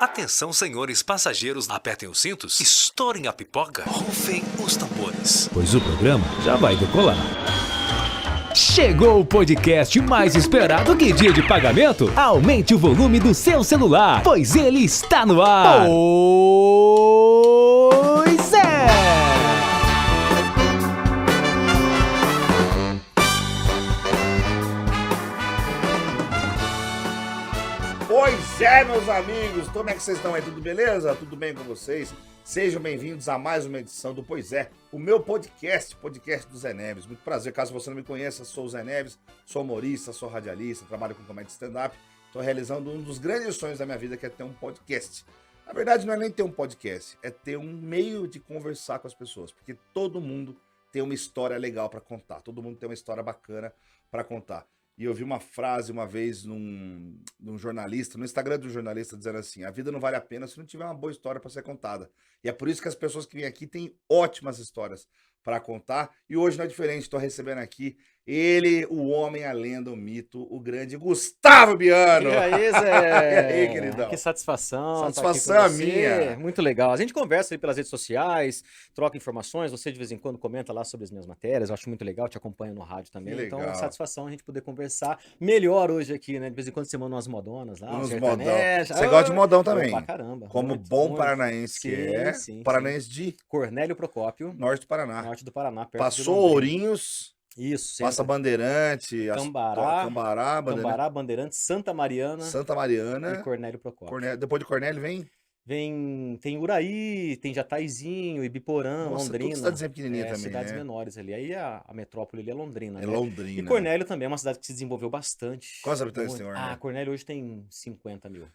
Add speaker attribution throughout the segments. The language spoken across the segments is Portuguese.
Speaker 1: Atenção, senhores passageiros, apertem os cintos, estourem a pipoca, rufem os tambores,
Speaker 2: pois o programa já vai decolar. Chegou o podcast mais esperado que dia de pagamento? Aumente o volume do seu celular, pois ele está no ar. Pois é!
Speaker 3: Pois é, meus amigos, como é que vocês estão aí? Tudo beleza? Tudo bem com vocês? Sejam bem-vindos a mais uma edição do Pois é, o meu podcast do Zé Neves. Muito prazer, caso você não me conheça, sou o Zé Neves, sou humorista, sou radialista, trabalho com comédia stand-up. Estou realizando um dos grandes sonhos da minha vida, que é ter um podcast. Na verdade, não é nem ter um podcast, é ter um meio de conversar com as pessoas, porque todo mundo tem uma história legal para contar, todo mundo tem uma história bacana para contar. E eu vi uma frase uma vez num jornalista, no Instagram do jornalista, dizendo assim: a vida não vale a pena se não tiver uma boa história para ser contada. E é por isso que as pessoas que vêm aqui têm ótimas histórias para contar. E hoje não é diferente, estou recebendo aqui ele, o homem, a lenda, o mito, o grande Gustavo Biano.
Speaker 4: E aí, Zé?
Speaker 3: E aí, queridão?
Speaker 4: Que satisfação.
Speaker 3: Satisfação
Speaker 4: tá
Speaker 3: a minha.
Speaker 4: Muito legal. A gente conversa aí pelas redes sociais, troca informações. Você de vez em quando comenta lá sobre as minhas matérias. Eu acho muito legal, te acompanho no rádio também.
Speaker 3: Que legal.
Speaker 4: Então, satisfação a gente poder conversar melhor hoje aqui, né? De vez em quando você manda umas modonas lá.
Speaker 3: Uns modão. Você gosta de modão também?
Speaker 4: Pra caramba.
Speaker 3: Como bom paranaense que é.
Speaker 4: Sim,
Speaker 3: paranaense de
Speaker 4: Cornélio Procópio.
Speaker 3: Norte do Paraná.
Speaker 4: Norte do Paraná, perto
Speaker 3: Passou
Speaker 4: de Londrina.
Speaker 3: Ourinhos.
Speaker 4: Isso, sempre.
Speaker 3: Passa Bandeirante,
Speaker 4: Cambará, Bandeirantes, Santa Mariana e Cornélio Procópio.
Speaker 3: Depois de Cornélio
Speaker 4: tem Uraí, tem Jataizinho, Ibiporã,
Speaker 3: Nossa,
Speaker 4: Londrina.
Speaker 3: Tudo cidadezinha pequenininha também,
Speaker 4: cidades
Speaker 3: né?
Speaker 4: menores ali. Aí a metrópole ali é Londrina,
Speaker 3: É
Speaker 4: né?
Speaker 3: Londrina.
Speaker 4: E Cornélio também é uma cidade que se desenvolveu bastante.
Speaker 3: Quantos habitantes tem,
Speaker 4: Cornélio hoje tem 50 mil.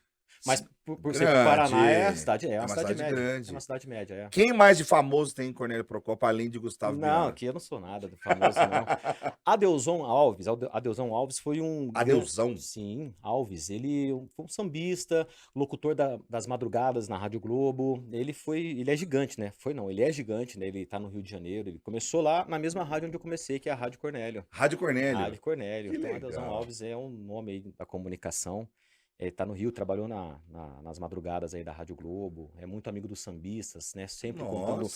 Speaker 4: Mas por
Speaker 3: grande.
Speaker 4: ser do Paraná, é uma cidade média.
Speaker 3: Grande.
Speaker 4: É uma cidade média, é.
Speaker 3: Quem mais de famoso tem em Cornélio Procópio, além de Gustavo Biano?
Speaker 4: Não, aqui eu não sou nada do famoso, não. Adeuzão Alves foi um...
Speaker 3: Adeuzão?
Speaker 4: Sim, Alves. Ele foi um sambista, locutor das madrugadas na Rádio Globo. Ele é gigante, né? Ele é gigante, né? Ele tá no Rio de Janeiro. Ele começou lá na mesma rádio onde eu comecei, que é a Rádio Cornélio.
Speaker 3: Rádio Cornélio?
Speaker 4: Rádio Cornélio.
Speaker 3: Que
Speaker 4: então,
Speaker 3: legal.
Speaker 4: Adeuzão Alves é um nome aí da comunicação. Ele tá no Rio, trabalhou nas madrugadas aí da Rádio Globo, é muito amigo dos sambistas, né? Sempre contando,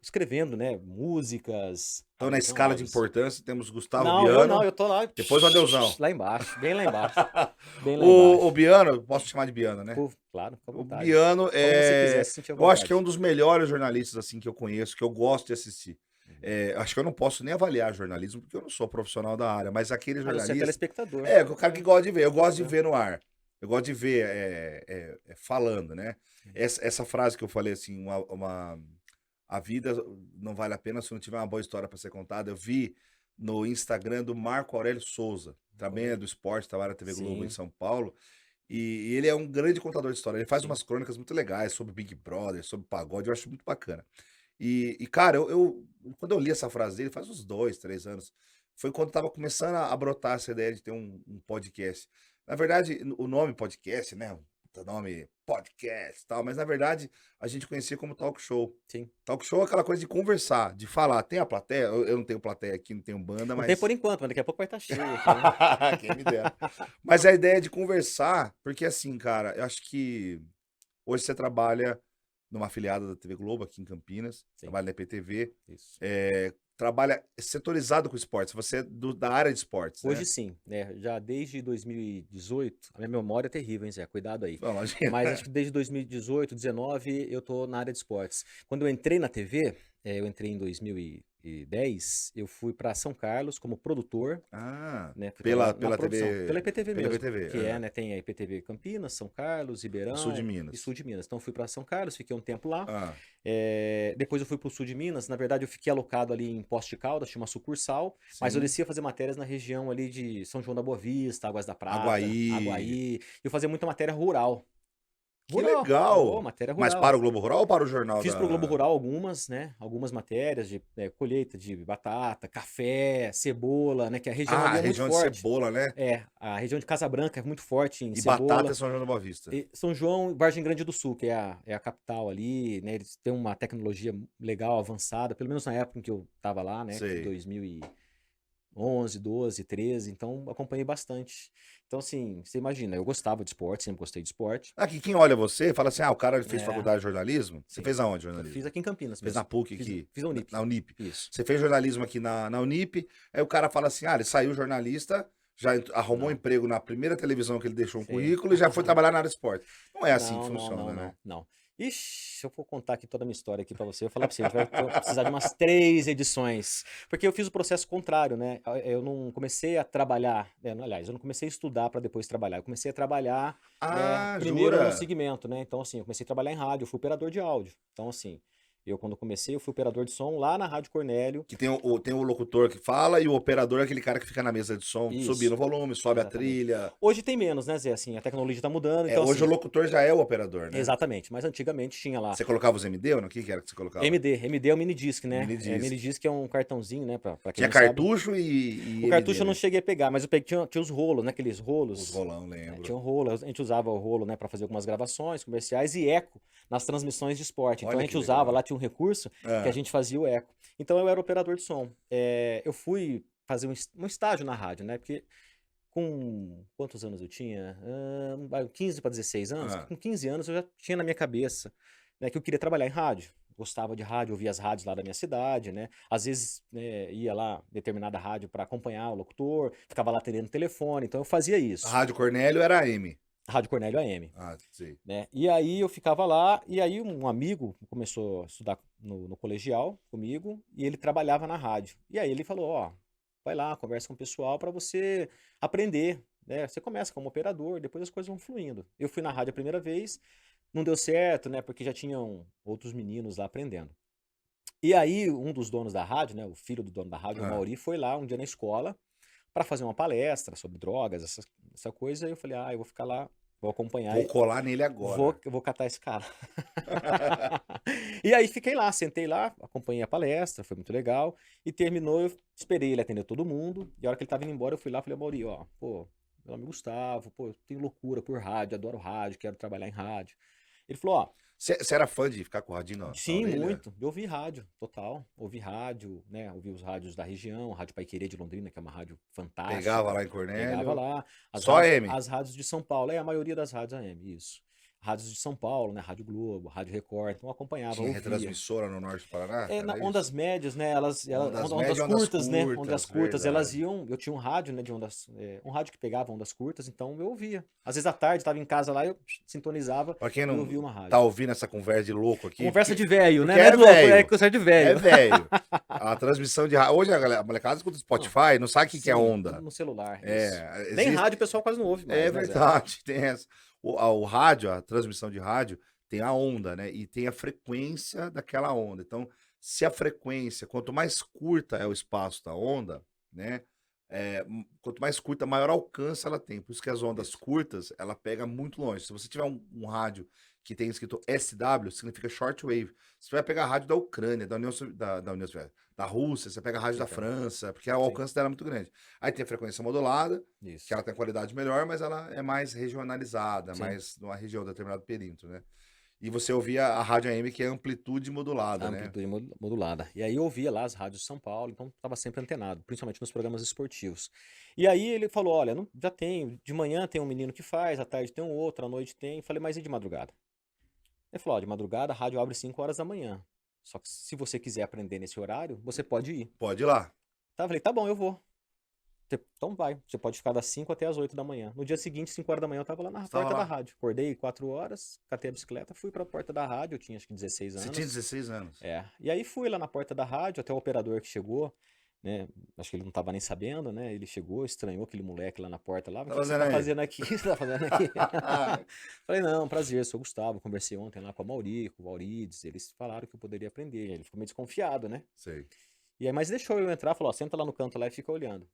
Speaker 4: escrevendo, né? Músicas.
Speaker 3: Então, na escala de importância, temos Gustavo
Speaker 4: Não,
Speaker 3: Biano.
Speaker 4: eu tô lá.
Speaker 3: Depois o Adeuzão.
Speaker 4: Lá embaixo, bem lá embaixo.
Speaker 3: O Biano, posso chamar de Biano, né?
Speaker 4: Claro, fica à
Speaker 3: O
Speaker 4: vontade.
Speaker 3: Biano
Speaker 4: Como você quiser se sentir à
Speaker 3: eu acho que é
Speaker 4: vontade.
Speaker 3: um dos melhores jornalistas assim que eu conheço, que eu gosto de assistir. Acho que eu não posso nem avaliar jornalismo, porque eu não sou profissional da área, mas aquele
Speaker 4: Você é
Speaker 3: jornalista...
Speaker 4: telespectador.
Speaker 3: o cara que gosta de ver. Eu gosto de ver no ar. Eu gosto de ver falando, né? Essa frase que eu falei, assim, a vida não vale a pena se não tiver uma boa história para ser contada. Eu vi no Instagram do Marco Aurélio Souza, também é do esporte, trabalha na TV Globo em São Paulo. E ele é um grande contador de história. Ele faz umas crônicas muito legais sobre Big Brother, sobre pagode. Eu acho muito bacana. E cara, quando eu li essa frase dele, faz uns 2, 3 anos, foi quando tava começando a brotar essa ideia de ter um podcast. Na verdade, o nome podcast, né? O nome podcast e tal, mas na verdade a gente conhecia como talk show.
Speaker 4: Sim.
Speaker 3: Talk show é aquela coisa de conversar, de falar. Tem a plateia? Eu não tenho plateia aqui, não tenho banda,
Speaker 4: Não
Speaker 3: mas...
Speaker 4: tem por enquanto, mas daqui a pouco vai estar cheio aqui, né?
Speaker 3: Quem me dera. Mas a ideia de conversar, porque assim, cara, eu acho que hoje você trabalha numa afiliada da TV Globo aqui em Campinas, trabalha na IPTV,
Speaker 4: Isso.
Speaker 3: trabalha setorizado com esportes, você é da área de esportes,
Speaker 4: Hoje
Speaker 3: né?
Speaker 4: sim, né? Já desde 2018, a minha memória é terrível, hein, Zé? Cuidado aí.
Speaker 3: Não, imagina.
Speaker 4: Mas acho que desde 2018, 2019, eu tô na área de esportes. Quando eu entrei na TV, eu entrei em 2010, eu fui para São Carlos como produtor. Né?
Speaker 3: Pela
Speaker 4: produção,
Speaker 3: TV...
Speaker 4: Pela IPTV
Speaker 3: pela
Speaker 4: mesmo.
Speaker 3: IPTV,
Speaker 4: que né? Tem a IPTV Campinas, São Carlos, Ribeirão.
Speaker 3: Sul de Minas.
Speaker 4: E Sul de Minas. Então eu fui para São Carlos, fiquei um tempo lá. Depois eu fui para o Sul de Minas. Na verdade, eu fiquei alocado ali em Poços de Caldas, tinha uma sucursal.
Speaker 3: Sim.
Speaker 4: Mas eu descia fazer matérias na região ali de São João da Boa Vista, Águas da Prata,
Speaker 3: Aguaí.
Speaker 4: Eu fazia muita matéria rural.
Speaker 3: Que legal!
Speaker 4: Matéria rural.
Speaker 3: Mas para o Globo Rural ou para o jornal?
Speaker 4: Fiz pro Globo Rural algumas, né? Algumas matérias de colheita de batata, café, cebola, né? Que a região ali é muito forte. A região
Speaker 3: de cebola, né?
Speaker 4: A região de Casa Branca é muito forte em
Speaker 3: e
Speaker 4: cebola.
Speaker 3: E batata é São João da Boa Vista.
Speaker 4: São João e Vargem Grande do Sul, que é a capital ali, né? Eles têm uma tecnologia legal, avançada, pelo menos na época em que eu tava lá, né?
Speaker 3: Sei.
Speaker 4: 2000 11, 12, 13, então acompanhei bastante. Então, assim, você imagina, eu gostava de esporte, sempre gostei de esporte.
Speaker 3: Aqui, quem olha você fala assim, o cara fez
Speaker 4: É.
Speaker 3: faculdade de jornalismo. Você
Speaker 4: Sim.
Speaker 3: fez aonde
Speaker 4: Eu
Speaker 3: jornalismo?
Speaker 4: fiz aqui em Campinas
Speaker 3: Fez
Speaker 4: mesmo.
Speaker 3: na PUC aqui?
Speaker 4: Fiz a Unip.
Speaker 3: Na Unip.
Speaker 4: Isso.
Speaker 3: Você fez jornalismo aqui na Unip, aí o cara fala assim, ele saiu jornalista, já arrumou um
Speaker 4: Não.
Speaker 3: emprego na primeira televisão que ele deixou um
Speaker 4: Sim.
Speaker 3: currículo e já foi trabalhar na área de esporte. Não é assim que funciona, né?
Speaker 4: Não. Ixi, se eu for contar aqui toda a minha história aqui pra você, eu vou falar pra você, a gente vai precisar de umas 3 edições. Porque eu fiz o processo contrário, né? Eu não comecei a trabalhar, aliás, eu não comecei a estudar pra depois trabalhar. Eu comecei a trabalhar, né, primeiro
Speaker 3: jura?
Speaker 4: no segmento, né? Então, assim, eu comecei a trabalhar em rádio, eu fui operador de áudio. Então, assim, quando comecei, eu fui operador de som lá na Rádio Cornélio.
Speaker 3: Que tem o locutor que fala e o operador é aquele cara que fica na mesa de som,
Speaker 4: Isso.
Speaker 3: subindo o volume, sobe a
Speaker 4: Exatamente.
Speaker 3: trilha.
Speaker 4: Hoje tem menos, né, Zé? Assim, a tecnologia tá mudando, então,
Speaker 3: Hoje
Speaker 4: assim,
Speaker 3: o locutor já é o operador, né?
Speaker 4: exatamente, mas antigamente tinha lá.
Speaker 3: Você colocava os MD ou não? O que era que você colocava?
Speaker 4: MD é o minidisc, né?
Speaker 3: Minidisc.
Speaker 4: Minidisc é um cartãozinho, né? Pra quem
Speaker 3: Tinha
Speaker 4: não sabe.
Speaker 3: cartucho e
Speaker 4: O cartucho
Speaker 3: MD,
Speaker 4: eu não
Speaker 3: né?
Speaker 4: cheguei a pegar, mas eu peguei, tinha os rolos, né? Aqueles rolos.
Speaker 3: Os rolão, lembro.
Speaker 4: Tinha um rolo, a gente usava o rolo, né, para fazer algumas gravações comerciais e eco nas transmissões de esporte. Então
Speaker 3: Olha
Speaker 4: a gente
Speaker 3: que
Speaker 4: usava,
Speaker 3: legal.
Speaker 4: lá tinha um recurso que a gente fazia o eco. Então eu era operador de som. Eu fui fazer um estágio na rádio, né? Porque com quantos anos eu tinha? 15 para 16 anos. Com 15 anos eu já tinha na minha cabeça, né, que eu queria trabalhar em rádio. Gostava de rádio, ouvia as rádios lá da minha cidade, né? Às vezes, né, ia lá determinada rádio para acompanhar o locutor, ficava lá atendendo o telefone, então eu fazia isso.
Speaker 3: A Rádio Cornélio era AM.
Speaker 4: Rádio Cornélio AM.
Speaker 3: Sei.
Speaker 4: Né? E aí eu ficava lá, e aí um amigo começou a estudar no colegial comigo, e ele trabalhava na rádio. E aí ele falou, vai lá, conversa com o pessoal para você aprender, né? Você começa como operador, depois as coisas vão fluindo. Eu fui na rádio a primeira vez, não deu certo, né? Porque já tinham outros meninos lá aprendendo. E aí um dos donos da rádio, né? O filho do dono da rádio, o Mauri, foi lá um dia na escola para fazer uma palestra sobre drogas, essa coisa. E eu falei, eu vou ficar lá, vou acompanhar.
Speaker 3: Vou colar nele agora.
Speaker 4: Vou catar esse cara. E aí fiquei lá, sentei lá, acompanhei a palestra, foi muito legal. E terminou, eu esperei ele atender todo mundo. E a hora que ele tava indo embora, eu fui lá e falei, Mauri, meu nome é Gustavo, eu tenho loucura por rádio, adoro rádio, quero trabalhar em rádio. Ele falou,
Speaker 3: Você era fã de ficar com o radinho na
Speaker 4: sim,
Speaker 3: orelha?
Speaker 4: muito. Eu ouvi rádio, total. Ouvi rádio, né? Ouvi os rádios da região, a Rádio Paiquerê de Londrina, que é uma rádio fantástica.
Speaker 3: Pegava lá em Cornélio?
Speaker 4: Pegava lá.
Speaker 3: Só AM?
Speaker 4: As rádios de São Paulo, a maioria das rádios AM, isso. Rádios de São Paulo, né? Rádio Globo, Rádio Record, então eu acompanhava,
Speaker 3: Tinha
Speaker 4: ouvia.
Speaker 3: retransmissora no norte do Paraná?
Speaker 4: Na
Speaker 3: Era
Speaker 4: ondas
Speaker 3: isso?
Speaker 4: médias, né? Ondas
Speaker 3: médias, ondas
Speaker 4: curtas, né?
Speaker 3: curtas,
Speaker 4: Ondas curtas, elas
Speaker 3: verdade.
Speaker 4: iam. Eu tinha um rádio, né? De ondas. Um rádio que pegava ondas curtas, então eu ouvia. Às vezes à tarde, estava em casa lá, eu sintonizava
Speaker 3: Pra quem
Speaker 4: e
Speaker 3: não
Speaker 4: ouvia uma rádio.
Speaker 3: tá ouvindo essa conversa de louco aqui...
Speaker 4: Conversa de velho, né?
Speaker 3: porque
Speaker 4: Não
Speaker 3: é
Speaker 4: de louco,
Speaker 3: velho.
Speaker 4: é conversa de velho.
Speaker 3: É velho. A transmissão de rádio... Hoje a molecada escuta Spotify, não sabe o que é
Speaker 4: Sim,
Speaker 3: onda.
Speaker 4: tudo no celular.
Speaker 3: É,
Speaker 4: Nem
Speaker 3: existe-
Speaker 4: rádio o pessoal quase não ouve mais,
Speaker 3: É
Speaker 4: né, Zé?
Speaker 3: verdade, tem essa. O rádio, a transmissão de rádio, tem a onda, né? E tem a frequência daquela onda. Então, se a frequência, quanto mais curta é o espaço da onda, né? Quanto mais curta, maior alcance ela tem. Por isso que as ondas curtas, ela pega muito longe. Se você tiver um rádio que tem escrito SW, significa shortwave. Você vai pegar a rádio da Ucrânia, da União Soviética, da Rússia, você pega a rádio da
Speaker 4: Sim.
Speaker 3: França, porque o alcance dela é muito grande. Aí tem a frequência modulada,
Speaker 4: Isso.
Speaker 3: que ela tem qualidade melhor, mas ela é mais regionalizada,
Speaker 4: Sim.
Speaker 3: mais numa região, determinado perímetro, né? E você ouvia a rádio AM, que é amplitude modulada, né?
Speaker 4: Amplitude modulada. E aí eu ouvia lá as rádios de São Paulo, então estava sempre antenado, principalmente nos programas esportivos. E aí ele falou, olha, já tem, de manhã tem um menino que faz, à tarde tem um outro, à noite tem. Eu falei, mas e de madrugada? Ele falou, de madrugada a rádio abre 5 horas da manhã. Só que se você quiser aprender nesse horário, você pode ir.
Speaker 3: Pode ir lá.
Speaker 4: Tá, eu falei, tá bom, eu vou. Então vai, você pode ficar das 5 até as 8 da manhã. No dia seguinte, 5 horas da manhã, eu tava lá na
Speaker 3: Tava
Speaker 4: porta
Speaker 3: lá.
Speaker 4: da rádio. Acordei 4 horas, catei a bicicleta, fui pra porta da rádio, eu tinha acho que 16 anos.
Speaker 3: Você tinha 16 anos.
Speaker 4: E aí fui lá na porta da rádio, até o operador que chegou, né? Acho que ele não tava nem sabendo, né? Ele chegou, estranhou aquele moleque lá na porta lá.
Speaker 3: Tá
Speaker 4: O que você
Speaker 3: fazendo
Speaker 4: tá
Speaker 3: aí?"
Speaker 4: fazendo aqui? O que você tá fazendo aqui? Falei, não, prazer, sou o Gustavo. Conversei ontem lá com a Mauri, com o Valrides. Eles falaram que eu poderia aprender. Ele ficou meio desconfiado, né?
Speaker 3: Sei.
Speaker 4: E aí, mas deixou eu entrar, falou, ó, senta lá no canto lá e fica olhando.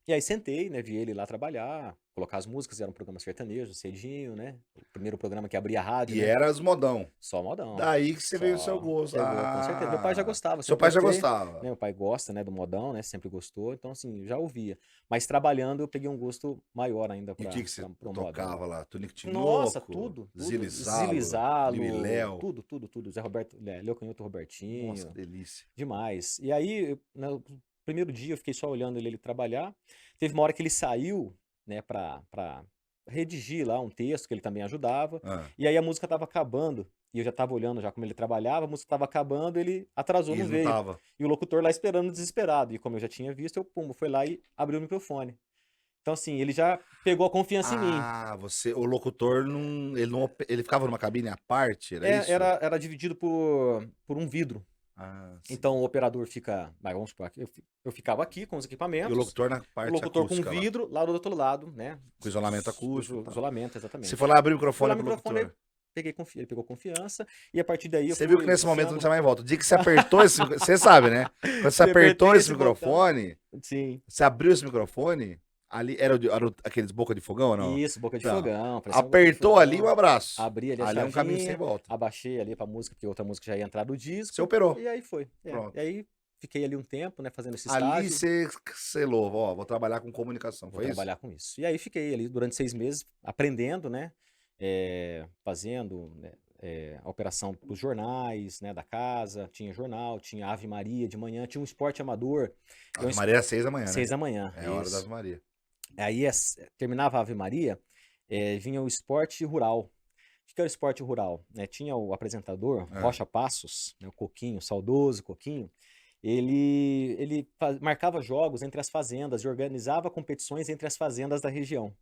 Speaker 4: E aí sentei, né, vi ele lá trabalhar, colocar as músicas, era um programa sertanejo, cedinho, né? O primeiro programa que abria a rádio,
Speaker 3: E
Speaker 4: né?
Speaker 3: era os modão.
Speaker 4: Só modão.
Speaker 3: Daí que você veio o
Speaker 4: Só.
Speaker 3: seu gosto.
Speaker 4: Pegou, com certeza. Meu pai já gostava.
Speaker 3: Seu
Speaker 4: sempre
Speaker 3: pai já
Speaker 4: gostei,
Speaker 3: gostava.
Speaker 4: né? Meu pai gosta, né, do modão, né? Sempre gostou. Então, assim, já ouvia. Mas trabalhando, eu peguei um gosto maior ainda
Speaker 3: E
Speaker 4: pra,
Speaker 3: o que você
Speaker 4: pro modão.
Speaker 3: tocava lá? Tunico Tinoco?
Speaker 4: Nossa, tudo.
Speaker 3: Zilizalo, Liu-Léu.
Speaker 4: Tudo. Zé Roberto, Léo Canhoto Robertinho.
Speaker 3: Nossa, que delícia.
Speaker 4: Demais. E aí, né, primeiro dia eu fiquei só olhando ele trabalhar. Teve uma hora que ele saiu, né, pra redigir lá um texto que ele também ajudava.
Speaker 3: Ah,
Speaker 4: E aí a música tava acabando. E eu já tava olhando já como ele trabalhava, a música tava acabando, ele atrasou,
Speaker 3: e
Speaker 4: não
Speaker 3: ele
Speaker 4: veio.
Speaker 3: não tava.
Speaker 4: E o locutor lá esperando desesperado. E como eu já tinha visto, eu, pum, fui lá e abri o microfone. Então, assim, ele já pegou a confiança em mim.
Speaker 3: Ah, o locutor não, ele ficava numa cabine à parte, era isso?
Speaker 4: Era dividido por um vidro.
Speaker 3: Ah, sim.
Speaker 4: Então o operador fica. Vamos supor, eu ficava aqui com os
Speaker 3: E
Speaker 4: equipamentos.
Speaker 3: o locutor na
Speaker 4: O
Speaker 3: parte
Speaker 4: locutor com
Speaker 3: acústica lá,
Speaker 4: vidro, lá do outro lado, né?
Speaker 3: com isolamento acústico e tal.
Speaker 4: Isolamento, exatamente.
Speaker 3: Você foi lá abrir o
Speaker 4: Fui
Speaker 3: microfone
Speaker 4: lá
Speaker 3: pro
Speaker 4: no microfone,
Speaker 3: locutor.
Speaker 4: ele pegou confiança, e a partir daí eu
Speaker 3: Você
Speaker 4: fui
Speaker 3: viu que nesse momento não
Speaker 4: puxando.
Speaker 3: tinha mais volta. O dia que você apertou esse você sabe, né? Quando você
Speaker 4: Eu
Speaker 3: apertou
Speaker 4: apertei
Speaker 3: esse
Speaker 4: esse botão.
Speaker 3: microfone,
Speaker 4: Sim.
Speaker 3: você abriu esse microfone, ali era aqueles boca de fogão ou não?
Speaker 4: Isso, boca de
Speaker 3: Tá.
Speaker 4: fogão. parecia uma boca de
Speaker 3: Apertou ali, um
Speaker 4: fogão.
Speaker 3: abraço.
Speaker 4: Abri ali a
Speaker 3: Ali é um caminho sem
Speaker 4: chavinha,
Speaker 3: volta.
Speaker 4: abaixei ali pra música, porque outra música já ia entrar no disco.
Speaker 3: Você operou.
Speaker 4: E aí foi.
Speaker 3: Pronto.
Speaker 4: E aí fiquei ali um tempo, né, fazendo esse
Speaker 3: Ali
Speaker 4: estágio.
Speaker 3: você selou, ó, vou trabalhar com comunicação,
Speaker 4: Vou
Speaker 3: foi isso?
Speaker 4: trabalhar com isso. E aí fiquei ali durante 6 meses aprendendo, né? Fazendo, né, a operação dos jornais, né, da casa. Tinha jornal, tinha Ave Maria de manhã, tinha um esporte amador.
Speaker 3: Ave Maria é 6 da manhã, né?
Speaker 4: 6 da manhã.
Speaker 3: É a hora
Speaker 4: isso.
Speaker 3: da Ave Maria.
Speaker 4: Aí terminava a Ave Maria, vinha o esporte rural. O que era o esporte rural? Tinha o apresentador,
Speaker 3: É.
Speaker 4: Rocha Passos, né, o Coquinho, o saudoso Coquinho. Ele marcava jogos entre as fazendas e organizava competições entre as fazendas da região.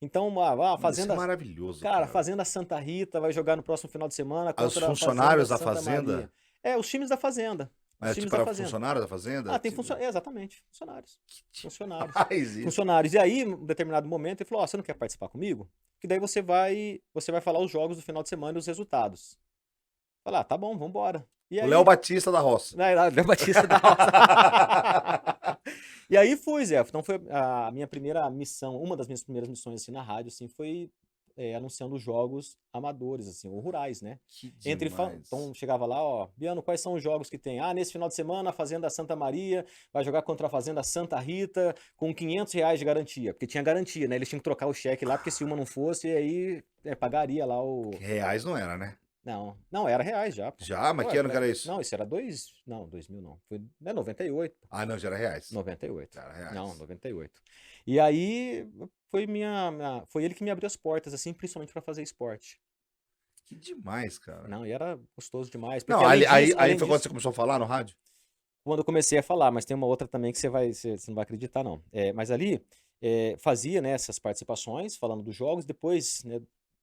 Speaker 4: Então, a
Speaker 3: Mano, isso
Speaker 4: fazenda,
Speaker 3: é maravilhoso,
Speaker 4: cara, a Fazenda Santa Rita vai jogar no próximo final de semana
Speaker 3: Os
Speaker 4: contra a
Speaker 3: funcionários da
Speaker 4: Santa
Speaker 3: fazenda?
Speaker 4: Maria. Os times da fazenda. Os
Speaker 3: Mas
Speaker 4: times
Speaker 3: tipo,
Speaker 4: da
Speaker 3: era
Speaker 4: fazenda.
Speaker 3: funcionário da fazenda?
Speaker 4: Tem
Speaker 3: Tipo,
Speaker 4: funcionários, exatamente, funcionários. Funcionários.
Speaker 3: faz isso.
Speaker 4: Funcionários. E aí, em um determinado momento, ele falou: você não quer participar comigo? Que daí você vai falar os jogos do final de semana e os resultados. Falei: tá bom, vambora. E
Speaker 3: O
Speaker 4: aí,
Speaker 3: Léo Batista da Roça.
Speaker 4: Léo Batista da Roça. E aí fui, Zé. Então foi a minha primeira missão, uma das minhas primeiras missões assim na rádio, assim, foi anunciando os jogos amadores, assim, ou rurais, né?
Speaker 3: Que
Speaker 4: Então
Speaker 3: demais.
Speaker 4: chegava lá, ó, Biano, quais são os jogos que tem? Nesse final de semana a Fazenda Santa Maria vai jogar contra a Fazenda Santa Rita com R$ 500 de garantia, porque tinha garantia, né? Eles tinham que trocar o cheque lá, porque se uma não fosse, aí pagaria lá o...
Speaker 3: Reais não era, né?
Speaker 4: Não, era reais já, pô.
Speaker 3: Já? Mas que ano que era isso?
Speaker 4: Não, isso era 2000 não, foi 98, pô.
Speaker 3: Ah, não, já era reais.
Speaker 4: 98.
Speaker 3: Já era reais.
Speaker 4: Não, 98. E aí foi foi ele que me abriu as portas, assim, principalmente para fazer esporte.
Speaker 3: Que demais, cara.
Speaker 4: Não, e era gostoso demais.
Speaker 3: Não,
Speaker 4: Porque
Speaker 3: aí
Speaker 4: além
Speaker 3: foi quando
Speaker 4: disso,
Speaker 3: você começou a falar no rádio?
Speaker 4: quando eu comecei a falar, mas tem uma outra também que você não vai acreditar, não. Mas ali fazia, né, essas participações, falando dos jogos, depois, né,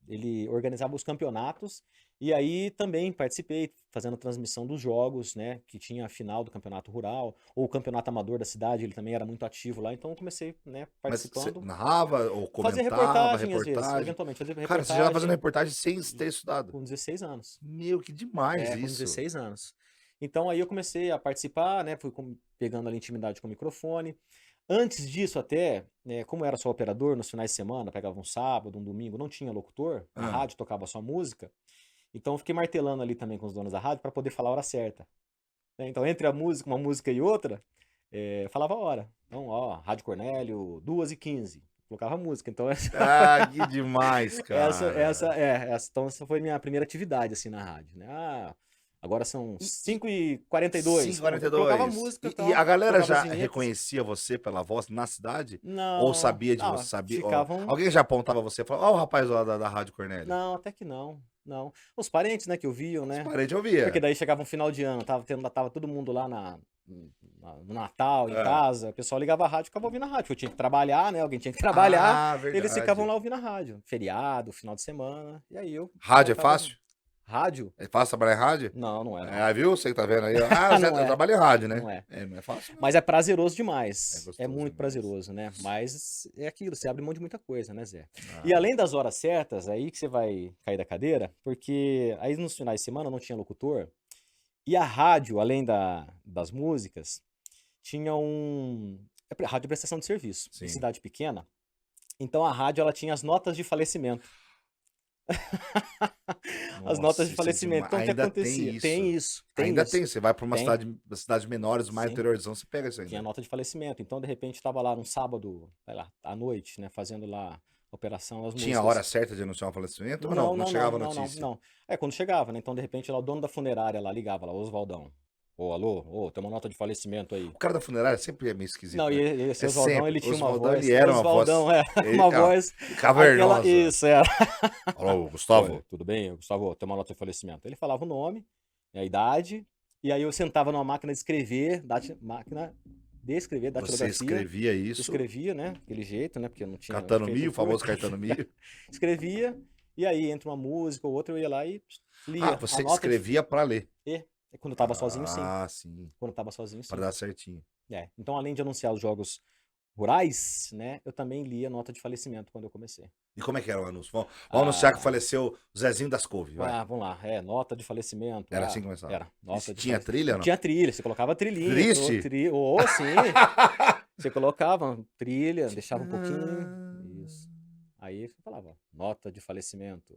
Speaker 4: ele organizava os campeonatos, e aí também participei, fazendo transmissão dos jogos, né, que tinha a final do campeonato rural, ou o campeonato amador da cidade, ele também era muito ativo lá, então eu comecei, né,
Speaker 3: Mas você
Speaker 4: participando.
Speaker 3: narrava ou
Speaker 4: Fazia
Speaker 3: comentava,
Speaker 4: reportagem, às vezes,
Speaker 3: reportagem?
Speaker 4: eventualmente, fazia
Speaker 3: Cara, você já tá
Speaker 4: reportagem
Speaker 3: fazendo reportagem sem ter estudado.
Speaker 4: com 16 anos.
Speaker 3: Meu, que demais
Speaker 4: Com
Speaker 3: isso.
Speaker 4: 16 anos. Então aí eu comecei a participar, né? Fui pegando ali intimidade com o microfone. Antes disso até, né, como eu era só operador, nos finais de semana, pegava um sábado, um domingo, não tinha locutor, na
Speaker 3: Ah.
Speaker 4: rádio tocava só música. Então eu fiquei martelando ali também com os donos da rádio para poder falar a hora certa. Né? Então entre uma música e outra, falava a hora. Então, ó, Rádio Cornélio, 2h15. Colocava música. Então
Speaker 3: Ah, que demais, cara.
Speaker 4: então essa foi minha primeira atividade assim na rádio, né? Agora são 5h42.
Speaker 3: 5h42.
Speaker 4: Colocava música,
Speaker 3: E a galera
Speaker 4: colocava
Speaker 3: já
Speaker 4: as vinhetas.
Speaker 3: reconhecia você pela voz na cidade?
Speaker 4: Não.
Speaker 3: Ou sabia de
Speaker 4: Ah,
Speaker 3: você? Sabia?
Speaker 4: ficavam-
Speaker 3: Alguém já apontava você e falava, ó, o rapaz lá da Rádio Cornélio.
Speaker 4: Não, até que não. Não. Os parentes, né, que ouviam, né?
Speaker 3: Os parentes ouvia.
Speaker 4: Porque daí chegava um final de ano, tava todo mundo lá no Natal, em
Speaker 3: É.
Speaker 4: casa, o pessoal ligava a rádio e ficava ouvindo a rádio. Eu tinha que trabalhar, né? Alguém tinha que trabalhar.
Speaker 3: Ah, verdade.
Speaker 4: Eles ficavam lá ouvindo a rádio. Feriado, final de semana. E aí eu.
Speaker 3: Rádio é
Speaker 4: colocava-
Speaker 3: fácil?
Speaker 4: Rádio?
Speaker 3: É fácil trabalhar em rádio?
Speaker 4: Não é. Não.
Speaker 3: É, viu? Você que tá vendo aí. ó. Ah, você
Speaker 4: Não é.
Speaker 3: trabalha em rádio, né?
Speaker 4: Não é.
Speaker 3: Não é fácil.
Speaker 4: Mas é prazeroso
Speaker 3: É
Speaker 4: demais.
Speaker 3: gostoso
Speaker 4: É muito
Speaker 3: demais.
Speaker 4: prazeroso, né? Mas é aquilo, você abre mão de muita coisa, né, Zé?
Speaker 3: Ah.
Speaker 4: E além das horas certas, aí que você vai cair da cadeira, porque aí nos finais de semana não tinha locutor. E a rádio, além das músicas, tinha rádio de prestação de serviço.
Speaker 3: Sim.
Speaker 4: Em cidade pequena. Então a rádio ela tinha as notas de falecimento. As
Speaker 3: Nossa,
Speaker 4: notas de
Speaker 3: isso é
Speaker 4: falecimento. Então o que
Speaker 3: demais. Ainda
Speaker 4: acontecia?
Speaker 3: tem isso.
Speaker 4: Tem
Speaker 3: Ainda
Speaker 4: isso.
Speaker 3: tem. Você vai pra uma
Speaker 4: Tem.
Speaker 3: cidade menores, mais
Speaker 4: Sim.
Speaker 3: interiorzão, você pega isso ainda.
Speaker 4: Tinha nota de falecimento. Então, de repente, estava lá num sábado, sei lá, à noite, né, fazendo lá a operação das
Speaker 3: Tinha a
Speaker 4: músicas.
Speaker 3: hora certa de anunciar um falecimento? Ou não? Não chegava a notícia?
Speaker 4: Não. Quando chegava, né? Então, de repente, lá, o dono da funerária lá ligava lá, o Oswaldão. Ô, alô, ô, tem uma nota de falecimento aí.
Speaker 3: O cara da funerária sempre é meio esquisito,
Speaker 4: Não,
Speaker 3: né?
Speaker 4: e esse
Speaker 3: É
Speaker 4: Oswaldão,
Speaker 3: sempre.
Speaker 4: ele tinha uma
Speaker 3: Oswaldão,
Speaker 4: voz.
Speaker 3: ele era uma
Speaker 4: Oswaldão,
Speaker 3: voz...
Speaker 4: uma
Speaker 3: Ele,
Speaker 4: voz.
Speaker 3: cavernosa.
Speaker 4: Isso, era.
Speaker 3: Alô,
Speaker 4: Oi,
Speaker 3: Gustavo?
Speaker 4: tudo bem, Gustavo? Tem uma nota de falecimento. Ele falava o nome, a idade, e aí eu sentava numa máquina de escrever, máquina de escrever,
Speaker 3: Você
Speaker 4: datilografia.
Speaker 3: escrevia isso,
Speaker 4: Escrevia, né? Daquele jeito, né? Porque eu não tinha.
Speaker 3: Caetano
Speaker 4: feito
Speaker 3: Mio,
Speaker 4: o
Speaker 3: o famoso
Speaker 4: curso.
Speaker 3: Caetano Mio.
Speaker 4: Escrevia, e aí entre uma música ou outra eu ia lá e lia.
Speaker 3: Ah, você
Speaker 4: a nota
Speaker 3: escrevia pra ler.
Speaker 4: Quando eu tava sozinho, sim.
Speaker 3: Ah, sim.
Speaker 4: Quando eu tava sozinho, sim.
Speaker 3: Pra dar certinho.
Speaker 4: Então, além de anunciar os jogos rurais, né? Eu também lia nota de falecimento quando eu comecei.
Speaker 3: E como é que era o anúncio? Vamos anunciar que faleceu o Zezinho das Couves, vai.
Speaker 4: Vamos lá. Nota de falecimento.
Speaker 3: Era assim que começava?
Speaker 4: Era. Nota de
Speaker 3: Tinha
Speaker 4: falecimento.
Speaker 3: trilha ou não?
Speaker 4: Tinha trilha, você colocava trilhinha.
Speaker 3: Triste?
Speaker 4: Sim. Você colocava trilha, deixava um pouquinho. Isso. Aí você falava, ó, nota de falecimento,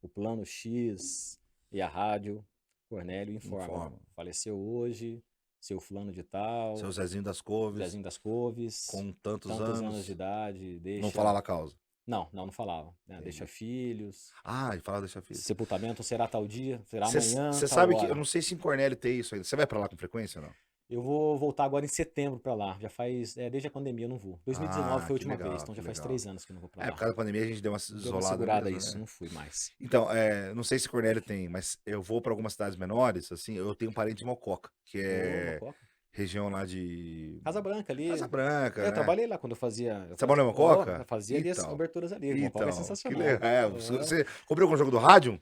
Speaker 4: o plano X e a rádio Cornélio informa. Faleceu hoje, seu fulano de tal,
Speaker 3: Seu Zezinho das Couves,
Speaker 4: Zezinho das Couves,
Speaker 3: com tantos
Speaker 4: anos
Speaker 3: anos.
Speaker 4: de idade, deixa...
Speaker 3: Não falava a causa.
Speaker 4: Não falava. Né? Deixa filhos,
Speaker 3: Ah, ele falava deixa filho.
Speaker 4: sepultamento será tal dia, será amanhã,
Speaker 3: Você
Speaker 4: tal
Speaker 3: sabe que,
Speaker 4: hora.
Speaker 3: eu não sei se em Cornélio tem isso ainda. Você vai pra lá com frequência ou não?
Speaker 4: Eu vou voltar agora em setembro pra lá. Já faz. Desde a pandemia eu não vou. 2019 foi a
Speaker 3: que
Speaker 4: última
Speaker 3: legal,
Speaker 4: vez, então já
Speaker 3: que
Speaker 4: faz
Speaker 3: legal.
Speaker 4: 3 anos que eu não vou pra lá.
Speaker 3: Por causa da pandemia a gente deu uma
Speaker 4: Deu uma
Speaker 3: isolada
Speaker 4: segurada
Speaker 3: mesmo,
Speaker 4: isso,
Speaker 3: né?
Speaker 4: não fui mais.
Speaker 3: Então, não sei se Cornélio tem, mas eu vou pra algumas cidades menores, assim, eu tenho um parente em Mococa, que é
Speaker 4: Mococa.
Speaker 3: região lá de...
Speaker 4: Casa Branca ali.
Speaker 3: Casa Branca,
Speaker 4: Eu
Speaker 3: né?
Speaker 4: trabalhei lá quando eu fazia.
Speaker 3: Você trabalhou em Mococa?
Speaker 4: Eu fazia ali as
Speaker 3: Então.
Speaker 4: aberturas ali. Mococa é sensacional.
Speaker 3: que legal. Você cobriu algum jogo do rádio?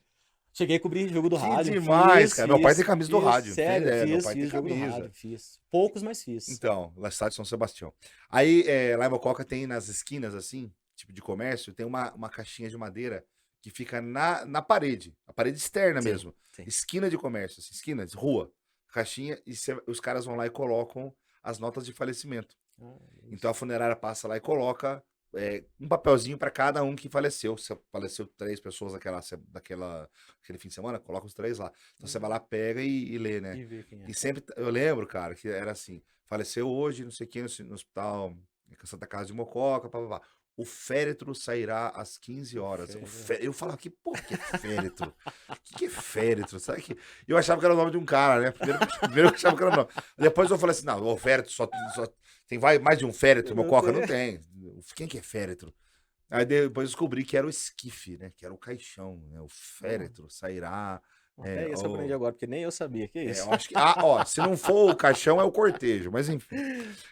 Speaker 4: Cheguei a cobrir jogo do
Speaker 3: Que
Speaker 4: rádio.
Speaker 3: demais, cara. Meu pai tem camisa do
Speaker 4: fiz,
Speaker 3: rádio,
Speaker 4: Sério,
Speaker 3: não tem ideia, meu
Speaker 4: fiz,
Speaker 3: pai tem
Speaker 4: fiz jogo do
Speaker 3: camisa.
Speaker 4: rádio, fiz. Poucos, mas fiz.
Speaker 3: Então, lá cidade de São Sebastião. Aí, lá em Mococa tem nas esquinas, assim, tipo de comércio, tem uma caixinha de madeira que fica na parede, a parede externa
Speaker 4: Sim,
Speaker 3: mesmo.
Speaker 4: sim.
Speaker 3: Esquina de comércio, assim, esquina de rua. Caixinha, e os caras vão lá e colocam as notas de falecimento. Então a funerária passa lá e coloca um papelzinho para cada um que faleceu. Se faleceu 3 pessoas aquele fim de semana, coloca os 3 lá. Então você vai lá, pega e lê, né?
Speaker 4: E ver quem é.
Speaker 3: E sempre, eu lembro, cara, que era assim, faleceu hoje, não sei quem, no hospital Santa Casa de Mococa, papapá. O féretro sairá às 15 horas. Eu falava, que porra que é féretro? O que é féretro? Sabe que... Eu achava que era o nome de um cara, né? Primeiro eu achava que era o nome. Depois eu falei assim, não, o féretro só tem mais de um féretro, Mococa? Não tem. Quem que é féretro? Aí depois eu descobri que era o esquife, né? Que era o caixão, né? O féretro sairá...
Speaker 4: Até isso eu aprendi agora, porque nem eu sabia. Que isso?
Speaker 3: Eu acho que. Se não for o caixão, é o cortejo, mas enfim.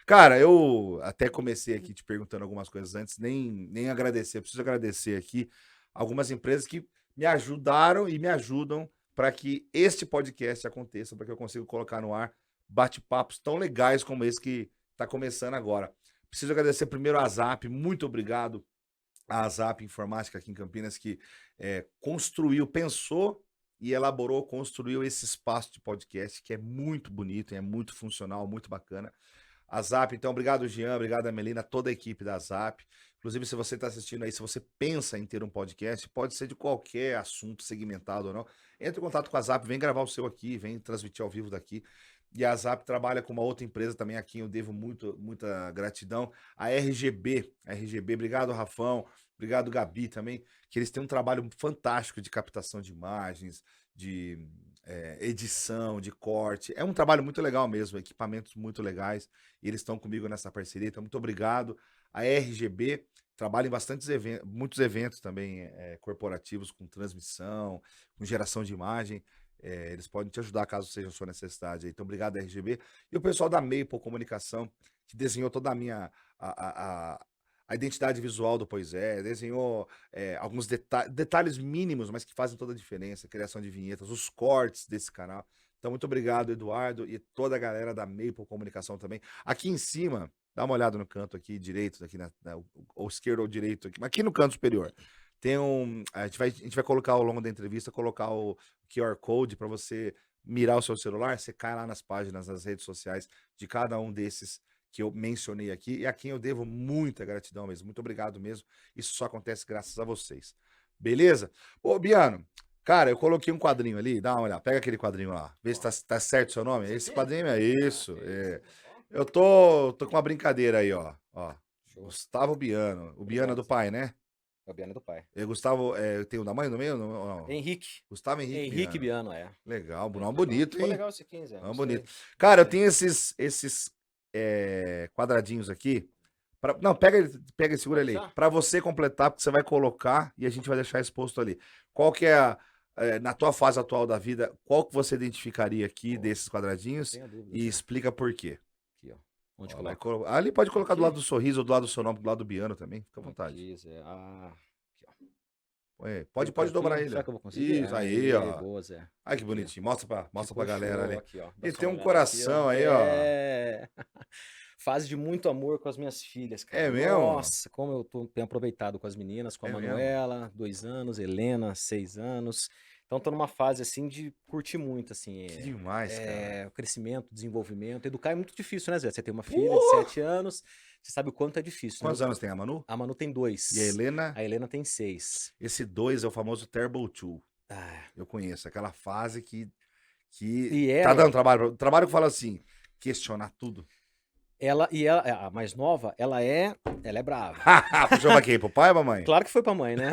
Speaker 3: Cara, eu até comecei aqui te perguntando algumas coisas antes, nem agradecer. Eu preciso agradecer aqui algumas empresas que me ajudaram e me ajudam para que este podcast aconteça, para que eu consiga colocar no ar bate-papos tão legais como esse que está começando agora. Preciso agradecer primeiro a Zap, muito obrigado à Zap Informática aqui em Campinas, que pensou e elaborou, construiu esse espaço de podcast que é muito bonito, é muito funcional, muito bacana. A Zap, então, obrigado, Jean, obrigado, Melina, toda a equipe da Zap. Inclusive, se você está assistindo aí, se você pensa em ter um podcast, pode ser de qualquer assunto segmentado ou não, entre em contato com a Zap, vem gravar o seu aqui, vem transmitir ao vivo daqui. E a Zap trabalha com uma outra empresa também, aqui eu devo muita gratidão, a RGB, obrigado, Rafão, obrigado, Gabi, também, que eles têm um trabalho fantástico de captação de imagens, de edição, de corte. É um trabalho muito legal mesmo, equipamentos muito legais, e eles estão comigo nessa parceria, então muito obrigado. A RGB trabalha em muitos eventos também corporativos, com transmissão, com geração de imagem. Eles podem te ajudar caso seja a sua necessidade. Então, obrigado, RGB. E o pessoal da Maple Comunicação, que desenhou toda a minha... A identidade visual do Pois É, desenhou alguns detalhes mínimos, mas que fazem toda a diferença, criação de vinhetas, os cortes desse canal. Então, muito obrigado, Eduardo, e toda a galera da Maple Comunicação também. Aqui em cima, dá uma olhada no canto aqui direito, aqui ou esquerdo ou direito, aqui no canto superior. Tem a gente vai colocar ao longo da entrevista, colocar o QR Code para você mirar o seu celular, você cai lá nas páginas, nas redes sociais de cada um desses que eu mencionei aqui, e a quem eu devo muita gratidão mesmo. Muito obrigado mesmo. Isso só acontece graças a vocês. Beleza? Ô, Biano, cara, eu coloquei um quadrinho ali, dá uma olhada, pega aquele quadrinho lá, vê se tá certo o seu nome. Esse quadrinho é isso. Eu tô com uma brincadeira aí, ó. Gustavo Biano. O Biano é do pai, né?
Speaker 4: É o Biano do pai.
Speaker 3: Gustavo, tem o da mãe no meio? Ou não?
Speaker 4: Henrique.
Speaker 3: Gustavo Henrique.
Speaker 4: Henrique Biano, é.
Speaker 3: Legal, nome bonito,
Speaker 4: Ficou
Speaker 3: hein?
Speaker 4: legal esse 15,
Speaker 3: Nome bonito. Cara, eu tenho esses quadradinhos aqui. Não, pega e segura ali.
Speaker 4: Já?
Speaker 3: Pra você completar, porque você vai colocar e a gente vai deixar exposto ali. Qual que na tua fase atual da vida, qual que você identificaria aqui desses quadradinhos
Speaker 4: Tenha dúvida.
Speaker 3: e explica por quê?
Speaker 4: Aqui, ó. Onde
Speaker 3: Ó,
Speaker 4: coloca?
Speaker 3: ali pode colocar do
Speaker 4: Aqui?
Speaker 3: lado do sorriso ou do lado do seu nome, do lado do Biano também. Fica à vontade.
Speaker 4: Aqui, Zé. Ah, aqui, ó.
Speaker 3: Pode
Speaker 4: Colocar
Speaker 3: dobrar
Speaker 4: aqui.
Speaker 3: ele.
Speaker 4: Será que eu vou conseguir?
Speaker 3: Isso, aí, ó.
Speaker 4: Boa, Zé.
Speaker 3: Ai, que bonitinho. Mostra pra
Speaker 4: Ficou
Speaker 3: galera
Speaker 4: show
Speaker 3: ali.
Speaker 4: aqui, ó. Dá
Speaker 3: E
Speaker 4: só
Speaker 3: tem
Speaker 4: uma
Speaker 3: um
Speaker 4: olhada
Speaker 3: coração
Speaker 4: aqui,
Speaker 3: aí, ó.
Speaker 4: É. Fase de muito amor com as minhas filhas, cara.
Speaker 3: É mesmo?
Speaker 4: Nossa, como tenho aproveitado com as meninas, com a
Speaker 3: É mesmo?
Speaker 4: Manuela, 2 anos, Helena, 6 anos. Então tô numa fase, assim, de curtir muito, assim.
Speaker 3: Que demais, cara.
Speaker 4: O crescimento, desenvolvimento. Educar é muito difícil, né, Zé? Você tem uma filha de 7 anos, você sabe o quanto é difícil,
Speaker 3: Quantos
Speaker 4: né?
Speaker 3: anos tem a Manu?
Speaker 4: A Manu tem 2.
Speaker 3: E a Helena?
Speaker 4: A Helena tem 6.
Speaker 3: Esse 2 é o famoso Terrible 2.
Speaker 4: Ah,
Speaker 3: Eu conheço. Aquela fase que
Speaker 4: e
Speaker 3: tá
Speaker 4: ela,
Speaker 3: dando trabalho. Trabalho que fala assim, questionar tudo.
Speaker 4: ela, a mais nova, ela é brava.
Speaker 3: Puxou pra quem? Pro pai ou pra mãe?
Speaker 4: Claro que foi pra mãe, né?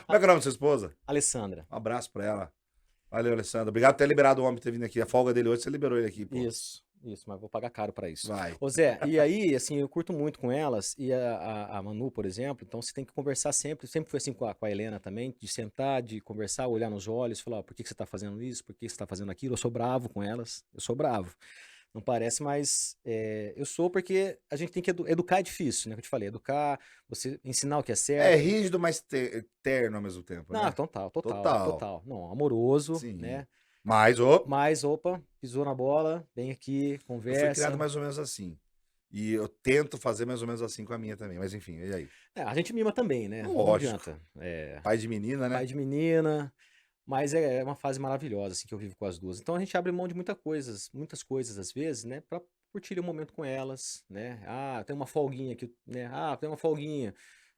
Speaker 3: Como é que é o nome da sua esposa?
Speaker 4: Alessandra.
Speaker 3: Um abraço pra ela. Valeu, Alessandra. Obrigado por ter liberado o homem ter vindo aqui. A folga dele hoje, você liberou ele aqui, pô.
Speaker 4: Isso, mas vou pagar caro pra isso.
Speaker 3: Vai.
Speaker 4: Ô Zé, e aí, assim, eu curto muito com elas, e a Manu, por exemplo, então você tem que conversar sempre foi assim com a Helena também, de sentar, de conversar, olhar nos olhos, falar, ó, por que você tá fazendo isso, por que você tá fazendo aquilo, eu sou bravo com elas, eu sou bravo. Não parece, mas eu sou porque a gente tem que educar é difícil, né, que eu te falei, educar, você ensinar o que é
Speaker 3: É
Speaker 4: certo.
Speaker 3: rígido, mas terno ao mesmo tempo,
Speaker 4: Não,
Speaker 3: né?
Speaker 4: total. Não, amoroso,
Speaker 3: Sim.
Speaker 4: né,
Speaker 3: Mas,
Speaker 4: mas, opa, pisou na bola, vem aqui,
Speaker 3: eu fui
Speaker 4: conversa.
Speaker 3: criado mais ou menos assim. E eu tento fazer mais ou menos assim com a minha também. Mas enfim, e aí?
Speaker 4: A gente mima também, né? Não
Speaker 3: Lógico.
Speaker 4: adianta.
Speaker 3: Pai de menina, né?
Speaker 4: Pai de menina, mas é uma fase maravilhosa, assim, que eu vivo com as duas. Então a gente abre mão de muitas coisas às vezes, né? Pra curtir o momento com elas, né? Ah, tem uma folguinha aqui, né? Ah, tem uma folguinha.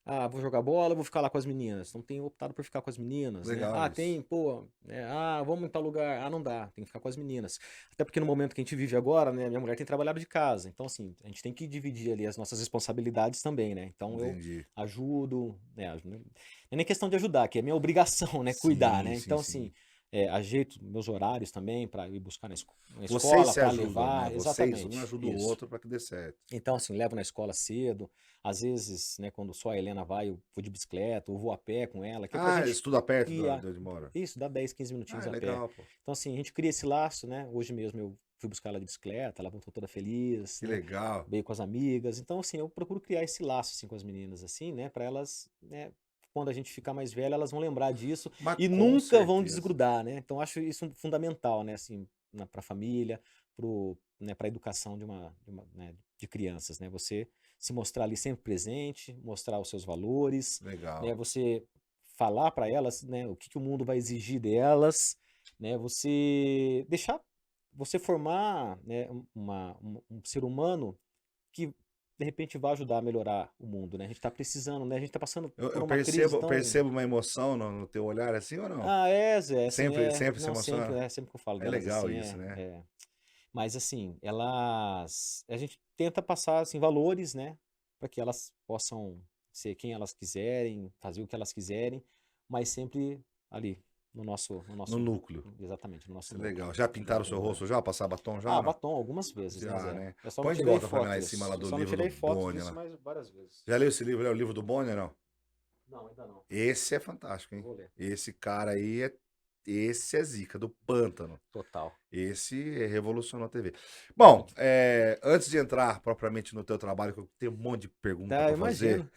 Speaker 4: Ah, vou jogar bola, vou ficar lá com as meninas. Então tenho optado por ficar com as meninas, né?
Speaker 3: Legal
Speaker 4: Ah,
Speaker 3: isso.
Speaker 4: tem, pô, né? Ah, vamos em tal lugar. Ah, não dá, tem que ficar com as meninas. Até porque no momento que a gente vive agora, né? Minha mulher tem trabalhado de casa. Então, assim, a gente tem que dividir ali as nossas responsabilidades também, né? Então eu
Speaker 3: Entendi.
Speaker 4: ajudo, né? Não é nem questão de ajudar, que é minha obrigação, né? Cuidar,
Speaker 3: Sim,
Speaker 4: né?
Speaker 3: sim,
Speaker 4: Então,
Speaker 3: sim.
Speaker 4: assim, ajeito meus horários também para ir buscar na
Speaker 3: Vocês
Speaker 4: escola,
Speaker 3: se
Speaker 4: para
Speaker 3: ajudam,
Speaker 4: levar.
Speaker 3: né? Vocês,
Speaker 4: Exatamente.
Speaker 3: um ajuda o
Speaker 4: Isso.
Speaker 3: outro para que dê certo.
Speaker 4: Então, assim, levo na escola cedo. Às vezes, né, quando só a Helena vai, eu vou de bicicleta, ou vou a pé com ela. Que é pra
Speaker 3: Ah,
Speaker 4: gente
Speaker 3: estuda perto de
Speaker 4: criar.
Speaker 3: onde mora?
Speaker 4: Isso, dá 10, 15 minutinhos
Speaker 3: Ah,
Speaker 4: a pé.
Speaker 3: legal, pô.
Speaker 4: Então, assim, a gente cria esse laço, né? Hoje mesmo eu fui buscar ela de bicicleta, ela voltou toda feliz,
Speaker 3: Que
Speaker 4: né?
Speaker 3: legal.
Speaker 4: Veio com as amigas. Então, assim, eu procuro criar esse laço, assim, com as meninas, assim, né? Para elas, né? Quando a gente ficar mais velha, elas vão lembrar disso
Speaker 3: Mas
Speaker 4: e
Speaker 3: com
Speaker 4: nunca vão
Speaker 3: certeza.
Speaker 4: desgrudar, né? Então, acho isso fundamental, né? Assim, para a família, né, para a educação né, de crianças, né? Você se mostrar ali sempre presente, mostrar os seus valores,
Speaker 3: Legal.
Speaker 4: né? Você falar para elas, né, o que o mundo vai exigir delas, né? Você formar, né, um ser humano que de repente vai ajudar a melhorar o mundo, né? A gente tá precisando, né? A gente tá passando por
Speaker 3: Eu
Speaker 4: uma crise tão...
Speaker 3: percebo uma emoção no teu olhar assim ou não?
Speaker 4: Ah, Zé, assim,
Speaker 3: Sempre se
Speaker 4: não,
Speaker 3: emociona?
Speaker 4: sempre que eu falo
Speaker 3: É
Speaker 4: delas,
Speaker 3: legal
Speaker 4: assim,
Speaker 3: isso, né?
Speaker 4: Mas assim, a gente tenta passar, assim, valores, né? Para que elas possam ser quem elas quiserem, fazer o que elas quiserem, mas sempre ali, no nosso
Speaker 3: No núcleo.
Speaker 4: exatamente, no nosso
Speaker 3: Isso é
Speaker 4: núcleo.
Speaker 3: legal. Já pintaram o seu rosto já? Passar batom já? ou não?
Speaker 4: batom algumas vezes,
Speaker 3: Já,
Speaker 4: né, Zé?
Speaker 3: né?
Speaker 4: Eu só
Speaker 3: Põe
Speaker 4: não
Speaker 3: de
Speaker 4: tirei
Speaker 3: volta pra mim lá em
Speaker 4: fotos.
Speaker 3: cima lá do
Speaker 4: Eu só não
Speaker 3: livro
Speaker 4: tirei
Speaker 3: do
Speaker 4: fotos
Speaker 3: Boni
Speaker 4: disso,
Speaker 3: lá.
Speaker 4: mas várias vezes.
Speaker 3: Já leu esse livro, é o livro do Bonner, não?
Speaker 4: Não, ainda não.
Speaker 3: Esse é fantástico, hein?
Speaker 4: Vou ler.
Speaker 3: Esse cara aí esse é zica, do pântano.
Speaker 4: Total.
Speaker 3: Esse revolucionou a TV. Bom, antes de entrar propriamente no teu trabalho, que eu tenho um monte de perguntas
Speaker 4: Tá,
Speaker 3: para fazer,
Speaker 4: imagino.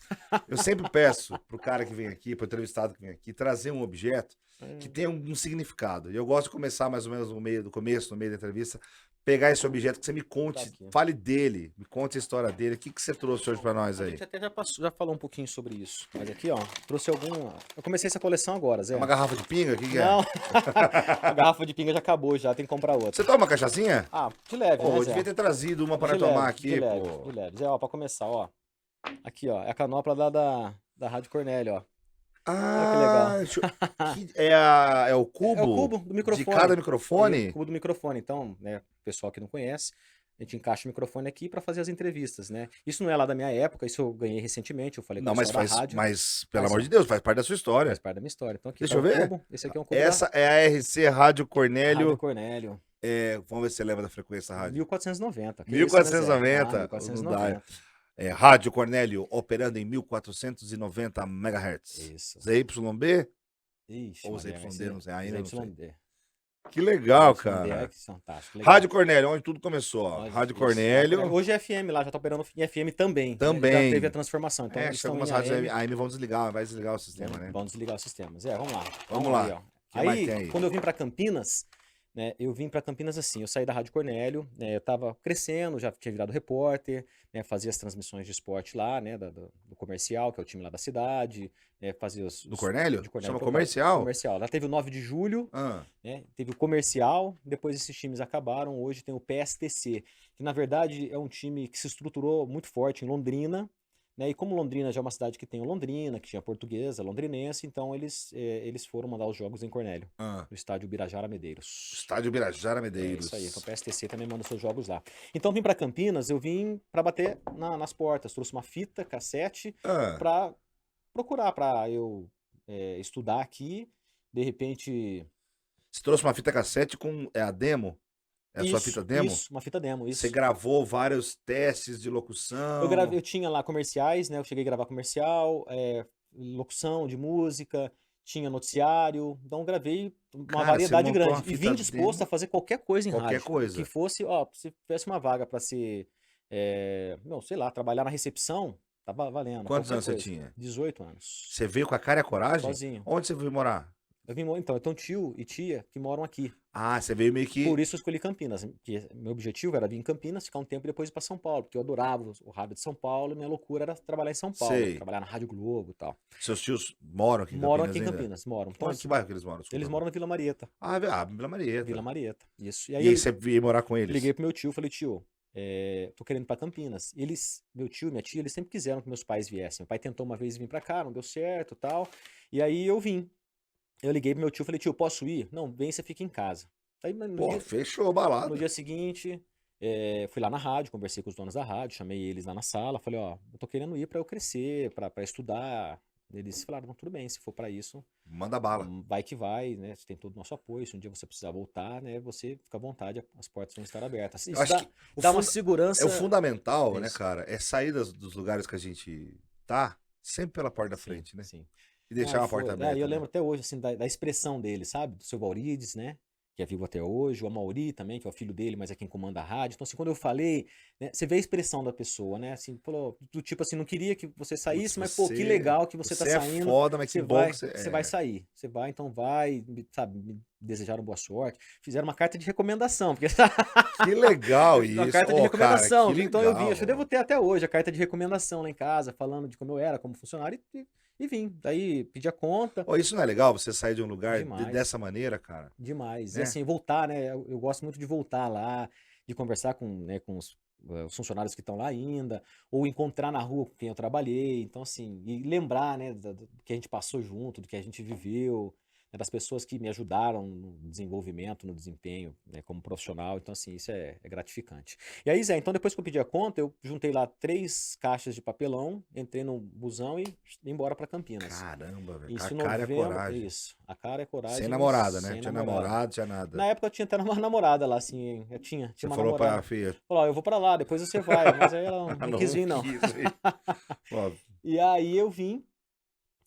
Speaker 3: eu sempre peço pro cara que vem aqui, pro entrevistado que vem aqui, trazer um objeto que tenha um significado. E eu gosto de começar mais ou menos no meio da entrevista, pegar esse objeto, que você me conte,
Speaker 4: Tá aqui.
Speaker 3: fale dele, me conte a história dele. O que você trouxe hoje para nós
Speaker 4: A
Speaker 3: aí?
Speaker 4: gente até já falou um pouquinho sobre isso. Mas aqui, ó, trouxe algum... Eu comecei essa coleção agora, Zé.
Speaker 3: É uma garrafa de pinga? O que é?
Speaker 4: Não, a garrafa de pinga já acabou, já tem que comprar outra.
Speaker 3: Você toma uma cachaçinha?
Speaker 4: Ah, de leve,
Speaker 3: Pô,
Speaker 4: né,
Speaker 3: eu
Speaker 4: Zé?
Speaker 3: devia ter trazido uma para
Speaker 4: De
Speaker 3: tomar
Speaker 4: leve,
Speaker 3: aqui,
Speaker 4: de
Speaker 3: pô.
Speaker 4: leve. Zé, ó, pra começar, ó. Aqui, ó, é a canopla da Rádio Cornélio, ó.
Speaker 3: Ah, é o cubo?
Speaker 4: É o cubo do
Speaker 3: De
Speaker 4: microfone.
Speaker 3: cada
Speaker 4: É o
Speaker 3: microfone?
Speaker 4: cubo do microfone. Então, né, o pessoal que não conhece, A gente encaixa o microfone aqui pra fazer as entrevistas, né? Isso não é lá da minha época, isso eu ganhei recentemente, eu falei com
Speaker 3: Não,
Speaker 4: o
Speaker 3: mas
Speaker 4: pessoal da
Speaker 3: faz,
Speaker 4: rádio,
Speaker 3: mas, pelo
Speaker 4: Mas
Speaker 3: amor de Deus, faz parte da sua história.
Speaker 4: faz parte da minha história. Então aqui
Speaker 3: Deixa
Speaker 4: tá
Speaker 3: eu
Speaker 4: o
Speaker 3: ver.
Speaker 4: cubo, esse aqui é um cubo
Speaker 3: Essa é a RC Rádio
Speaker 4: da
Speaker 3: Cornélio.
Speaker 4: Rádio Cornélio,
Speaker 3: Vamos ver se você lembra da frequência da rádio.
Speaker 4: 1490. que
Speaker 3: 1490,
Speaker 4: isso, né, Zé? 1490.
Speaker 3: Rádio Cornélio operando em 1490 MHz.
Speaker 4: Isso.
Speaker 3: ZYB?
Speaker 4: Ixi,
Speaker 3: Ou
Speaker 4: Maria,
Speaker 3: ZYD, não sei, ainda não sei.
Speaker 4: ZYD.
Speaker 3: Que legal,
Speaker 4: ZYD,
Speaker 3: cara.
Speaker 4: que fantástico. Legal.
Speaker 3: Rádio Cornélio, onde tudo começou. Ó.
Speaker 4: Olha,
Speaker 3: Rádio
Speaker 4: isso.
Speaker 3: Cornélio.
Speaker 4: Hoje é FM lá, já tá operando em FM também.
Speaker 3: Também.
Speaker 4: Já teve a transformação. Então, eles
Speaker 3: Chega
Speaker 4: estão
Speaker 3: umas
Speaker 4: em
Speaker 3: rádios
Speaker 4: AM,
Speaker 3: AM vão desligar, vai desligar o sistema, né?
Speaker 4: vão desligar os sistemas. Vamos lá.
Speaker 3: Vamos lá.
Speaker 4: Aí, ó.
Speaker 3: Que mais
Speaker 4: Aí,
Speaker 3: tem aí?
Speaker 4: quando eu vim pra Campinas, né, eu vim pra Campinas assim, eu saí da Rádio Cornélio, né, eu tava crescendo, já tinha virado repórter, né, fazia as transmissões de esporte lá, né, do comercial, que é o time lá da cidade, né, fazia
Speaker 3: Do Cornélio?
Speaker 4: de Cornélio
Speaker 3: Chama
Speaker 4: pro-
Speaker 3: comercial?
Speaker 4: Comercial. Lá teve o 9 de julho,
Speaker 3: Ah,
Speaker 4: né, teve o comercial, depois esses times acabaram, hoje tem o PSTC, que na verdade é um time que se estruturou muito forte em Londrina, né, e como Londrina já é uma cidade que tem o Londrina, que tinha a Portuguesa, londrinense, então eles foram mandar os jogos em Cornélio, no estádio Birajara Medeiros.
Speaker 3: Estádio Birajara
Speaker 4: É
Speaker 3: Medeiros.
Speaker 4: isso aí, então o PSTC também manda seus jogos lá. Então vim pra Campinas, eu vim pra bater nas portas, trouxe uma fita, cassete,
Speaker 3: Ah,
Speaker 4: pra procurar, pra eu estudar aqui, de repente...
Speaker 3: você trouxe uma fita cassete com a demo? É a sua fita demo?
Speaker 4: Isso, uma fita demo, isso.
Speaker 3: Você gravou vários testes de locução?
Speaker 4: Eu tinha lá comerciais, né? Eu cheguei a gravar comercial, locução de música, tinha noticiário, então eu gravei uma
Speaker 3: Cara,
Speaker 4: variedade
Speaker 3: você montou
Speaker 4: grande.
Speaker 3: uma
Speaker 4: E
Speaker 3: fita
Speaker 4: vim disposto
Speaker 3: demo?
Speaker 4: a fazer qualquer coisa em
Speaker 3: Qualquer
Speaker 4: rádio.
Speaker 3: coisa.
Speaker 4: Que fosse, ó, se tivesse uma vaga pra ser, não, sei lá, trabalhar na recepção, tava valendo.
Speaker 3: Quantos
Speaker 4: qualquer
Speaker 3: anos você
Speaker 4: coisa.
Speaker 3: tinha?
Speaker 4: 18 anos.
Speaker 3: Você veio com a cara e a coragem?
Speaker 4: Sozinho.
Speaker 3: Onde você veio morar?
Speaker 4: Então, eu tenho tio e tia que moram aqui.
Speaker 3: Ah, você veio meio que...
Speaker 4: Por isso eu escolhi Campinas. Que meu objetivo era vir em Campinas, ficar um tempo e depois ir pra São Paulo, porque eu adorava o rádio de São Paulo, minha loucura era trabalhar em São Paulo,
Speaker 3: Sei.
Speaker 4: trabalhar na Rádio Globo e tal.
Speaker 3: Seus tios moram aqui em
Speaker 4: Moram
Speaker 3: Campinas
Speaker 4: aqui em
Speaker 3: ainda?
Speaker 4: Campinas, moram. Então,
Speaker 3: Que bairro que eles moram? Desculpa.
Speaker 4: eles moram na Vila Marieta.
Speaker 3: Vila Marieta.
Speaker 4: Vila Marieta, isso. E
Speaker 3: E
Speaker 4: aí,
Speaker 3: aí você veio morar com eles?
Speaker 4: liguei pro meu tio, falei, tio, tô querendo ir pra Campinas. Meu tio e minha tia, eles sempre quiseram que meus pais viessem. Meu pai tentou uma vez vir pra cá, não deu certo e tal. E aí eu vim. Eu liguei pro meu tio, falei, tio, posso ir? Não, vem, você fica em casa. Aí,
Speaker 3: Pô, fechou, balada.
Speaker 4: no dia seguinte, fui lá na rádio, conversei com os donos da rádio, chamei eles lá na sala, falei, ó, eu tô querendo ir pra eu crescer, pra estudar. Eles falaram, não, tudo bem, se for pra isso,
Speaker 3: Manda bala.
Speaker 4: vai que vai, né? Você tem todo o nosso apoio, se um dia você precisar voltar, né? Você fica à vontade, as portas vão estar abertas. Isso
Speaker 3: acho que o
Speaker 4: dá uma
Speaker 3: funda-
Speaker 4: segurança.
Speaker 3: É o fundamental, né,
Speaker 4: Isso.
Speaker 3: cara? É sair dos lugares que a gente tá sempre pela porta da
Speaker 4: Sim,
Speaker 3: frente, né?
Speaker 4: sim.
Speaker 3: E deixar
Speaker 4: Ah,
Speaker 3: uma porta
Speaker 4: foi.
Speaker 3: aberta.
Speaker 4: Eu
Speaker 3: né?
Speaker 4: lembro até hoje, assim, da expressão dele, sabe? Do seu Valrides, né? Que é vivo até hoje, o Amauri também, que é o filho dele, mas é quem comanda a rádio. Então, assim, quando eu falei, né, você vê a expressão da pessoa, né? Assim, falou, do tipo assim, não queria que você saísse, mas, pô, que legal que você tá
Speaker 3: é
Speaker 4: saindo.
Speaker 3: foda, mas que
Speaker 4: Você
Speaker 3: bom
Speaker 4: vai,
Speaker 3: que você...
Speaker 4: você vai sair. Você vai, então vai, sabe? Me desejaram boa sorte. Fizeram uma carta de recomendação, porque
Speaker 3: Que legal isso.
Speaker 4: uma carta de
Speaker 3: Ô,
Speaker 4: recomendação.
Speaker 3: Cara, que
Speaker 4: Então eu vim,
Speaker 3: legal,
Speaker 4: acho que eu devo ter até hoje a carta de recomendação lá em casa, falando de como eu era, como funcionário, e vim. Daí pedi a conta.
Speaker 3: Ô, isso não é legal, você sair de um lugar
Speaker 4: Demais.
Speaker 3: dessa maneira, cara?
Speaker 4: Demais.
Speaker 3: Né?
Speaker 4: E assim, voltar, né? Eu gosto muito de voltar lá, de conversar com os funcionários que estão lá ainda, ou encontrar na rua com quem eu trabalhei. Então, assim, e lembrar, né, do que a gente passou junto, do que a gente viveu, né, das pessoas que me ajudaram no desenvolvimento, no desempenho, né, como profissional. Então, assim, isso é gratificante. E aí, Zé, então depois que eu pedi a conta, eu juntei lá 3 caixas de papelão, entrei no busão e fui embora para Campinas.
Speaker 3: Caramba, velho.
Speaker 4: Isso
Speaker 3: A
Speaker 4: em
Speaker 3: cara é
Speaker 4: novembro,
Speaker 3: coragem.
Speaker 4: isso. A cara é coragem.
Speaker 3: Sem namorada, né?
Speaker 4: sem
Speaker 3: Tinha
Speaker 4: namorada.
Speaker 3: namorado, tinha nada.
Speaker 4: Na época eu tinha até uma namorada lá, assim, eu tinha
Speaker 3: Você
Speaker 4: uma
Speaker 3: falou
Speaker 4: namorada.
Speaker 3: pra filha.
Speaker 4: Falou, ó, eu vou pra lá, depois você vai, mas aí ela não quis vir, não.
Speaker 3: quis ir. Ó,
Speaker 4: E aí eu vim,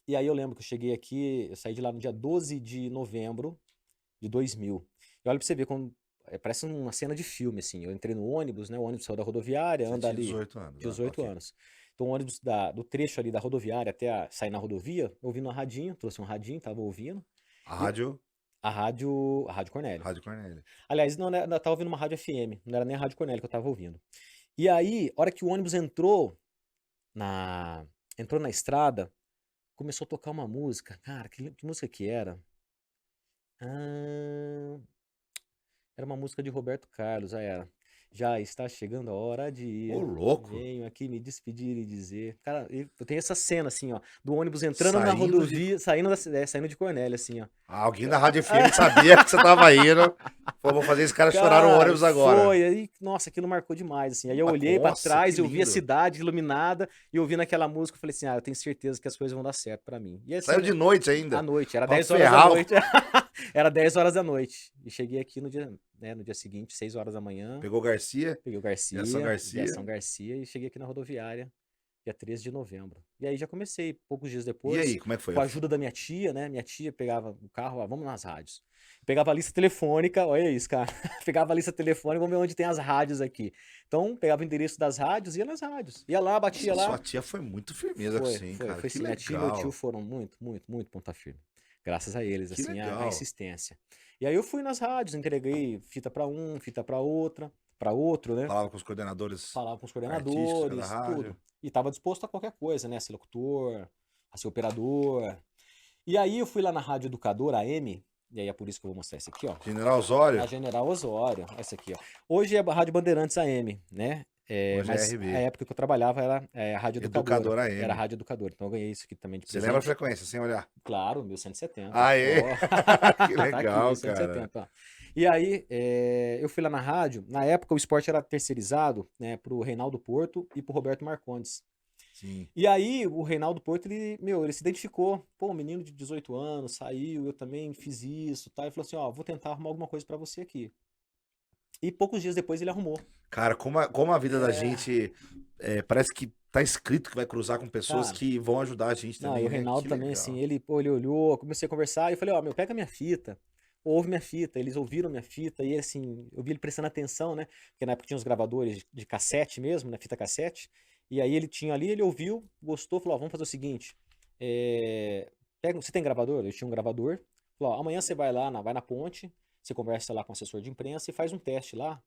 Speaker 4: e aí eu lembro que eu cheguei aqui, eu saí de lá no dia 12 de novembro de 2000. E olha pra você ver, parece uma cena de filme, assim, eu entrei no ônibus, né, o ônibus saiu da rodoviária,
Speaker 3: você
Speaker 4: anda
Speaker 3: tinha
Speaker 4: ali,
Speaker 3: 18 anos.
Speaker 4: 18
Speaker 3: ok.
Speaker 4: anos. Então o ônibus do trecho ali da rodoviária até sair na rodovia, ouvindo uma radinho, trouxe um radinho, tava ouvindo,
Speaker 3: A rádio
Speaker 4: a Rádio Cornélio.
Speaker 3: Rádio Cornélio.
Speaker 4: Aliás, não, eu tava ouvindo uma rádio FM, não era nem a Rádio Cornélio que eu tava ouvindo. E aí, a hora que o ônibus entrou na estrada, começou a tocar uma música. Cara, que música que era? Ah, era uma música de Roberto Carlos, era. Já está chegando a hora de ir.
Speaker 3: Ô, louco.
Speaker 4: Venho aqui me despedir e dizer. Cara, eu tenho essa cena, assim, ó, do ônibus entrando na
Speaker 3: Saindo
Speaker 4: rodovia, saindo de Cornélio, assim, ó.
Speaker 3: Alguém da Rádio FM sabia que você tava indo Pô, vou fazer esse cara chorar no ônibus agora.
Speaker 4: Foi, aí, nossa, aquilo marcou demais, assim. Aí eu olhei pra
Speaker 3: Nossa,
Speaker 4: trás,
Speaker 3: que
Speaker 4: eu vi a
Speaker 3: lindo.
Speaker 4: cidade iluminada e ouvindo aquela música, eu falei assim, eu tenho certeza que as coisas vão dar certo pra mim. E assim,
Speaker 3: Saiu de noite ainda.
Speaker 4: à noite, era
Speaker 3: Pra
Speaker 4: 10 horas da
Speaker 3: ferrar o-
Speaker 4: noite. Era 10 horas da noite. E cheguei aqui no dia seguinte, 6 horas da manhã.
Speaker 3: Pegou o Garcia.
Speaker 4: Peguei o Garcia,
Speaker 3: Viação Garcia.
Speaker 4: e cheguei aqui na rodoviária, dia 13 de novembro. E aí já comecei, poucos dias
Speaker 3: E
Speaker 4: depois,
Speaker 3: aí, como é que foi?
Speaker 4: com a ajuda da minha tia, né? Minha tia pegava o carro, vamos nas rádios. Pegava a lista telefônica, olha isso, cara. Pegava a lista telefônica, vamos ver onde tem as rádios aqui. Então, pegava o endereço das rádios, ia nas rádios. Ia lá, batia
Speaker 3: Nossa,
Speaker 4: lá.
Speaker 3: sua tia foi muito firmeza com você, hein, cara.
Speaker 4: Foi
Speaker 3: Que
Speaker 4: sim. Minha tia e meu
Speaker 3: legal.
Speaker 4: tio foram muito ponta firme. Graças a eles,
Speaker 3: Que
Speaker 4: assim, a
Speaker 3: legal.
Speaker 4: insistência. E aí eu fui nas rádios, entreguei fita pra um, fita pra outra, pra outro, né?
Speaker 3: Falava com os coordenadores.
Speaker 4: Falava com os
Speaker 3: artística
Speaker 4: coordenadores,
Speaker 3: da rádio.
Speaker 4: tudo. E tava disposto a qualquer coisa, né? A ser locutor, a ser operador. E aí eu fui lá na Rádio Educador, AM, e aí é por isso que eu vou mostrar esse aqui, ó.
Speaker 3: General Osório.
Speaker 4: A General Osório, essa aqui, ó. Hoje é a Rádio Bandeirantes AM, né?
Speaker 3: Hoje é
Speaker 4: mas
Speaker 3: RB.
Speaker 4: a época que eu trabalhava era a Rádio Educador.
Speaker 3: Educador AM.
Speaker 4: Era a Rádio Educador. Então eu ganhei isso aqui também de
Speaker 3: Você
Speaker 4: presente.
Speaker 3: lembra a frequência, sem olhar?
Speaker 4: Claro, 1170.
Speaker 3: Aê!
Speaker 4: Ó.
Speaker 3: Que
Speaker 4: Tá aqui,
Speaker 3: legal,
Speaker 4: 1170, ó. E aí, eu fui lá na rádio. Na época, o esporte era terceirizado, né, pro Reinaldo Porto e pro Roberto Marcondes.
Speaker 3: Sim.
Speaker 4: E aí, o Reinaldo Porto, ele se identificou. Pô, um menino de 18 anos, saiu, eu também fiz isso, tá? Ele falou assim, ó, vou tentar arrumar alguma coisa pra você aqui. E poucos dias depois ele arrumou.
Speaker 3: Cara, como a vida da gente parece que tá escrito que vai cruzar com pessoas
Speaker 4: Cara,
Speaker 3: que vão ajudar a gente
Speaker 4: Não,
Speaker 3: também,
Speaker 4: e o
Speaker 3: né?
Speaker 4: Reinaldo
Speaker 3: Que
Speaker 4: também,
Speaker 3: legal.
Speaker 4: assim, ele olhou, eu comecei a conversar e eu falei, ó, meu, pega minha fita, ouve minha fita. Eles ouviram minha fita e, assim, eu vi ele prestando atenção, né? Porque na época tinha os gravadores de cassete mesmo, né? Fita cassete. E aí ele tinha ali, ele ouviu, gostou, falou, ó, vamos fazer o seguinte, você tem gravador? Eu tinha um gravador. Falou, ó, amanhã você vai lá, vai na ponte, você conversa lá com o assessor de imprensa e faz um teste lá.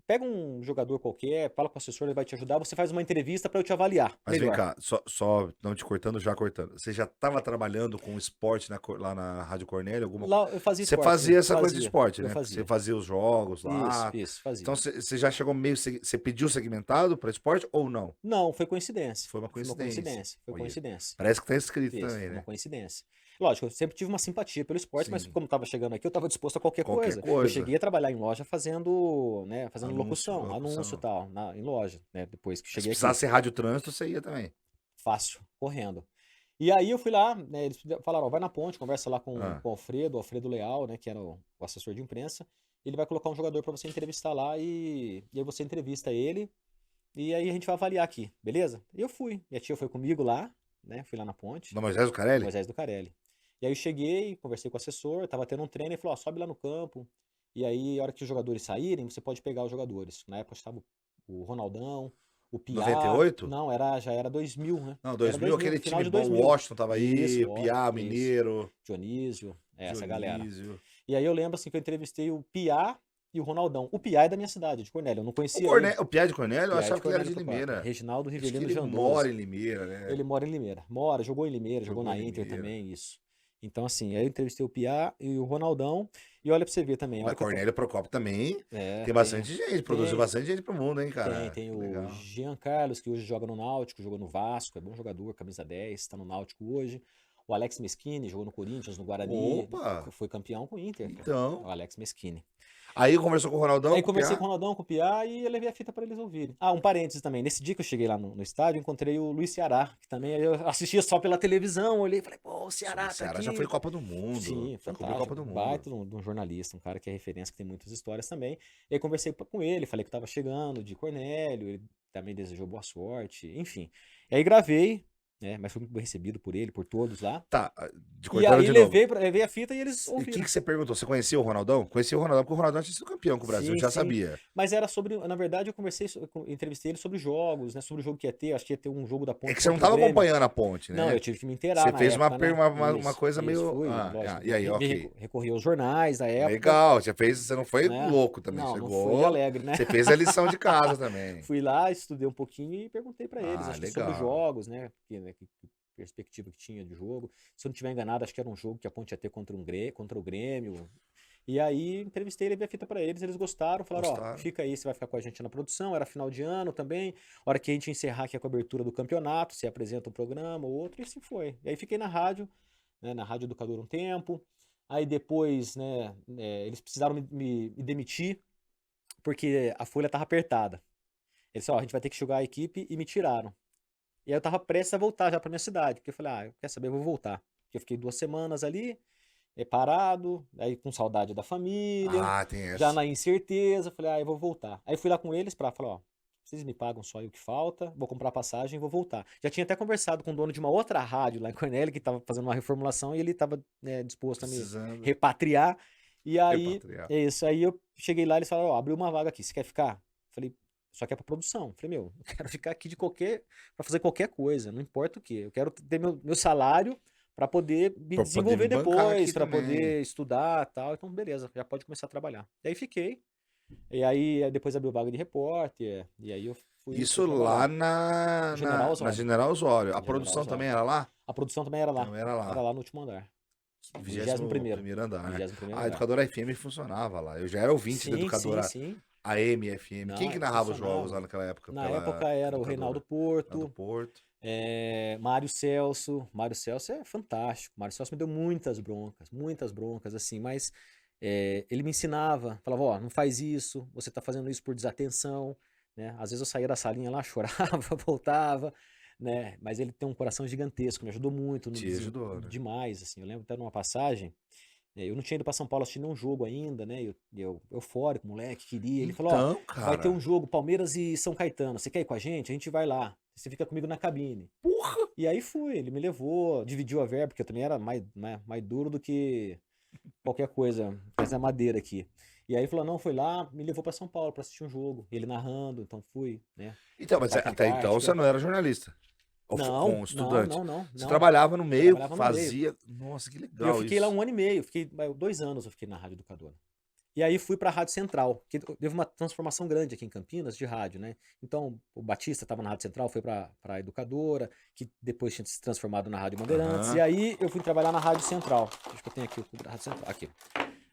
Speaker 4: Pega um jogador qualquer, fala com o assessor, ele vai te ajudar, você faz uma entrevista pra eu te avaliar.
Speaker 3: Mas
Speaker 4: melhor.
Speaker 3: vem cá, só não te cortando, já cortando. Você já estava trabalhando com esporte lá na Rádio Cornélio?
Speaker 4: Lá eu fazia
Speaker 3: Você
Speaker 4: esporte,
Speaker 3: fazia
Speaker 4: né?
Speaker 3: essa coisa de
Speaker 4: Fazia,
Speaker 3: esporte,
Speaker 4: eu
Speaker 3: né?
Speaker 4: fazia.
Speaker 3: Você fazia os jogos lá.
Speaker 4: Isso, fazia.
Speaker 3: Então você já chegou meio. Você pediu segmentado para esporte ou não?
Speaker 4: Não, foi coincidência.
Speaker 3: Foi uma coincidência.
Speaker 4: Foi
Speaker 3: Olha,
Speaker 4: coincidência.
Speaker 3: Parece que tá escrito
Speaker 4: Isso,
Speaker 3: também,
Speaker 4: foi uma
Speaker 3: né?
Speaker 4: coincidência. Lógico, eu sempre tive uma simpatia pelo esporte, mas
Speaker 3: Sim.
Speaker 4: como estava chegando aqui, eu estava disposto a qualquer
Speaker 3: Qualquer
Speaker 4: coisa. Eu
Speaker 3: coisa.
Speaker 4: cheguei a trabalhar em loja fazendo
Speaker 3: Anúncio,
Speaker 4: locução, anúncio e tal, em loja, né? Depois que
Speaker 3: Se
Speaker 4: cheguei aqui.
Speaker 3: precisasse rádio trânsito, você ia também.
Speaker 4: Fácil, correndo. E aí eu fui lá, né, eles falaram, ó, vai na ponte, conversa lá com o Alfredo Leal, né, que era o assessor de imprensa, ele vai colocar um jogador para você entrevistar lá e aí você entrevista ele e aí a gente vai avaliar aqui, beleza? E eu fui, minha tia foi comigo lá, né, fui lá na ponte,
Speaker 3: No Moisés do Carelli?
Speaker 4: Moisés do Carelli. E aí eu cheguei, conversei com o assessor, tava tendo um treino, ele falou, ó, sobe lá no campo, e aí a hora que os jogadores saírem, você pode pegar os jogadores. Na época estava o Ronaldão, o Piá.
Speaker 3: 98?
Speaker 4: Não, já era 2000, né?
Speaker 3: Não,
Speaker 4: Era
Speaker 3: 2000, aquele
Speaker 4: final
Speaker 3: time
Speaker 4: de
Speaker 3: bom,
Speaker 4: 2000.
Speaker 3: Washington tava aí,
Speaker 4: Isso,
Speaker 3: Piá,
Speaker 4: isso.
Speaker 3: Mineiro,
Speaker 4: Dionísio, essa galera.
Speaker 3: Dionísio.
Speaker 4: E aí eu lembro assim que eu entrevistei o Piá e o Ronaldão. O Piá é da minha cidade, de Cornélio, eu não conhecia ele.
Speaker 3: O Piá de Cornélio, eu
Speaker 4: Piá
Speaker 3: achava que ele era de
Speaker 4: Cornélio
Speaker 3: Limeira.
Speaker 4: Tocopá. Reginaldo
Speaker 3: Acho que
Speaker 4: Rivelino
Speaker 3: ele
Speaker 4: Jandoso.
Speaker 3: mora em Limeira, né?
Speaker 4: Ele mora em Limeira. Jogou em Limeira, jogou
Speaker 3: Jogou
Speaker 4: na
Speaker 3: em
Speaker 4: Inter
Speaker 3: Limeira.
Speaker 4: também, isso. Então, assim, aí eu entrevistei o Piá e o Ronaldão. E olha pra você ver também. a hora
Speaker 3: Mas
Speaker 4: que eu-
Speaker 3: Cornélio Procópio também
Speaker 4: É,
Speaker 3: tem bastante gente, produziu
Speaker 4: tem.
Speaker 3: bastante gente pro mundo, hein, cara?
Speaker 4: Tem
Speaker 3: Que
Speaker 4: o
Speaker 3: legal.
Speaker 4: Jean Carlos, que hoje joga no Náutico, jogou no Vasco, é bom jogador, camisa 10, tá no Náutico hoje. O Alex Meschini jogou no Corinthians, no Guarani.
Speaker 3: Opa!
Speaker 4: Foi campeão com o Inter, cara.
Speaker 3: Então,
Speaker 4: O Alex Meschini.
Speaker 3: aí conversou com o Ronaldão,
Speaker 4: Aí
Speaker 3: com o
Speaker 4: conversei
Speaker 3: Piá.
Speaker 4: com o Ronaldão, com o Piá e eu levei a fita pra eles ouvirem. Ah, um parênteses também. Nesse dia que eu cheguei lá no estádio, eu encontrei o Luiz Ceará, que também eu assistia só pela televisão, olhei e falei, pô, o Ceará
Speaker 3: O
Speaker 4: tá
Speaker 3: Ceará
Speaker 4: aqui.
Speaker 3: já foi Copa do Mundo.
Speaker 4: Sim,
Speaker 3: já cobriu
Speaker 4: fantástico.
Speaker 3: Copa do Mundo.
Speaker 4: Baita de um jornalista, um cara que é referência, que tem muitas histórias também. E aí conversei com ele, falei que tava chegando de Cornélio, ele também desejou boa sorte, enfim. E aí gravei, né, mas fui muito bem recebido por ele, por todos lá.
Speaker 3: Tá, de
Speaker 4: E
Speaker 3: cortando
Speaker 4: aí
Speaker 3: de novo.
Speaker 4: levei a fita e eles
Speaker 3: E o
Speaker 4: ouviram.
Speaker 3: que você perguntou? Você conhecia o Ronaldão? Conhecia o Ronaldão, porque o Ronaldão tinha sido campeão com o Brasil,
Speaker 4: Sim,
Speaker 3: já
Speaker 4: sim.
Speaker 3: sabia.
Speaker 4: Mas era sobre, na verdade, eu conversei, entrevistei ele sobre jogos, né, sobre o jogo que ia ter, acho que ia ter um jogo da Ponte
Speaker 3: É que você não
Speaker 4: contra o
Speaker 3: tava
Speaker 4: Grêmio.
Speaker 3: acompanhando a ponte, né?
Speaker 4: Não, eu tive que me inteirar
Speaker 3: Você
Speaker 4: na
Speaker 3: fez
Speaker 4: época, né?
Speaker 3: uma coisa meio-
Speaker 4: Fui,
Speaker 3: Ah,
Speaker 4: lógico.
Speaker 3: e aí, ok.
Speaker 4: Recorri aos jornais da época.
Speaker 3: Legal, você não foi
Speaker 4: né?
Speaker 3: louco também,
Speaker 4: Não, não
Speaker 3: chegou.
Speaker 4: fui alegre, né?
Speaker 3: Você fez a lição de casa também.
Speaker 4: Fui lá, estudei um pouquinho e perguntei pra eles,
Speaker 3: Ah,
Speaker 4: acho que sobre
Speaker 3: legal.
Speaker 4: os jogos, né? Que perspectiva que tinha de jogo. Se eu não estiver enganado, acho que era um jogo que a Ponte ia ter contra o Grêmio. E aí entrevistei, levei a fita pra eles gostaram, falaram,
Speaker 3: Gostaram.
Speaker 4: ó, fica aí, você vai ficar com a gente na produção, era final de ano também, hora que a gente encerrar aqui a cobertura do campeonato, você apresenta um programa ou outro, e assim foi. E aí fiquei na rádio, né, na Rádio Educador um tempo, Aí depois, né, eles precisaram me demitir porque a folha tava apertada. Eles falaram, ó, a gente vai ter que jogar a equipe e me tiraram. E aí eu tava prestes a voltar já pra minha cidade, porque eu falei, quer saber, eu vou voltar. Porque eu fiquei 2 semanas ali, parado, aí com saudade da família,
Speaker 3: Ah, tem
Speaker 4: já
Speaker 3: essa.
Speaker 4: na incerteza, falei, eu vou voltar. Aí fui lá com eles pra falar, ó, vocês me pagam só aí o que falta, vou comprar passagem e vou voltar. Já tinha até conversado com o dono de uma outra rádio lá em Cornélio, que tava fazendo uma reformulação, e ele tava, né, disposto a me
Speaker 3: Precisando
Speaker 4: repatriar. E aí,
Speaker 3: repatriar.
Speaker 4: é isso, aí eu cheguei lá e eles falaram, ó, abriu uma vaga aqui, você quer ficar? Falei, só que é pra produção. Falei, meu, eu quero ficar aqui pra fazer qualquer coisa, não importa o quê. Eu quero ter meu salário pra poder me
Speaker 3: Pra poder
Speaker 4: desenvolver
Speaker 3: me bancar
Speaker 4: depois,
Speaker 3: aqui
Speaker 4: pra
Speaker 3: também.
Speaker 4: poder estudar e tal. Então, beleza, já pode começar a trabalhar. E aí fiquei. E aí depois abriu vaga de repórter, e aí eu fui
Speaker 3: Isso
Speaker 4: trabalhar.
Speaker 3: lá na
Speaker 4: General
Speaker 3: na
Speaker 4: Osório.
Speaker 3: General Osório. A
Speaker 4: General
Speaker 3: produção
Speaker 4: Osório.
Speaker 3: também era lá?
Speaker 4: A produção também era lá.
Speaker 3: Não era lá.
Speaker 4: Era lá no último andar.
Speaker 3: 21º andar, né?
Speaker 4: 21º
Speaker 3: A
Speaker 4: andar.
Speaker 3: Educadora FM funcionava lá. Eu já era ouvinte da Educadora
Speaker 4: Sim.
Speaker 3: AM, FM.
Speaker 4: Não,
Speaker 3: Quem que narrava os
Speaker 4: funcionava.
Speaker 3: jogos lá naquela época?
Speaker 4: Na
Speaker 3: pela
Speaker 4: época era o
Speaker 3: Educadora?
Speaker 4: Reinaldo
Speaker 3: Lá do
Speaker 4: Porto,
Speaker 3: Porto.
Speaker 4: Mário Celso. Mário Celso é fantástico. Mário Celso me deu muitas broncas, assim, mas ele me ensinava, falava, ó, não faz isso, você tá fazendo isso por desatenção, né? Às vezes eu saía da salinha lá, chorava, voltava, né? Mas ele tem um coração gigantesco, me ajudou muito,
Speaker 3: Te ajudou, né?
Speaker 4: demais, assim. Eu lembro até numa passagem, eu não tinha ido pra São Paulo assistir nenhum jogo ainda, né? Eu eufórico, moleque, queria. Ele falou, ó,
Speaker 3: Então,
Speaker 4: vai ter um
Speaker 3: cara.
Speaker 4: jogo Palmeiras e São Caetano, você quer ir com a gente? A gente vai lá. Você fica comigo na cabine.
Speaker 3: Porra!
Speaker 4: E aí fui, ele me levou, dividiu a verba, porque eu também era mais duro do que qualquer coisa, essa madeira aqui. E aí ele falou, não, foi lá, me levou pra São Paulo pra assistir um jogo. Ele narrando, então fui, né?
Speaker 3: Então, mas
Speaker 4: Parque
Speaker 3: até então
Speaker 4: Antártica.
Speaker 3: você não era jornalista. Ou
Speaker 4: Não,
Speaker 3: com estudante.
Speaker 4: não.
Speaker 3: Você trabalhava no meio,
Speaker 4: Trabalhava no meio.
Speaker 3: fazia. Nossa, que
Speaker 4: E eu
Speaker 3: legal
Speaker 4: fiquei
Speaker 3: isso.
Speaker 4: lá 1 ano e meio, 2 anos eu fiquei na Rádio Educadora. E aí fui pra Rádio Central, que teve uma transformação grande aqui em Campinas de rádio, né? Então, o Batista estava na Rádio Central, foi pra Educadora, que depois tinha se transformado na Rádio Bandeirantes.
Speaker 3: Aham.
Speaker 4: E aí eu fui trabalhar na Rádio Central. Acho que eu tenho aqui o Rádio Central. Aqui.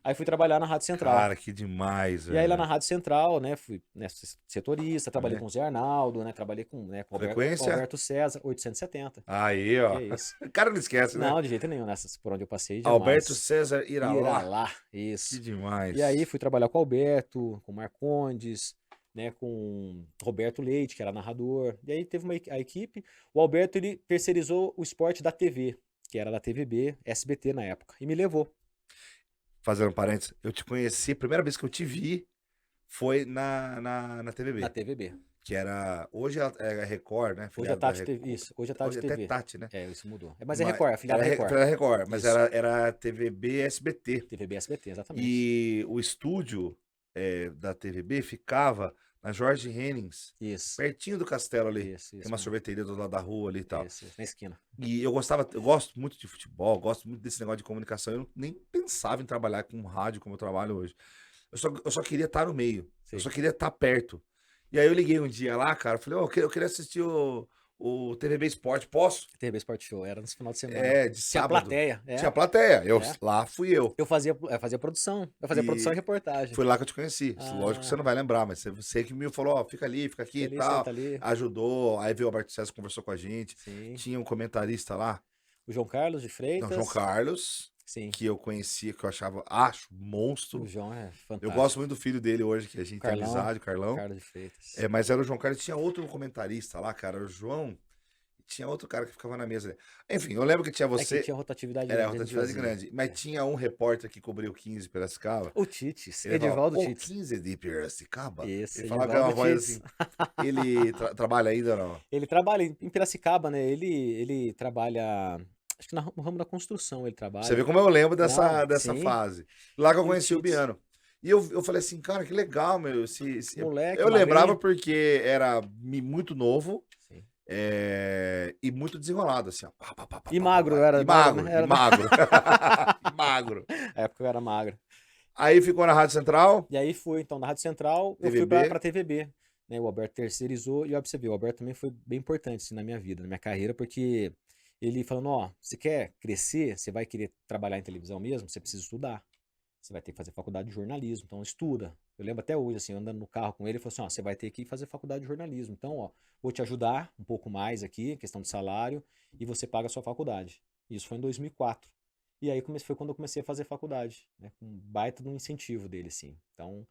Speaker 4: Aí fui trabalhar na Rádio Central.
Speaker 3: Cara, que demais,
Speaker 4: E aí lá
Speaker 3: velho.
Speaker 4: na Rádio Central, né, fui, né, setorista, trabalhei
Speaker 3: É.
Speaker 4: com o Zé Arnaldo, né, trabalhei com o
Speaker 3: Frequência?
Speaker 4: Alberto César, 870.
Speaker 3: Aí, ó.
Speaker 4: Que é isso?
Speaker 3: O cara não esquece, né?
Speaker 4: Não, de jeito nenhum, nessas por onde eu passei, jamais.
Speaker 3: Alberto César irá lá.
Speaker 4: lá,
Speaker 3: Que
Speaker 4: isso.
Speaker 3: demais.
Speaker 4: E aí fui trabalhar com o Alberto, com o Marcondes, né, com o Roberto Leite, que era narrador. E aí teve a equipe. O Alberto, ele terceirizou o esporte da TV, que era da TVB, SBT na época, e me levou.
Speaker 3: Fazendo parênteses, eu te conheci, a primeira vez que eu te vi foi na TVB.
Speaker 4: Na TVB.
Speaker 3: Que era. Hoje é a Record, né?
Speaker 4: Hoje é
Speaker 3: Filiado da
Speaker 4: Tati TV, isso. Hoje é Tati
Speaker 3: Hoje
Speaker 4: TV.
Speaker 3: até Tati, né?
Speaker 4: Isso mudou. Mas é Record, é afiliado
Speaker 3: era
Speaker 4: da Record.
Speaker 3: Era Record, mas
Speaker 4: Isso.
Speaker 3: era TVB SBT.
Speaker 4: TVB SBT, exatamente.
Speaker 3: E o estúdio da TVB ficava na Jorge Hennings,
Speaker 4: Isso.
Speaker 3: pertinho do castelo ali.
Speaker 4: Isso.
Speaker 3: Tem uma sorveteria do lado da rua ali e tal.
Speaker 4: Isso, na esquina.
Speaker 3: E eu gosto muito de futebol, gosto muito desse negócio de comunicação. Eu nem pensava em trabalhar com rádio como eu trabalho hoje. Eu só queria estar no meio.
Speaker 4: Sim.
Speaker 3: Eu só queria estar perto. E aí eu liguei um dia lá, cara, falei, eu queria assistir o TVB Esporte, posso?
Speaker 4: TVB Sport Show, era no final de semana.
Speaker 3: De
Speaker 4: Tinha
Speaker 3: sábado.
Speaker 4: plateia.
Speaker 3: Tinha plateia.
Speaker 4: É.
Speaker 3: Lá fui eu.
Speaker 4: Eu fazia produção. Eu fazia
Speaker 3: E
Speaker 4: produção e reportagem.
Speaker 3: Foi lá que eu te conheci.
Speaker 4: Ah.
Speaker 3: Lógico que você não vai lembrar, mas você que me falou, ó, fica ali, fica aqui e tal.
Speaker 4: Senta ali.
Speaker 3: Ajudou. Aí veio o Alberto César, conversou com a gente.
Speaker 4: Sim.
Speaker 3: Tinha um comentarista lá,
Speaker 4: O João Carlos de Freitas.
Speaker 3: João Carlos,
Speaker 4: Sim.
Speaker 3: que eu conhecia, que eu acho monstro.
Speaker 4: O João é fantástico.
Speaker 3: Eu gosto muito do filho dele hoje, que a gente tem
Speaker 4: Carlão.
Speaker 3: amizade, o Carlão.
Speaker 4: Carlos de Freitas.
Speaker 3: Mas era o João Carlos, tinha outro comentarista lá, cara, o João, tinha outro cara que ficava na mesa. Enfim, eu lembro que tinha
Speaker 4: É
Speaker 3: você,
Speaker 4: que tinha rotatividade
Speaker 3: era a
Speaker 4: grande, a gente
Speaker 3: rotatividade
Speaker 4: fazia.
Speaker 3: grande, mas tinha um repórter que cobriu 15 Piracicaba.
Speaker 4: O Tites,
Speaker 3: Ele falava,
Speaker 4: Edivaldo
Speaker 3: "Ô,
Speaker 4: Tites.
Speaker 3: 15 de Piracicaba?"
Speaker 4: Isso,
Speaker 3: Ele falava com uma
Speaker 4: Edivaldo
Speaker 3: voz
Speaker 4: Tites.
Speaker 3: assim. Ele trabalha ainda ou não?
Speaker 4: Ele trabalha em Piracicaba, né? Ele trabalha, acho que no ramo da construção ele trabalha.
Speaker 3: Você vê como eu lembro dessa
Speaker 4: Não, sim.
Speaker 3: fase. Lá que eu
Speaker 4: E o
Speaker 3: conheci o
Speaker 4: Tites.
Speaker 3: Biano. E eu falei assim, cara, que legal, meu.
Speaker 4: Moleque,
Speaker 3: Eu lembrava
Speaker 4: magrinho.
Speaker 3: porque era muito novo.
Speaker 4: Sim.
Speaker 3: E muito desenrolado, assim, ó.
Speaker 4: E magro, era
Speaker 3: E magro,
Speaker 4: magro, né?
Speaker 3: e magro. E magro.
Speaker 4: Na época eu era magro.
Speaker 3: Aí ficou na Rádio Central.
Speaker 4: E aí fui, então, na Rádio Central, eu fui
Speaker 3: TVB.
Speaker 4: pra TVB. Né? O Alberto terceirizou, e ó, pra você ver, o Alberto também foi bem importante assim, na minha vida, na minha carreira, porque ele falando, ó, você quer crescer, você vai querer trabalhar em televisão mesmo, você precisa estudar. Você vai ter que fazer faculdade de jornalismo, então estuda. Eu lembro até hoje, assim, andando no carro com ele, ele falou assim, ó, você vai ter que fazer faculdade de jornalismo. Então, ó, vou te ajudar um pouco mais aqui, questão de salário, e você paga a sua faculdade. Isso foi em 2004. E aí foi quando eu comecei a fazer faculdade, né? Com um baita de um incentivo dele, assim. Então,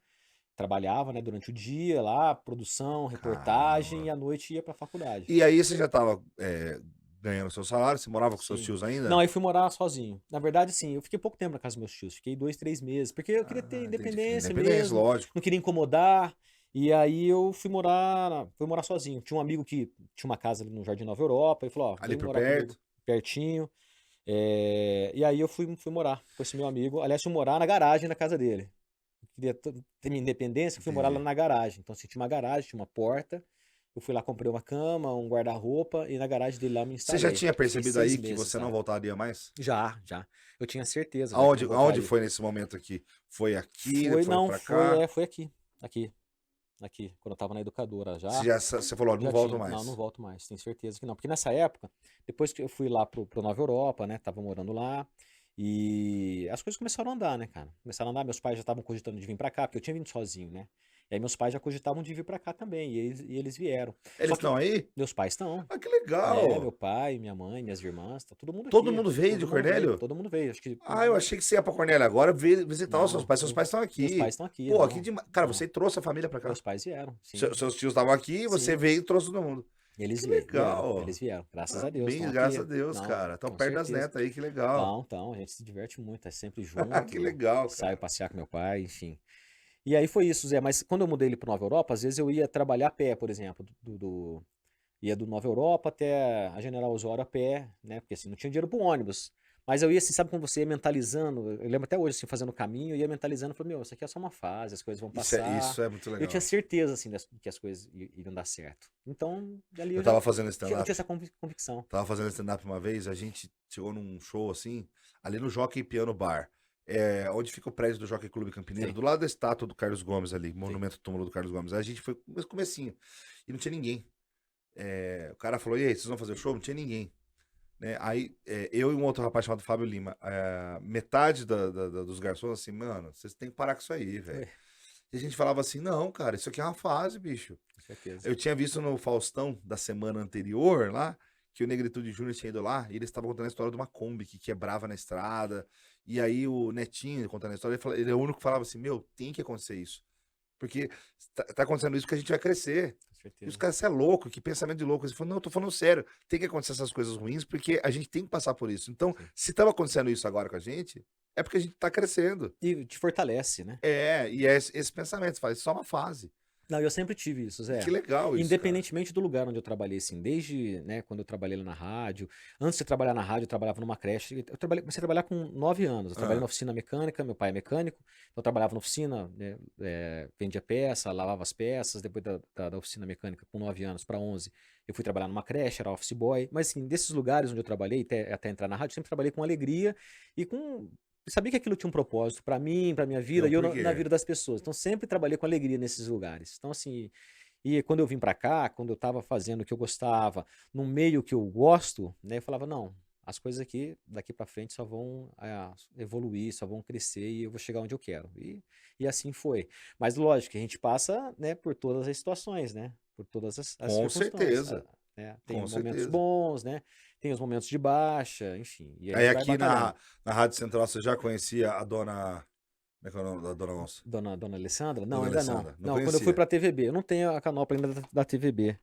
Speaker 4: trabalhava, né, durante o dia lá, produção, reportagem, e
Speaker 3: Caramba.
Speaker 4: à noite ia pra faculdade.
Speaker 3: E aí você já tava ganhando seu salário? Você morava com seus
Speaker 4: Sim.
Speaker 3: tios ainda?
Speaker 4: Não, aí fui morar sozinho. Na verdade, sim, eu fiquei pouco tempo na casa dos meus tios. Fiquei 2, 3 meses. Porque eu queria ter
Speaker 3: Entendi.
Speaker 4: independência
Speaker 3: Independência,
Speaker 4: mesmo.
Speaker 3: lógico.
Speaker 4: Não queria incomodar. E aí eu fui morar sozinho. Tinha um amigo que tinha uma casa ali no Jardim Nova Europa. E falou, ó,
Speaker 3: Ali
Speaker 4: vem
Speaker 3: por
Speaker 4: morar
Speaker 3: perto.
Speaker 4: comigo, pertinho. E aí eu fui morar com esse meu amigo. Aliás, fui morar na garagem da casa dele. Eu queria ter minha independência, fui morar lá
Speaker 3: Entendi.
Speaker 4: na garagem. Então, assim, tinha uma garagem, tinha uma porta. Eu fui lá, comprei uma cama, um guarda-roupa, e na garagem dele lá eu me
Speaker 3: Você
Speaker 4: instalei.
Speaker 3: já tinha
Speaker 4: Fiquei
Speaker 3: percebido
Speaker 4: 6
Speaker 3: aí que
Speaker 4: meses
Speaker 3: você não
Speaker 4: lá.
Speaker 3: voltaria mais?
Speaker 4: Já. Eu tinha certeza já que
Speaker 3: Aonde,
Speaker 4: não
Speaker 3: aonde
Speaker 4: voltaria.
Speaker 3: foi nesse momento aqui? Foi aqui,
Speaker 4: Foi,
Speaker 3: foi
Speaker 4: não,
Speaker 3: pra
Speaker 4: foi,
Speaker 3: cá?
Speaker 4: foi aqui. Aqui, quando eu tava na educadora já.
Speaker 3: Você falou, ó, não
Speaker 4: Já
Speaker 3: volto
Speaker 4: tinha.
Speaker 3: mais.
Speaker 4: Não volto mais, tenho certeza que não. Porque nessa época, depois que eu fui lá pro Nova Europa, né? Tava morando lá. E as coisas começaram a andar, né, cara? Começaram a andar, meus pais já estavam cogitando de vir pra cá, porque eu tinha vindo sozinho, né? E aí meus pais já cogitavam de vir pra cá também, e eles vieram.
Speaker 3: Eles
Speaker 4: Só que
Speaker 3: estão aí?
Speaker 4: meus pais estão.
Speaker 3: Ah, que
Speaker 4: Meu
Speaker 3: legal.
Speaker 4: pai, minha mãe, minhas irmãs, tá todo mundo
Speaker 3: Todo
Speaker 4: aqui.
Speaker 3: mundo veio de
Speaker 4: Todo mundo veio,
Speaker 3: Cornélio?
Speaker 4: todo mundo veio. Acho que
Speaker 3: Ah, eu achei que você ia pra Cornélio agora visitar os seus
Speaker 4: não,
Speaker 3: pais. Seus pais estão
Speaker 4: meus
Speaker 3: aqui.
Speaker 4: pais estão aqui,
Speaker 3: Pô,
Speaker 4: não.
Speaker 3: aqui demais. Cara,
Speaker 4: Não.
Speaker 3: você trouxe a família pra cá.
Speaker 4: Meus pais vieram, sim.
Speaker 3: Seus tios estavam aqui, você
Speaker 4: Sim.
Speaker 3: veio e trouxe todo mundo.
Speaker 4: Eles
Speaker 3: Que
Speaker 4: vieram,
Speaker 3: legal.
Speaker 4: eles vieram, graças a Deus.
Speaker 3: Parabéns,
Speaker 4: Estão
Speaker 3: graças a
Speaker 4: aqui.
Speaker 3: Deus,
Speaker 4: Não,
Speaker 3: cara. Estão
Speaker 4: com
Speaker 3: perto das
Speaker 4: certeza.
Speaker 3: netas aí, que legal.
Speaker 4: Então, a gente se diverte muito, é sempre junto.
Speaker 3: Que legal,
Speaker 4: Saio
Speaker 3: cara.
Speaker 4: passear com meu pai, enfim. E aí foi isso, Zé. Mas quando eu mudei ele para Nova Europa, às vezes eu ia trabalhar a pé, por exemplo. Ia do Nova Europa até a General Osório a pé, né? Porque assim, não tinha dinheiro pro ônibus. Mas eu ia assim, sabe como você ia mentalizando? Eu lembro até hoje, assim, fazendo o caminho, eu ia mentalizando, falei, meu, isso aqui é só uma fase, as coisas vão passar.
Speaker 3: Isso é muito
Speaker 4: Eu
Speaker 3: legal.
Speaker 4: tinha certeza, assim, que as coisas iriam dar certo. Então, ali
Speaker 3: Eu
Speaker 4: eu já
Speaker 3: tava fazendo
Speaker 4: eu
Speaker 3: stand-up.
Speaker 4: tinha essa convicção.
Speaker 3: Tava fazendo stand-up uma vez, a gente chegou num show assim, ali no Jockey Piano Bar. Onde fica o prédio do Jockey Clube Campineiro,
Speaker 4: Sim.
Speaker 3: do lado da estátua do Carlos Gomes ali, monumento túmulo do Carlos Gomes. Aí a gente foi no comecinho e não tinha ninguém. O cara falou, e aí, vocês vão fazer o show? Não tinha ninguém. Né? Aí eu e um outro rapaz chamado Fábio Lima, metade dos garçons assim, mano, vocês têm que parar com isso aí, velho.
Speaker 4: Foi.
Speaker 3: E a gente falava assim, não, cara, isso aqui é uma fase, bicho.
Speaker 4: Com certeza.
Speaker 3: Eu tinha visto no Faustão da semana anterior lá, que o Negritude Júnior tinha ido lá, e eles estavam contando a história de uma Kombi que quebrava na estrada. E aí o Netinho contando a história, ele é o único que falava assim, meu, tem que acontecer isso. Porque tá acontecendo isso que a gente vai crescer.
Speaker 4: Com
Speaker 3: E os
Speaker 4: certeza.
Speaker 3: caras, você é louco, que pensamento de louco. Ele falou, não, eu tô falando sério, tem que acontecer essas coisas ruins, porque a gente tem que passar por isso. Então,
Speaker 4: Sim.
Speaker 3: se tava acontecendo isso agora com a gente, é porque a gente tá crescendo.
Speaker 4: E te fortalece, né?
Speaker 3: E é esse pensamento, você fala, isso é só uma fase.
Speaker 4: Não, eu sempre tive isso, Zé.
Speaker 3: Que legal isso,
Speaker 4: Independentemente do lugar onde eu trabalhei, assim, desde, né, quando eu trabalhei lá na rádio, antes de trabalhar na rádio, eu trabalhava numa creche, comecei a trabalhar com 9 anos, eu trabalhei na oficina mecânica, meu pai é mecânico, então eu trabalhava na oficina, né, vendia peça, lavava as peças, depois da oficina mecânica com 9 anos para 11, eu fui trabalhar numa creche, era office boy, mas assim, desses lugares onde eu trabalhei, até entrar na rádio, eu sempre trabalhei com alegria e com... Sabia que aquilo tinha um propósito pra mim, pra minha vida,
Speaker 3: Tem um
Speaker 4: e eu
Speaker 3: porquê.
Speaker 4: na vida das pessoas. Então sempre trabalhei com alegria nesses lugares. Então assim, e quando eu vim pra cá, quando eu tava fazendo o que eu gostava, num meio que eu gosto, né, eu falava, não, as coisas aqui, daqui pra frente só vão evoluir, só vão crescer e eu vou chegar onde eu quero. E assim foi. Mas lógico que a gente passa, né, por todas as situações, né, por todas as
Speaker 3: Com
Speaker 4: circunstâncias,
Speaker 3: certeza.
Speaker 4: né? Tem
Speaker 3: Com
Speaker 4: momentos
Speaker 3: certeza.
Speaker 4: bons, né, tem os momentos de baixa, enfim. E
Speaker 3: Aí
Speaker 4: vai
Speaker 3: aqui
Speaker 4: batalhando.
Speaker 3: na Rádio Central você já conhecia a dona. Como é que é o nome da dona Onça?
Speaker 4: Dona Alessandra? Não,
Speaker 3: Dona
Speaker 4: ainda
Speaker 3: Alessandra, não
Speaker 4: não. Não, quando eu
Speaker 3: conhecia.
Speaker 4: fui pra TVB. Eu não tenho a canopla ainda da TVB.